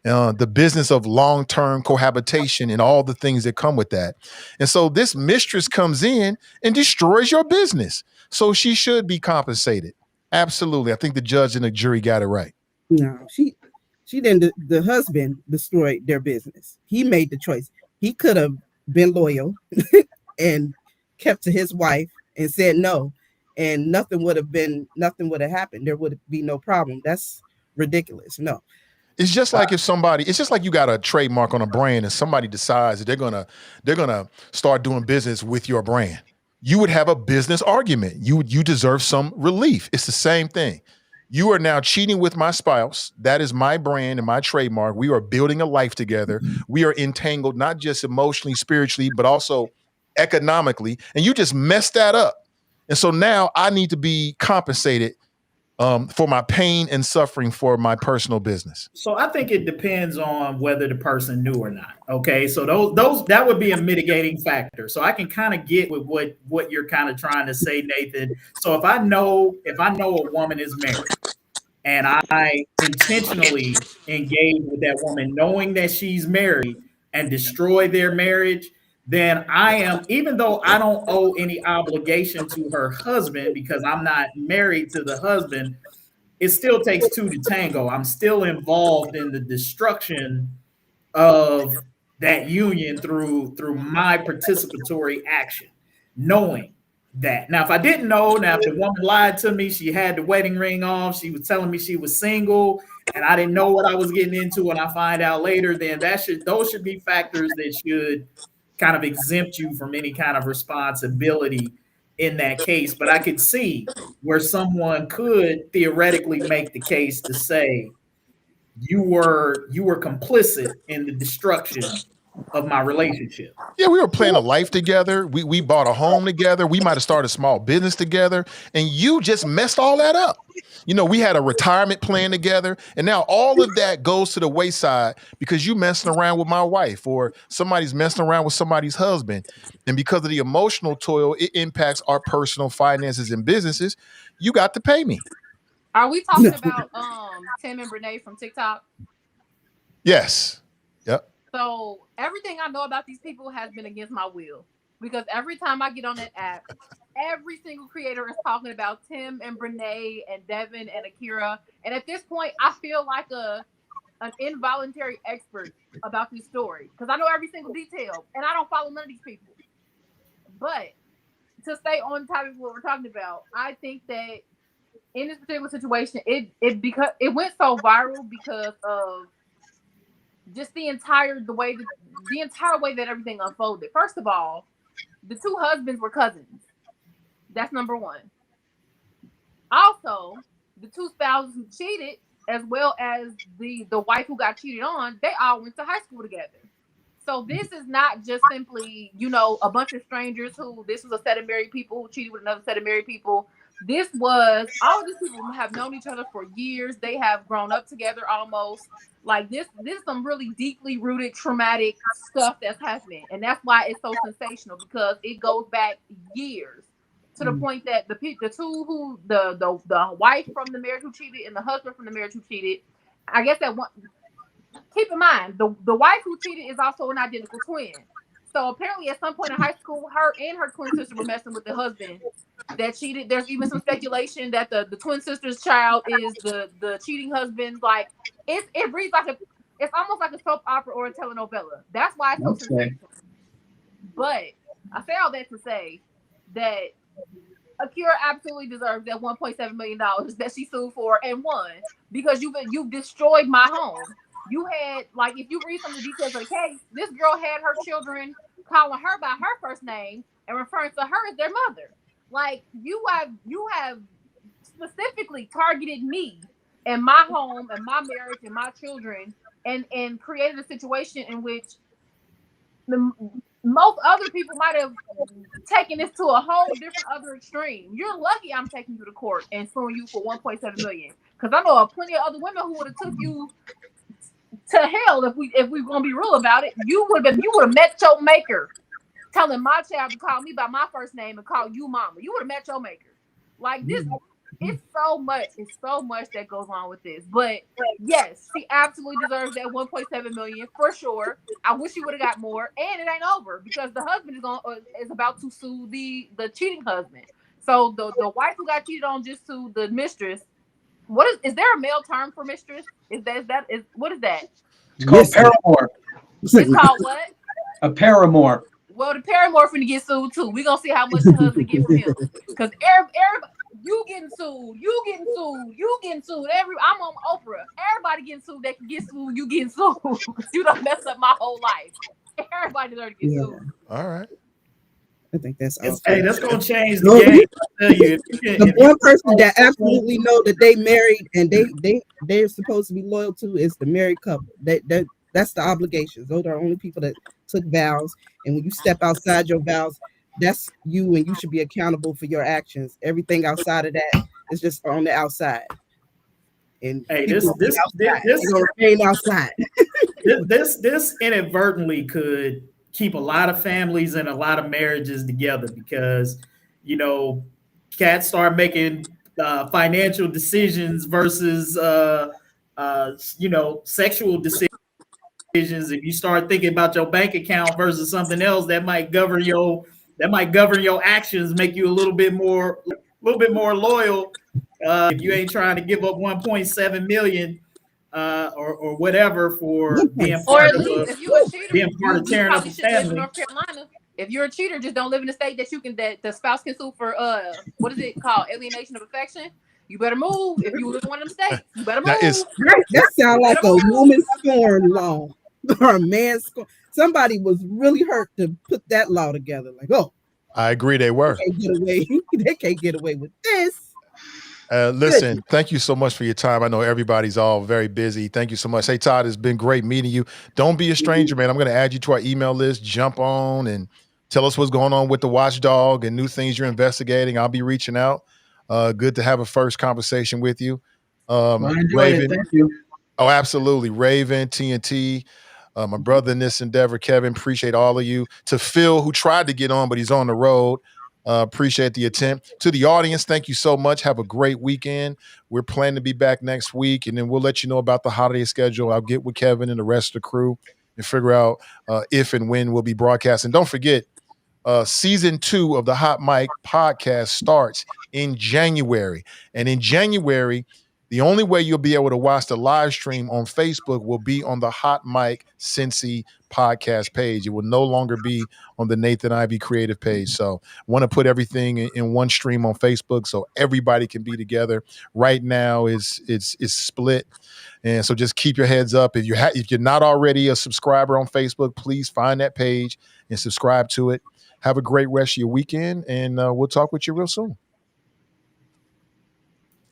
The business of long-term cohabitation and all the things that come with that. And so this mistress comes in and destroys your business. So she should be compensated. Absolutely. I think the judge and the jury got it right. No, she didn't. The husband destroyed their business. He made the choice. He could have been loyal and kept to his wife and said no, and nothing would have happened. There would be no problem. That's ridiculous. No. It's just like it's just like you got a trademark on a brand and somebody decides that they're gonna start doing business with your brand. You would have a business argument. You deserve some relief. It's the same thing. You are now cheating with my spouse. That is my brand and my trademark. We are building a life together. We are entangled, not just emotionally, spiritually, but also economically. And you just messed that up. And so now I need to be compensated for my pain and suffering for my personal business. So I think it depends on whether the person knew or not. Okay, so those that would be a mitigating factor. So I can kind of get with what you're kind of trying to say, Nathan. So if I know a woman is married and I intentionally engage with that woman, knowing that she's married, and destroy their marriage, then I am, even though I don't owe any obligation to her husband because I'm not married to the husband, it still takes two to tango. I'm still involved in the destruction of that union through my participatory action, knowing that. Now, if I didn't know, if the woman lied to me, she had the wedding ring on, she was telling me she was single, and I didn't know what I was getting into, and I find out later, then those should be factors that should kind of exempt you from any kind of responsibility in that case. But I could see where someone could theoretically make the case to say you were complicit in the destruction of my relationship. Yeah, we were planning a life together. We bought a home together. We might have started a small business together, and you just messed all that up. You know, we had a retirement plan together, and now all of that goes to the wayside because you messing around with my wife, or somebody's messing around with somebody's husband. And because of the emotional toil, it impacts our personal finances and businesses. You got to pay me. Are we talking about Tim and Renee from TikTok? Yes. Yep. So everything I know about these people has been against my will, because every time I get on that app, every single creator is talking about Tim and Renee and Devin and Akira. And at this point, I feel like a an involuntary expert about this story because I know every single detail and I don't follow none of these people. But to stay on topic of what we're talking about, I think that in this particular situation, it went so viral because of just the entire way that everything unfolded. First of all, the two husbands were cousins. That's number one. Also, the two spouses who cheated, as well as the wife who got cheated on, they all went to high school together. So this is not just simply, a bunch of strangers this was a set of married people who cheated with another set of married people. This was, all of these people have known each other for years. They have grown up together almost. Like this is some really deeply rooted traumatic stuff that's happening. And that's why it's so sensational, because it goes back years to the point that the wife from the marriage who cheated and the husband from the marriage who cheated, I guess that one, keep in mind, the wife who cheated is also an identical twin. So apparently at some point in high school, her and her twin sister were messing with the husband that cheated. There's even some speculation that the twin sister's child is the cheating husband. Like it reads like it's almost like a soap opera or a telenovela. That's why it's so sensational. But I say all that to say that Akira absolutely deserves that $1.7 million that she sued for and won, because you've destroyed my home. You had, like, if you read some of the details of the case, this girl had her children calling her by her first name and referring to her as their mother. Like, you have specifically targeted me and my home and my marriage and my children and created a situation in which most other people might have taken this to a whole different other extreme. You're lucky I'm taking you to court and suing you for $1.7 million. Because I know plenty of other women who would have took you to hell if we're gonna be real about it. You would have met your maker, telling my child to call me by my first name and call you mama. You would have met your maker. Like this, it's so much that goes on with this. But yes, she absolutely deserves that $1.7 million for sure. I wish she would have got more, and it ain't over because the husband is about to sue the cheating husband. So the wife who got cheated on just sued the mistress. Is there a male term for mistress? What is that? It's called paramour. It's called what? A paramour. Well, the paramour finna get sued too. We gonna see how much the husband get from him. Because everybody, you getting sued. I'm on Oprah. Everybody getting sued. They can get sued. You getting sued. You done messed up my whole life. Everybody deserves to get sued. All right. I think that's awesome. Hey, that's gonna change the game. I tell you, the one person that absolutely know that they married and they're supposed to be loyal to is the married couple. That's the obligations. Those are the only people that took vows. And when you step outside your vows, that's you, and you should be accountable for your actions. Everything outside of that is just on the outside. And hey, this remain outside. this inadvertently could keep a lot of families and a lot of marriages together, because cats start making financial decisions versus sexual decisions. If you start thinking about your bank account versus something else, that might govern your actions, make you a little bit more loyal. If you ain't trying to give up 1.7 million or whatever for being part of tearing up a family. North Carolina. If you're a cheater, just don't live in a state that the spouse can sue for what is it called? Alienation of affection. You better move. If you live in one of them states, you better move. That sounds like a woman scorn law or a man scorn. Somebody was really hurt to put that law together. Like, I agree, they were. They can't get away with this. Listen, thank you so much for your time. I know everybody's all very busy. Thank you so much. Hey, Todd, it's been great meeting you. Don't be a stranger, man. I'm going to add you to our email list. Jump on and tell us what's going on with the watchdog and new things you're investigating. I'll be reaching out. Good to have a first conversation with you. Raven, thank you. Oh, absolutely. Raven, TNT, my brother in this endeavor, Kevin, appreciate all of you. To Phil, who tried to get on, but he's on the road. Appreciate the attempt. To the audience, thank you so much. Have a great weekend. We're planning to be back next week, and then we'll let you know about the holiday schedule. I'll get with Kevin and the rest of the crew and figure out if and when we'll be broadcasting. Don't forget, season 2 of the Hot Mic podcast starts in January. And in January, The only way you'll be able to watch the live stream on Facebook will be on the Hot Mic Cincy podcast page. It will no longer be on the Nathan Ivey creative page. So I want to put everything in one stream on Facebook so everybody can be together. Right now it's split. And so just keep your heads up. If you're not already a subscriber on Facebook, please find that page and subscribe to it. Have a great rest of your weekend, and we'll talk with you real soon.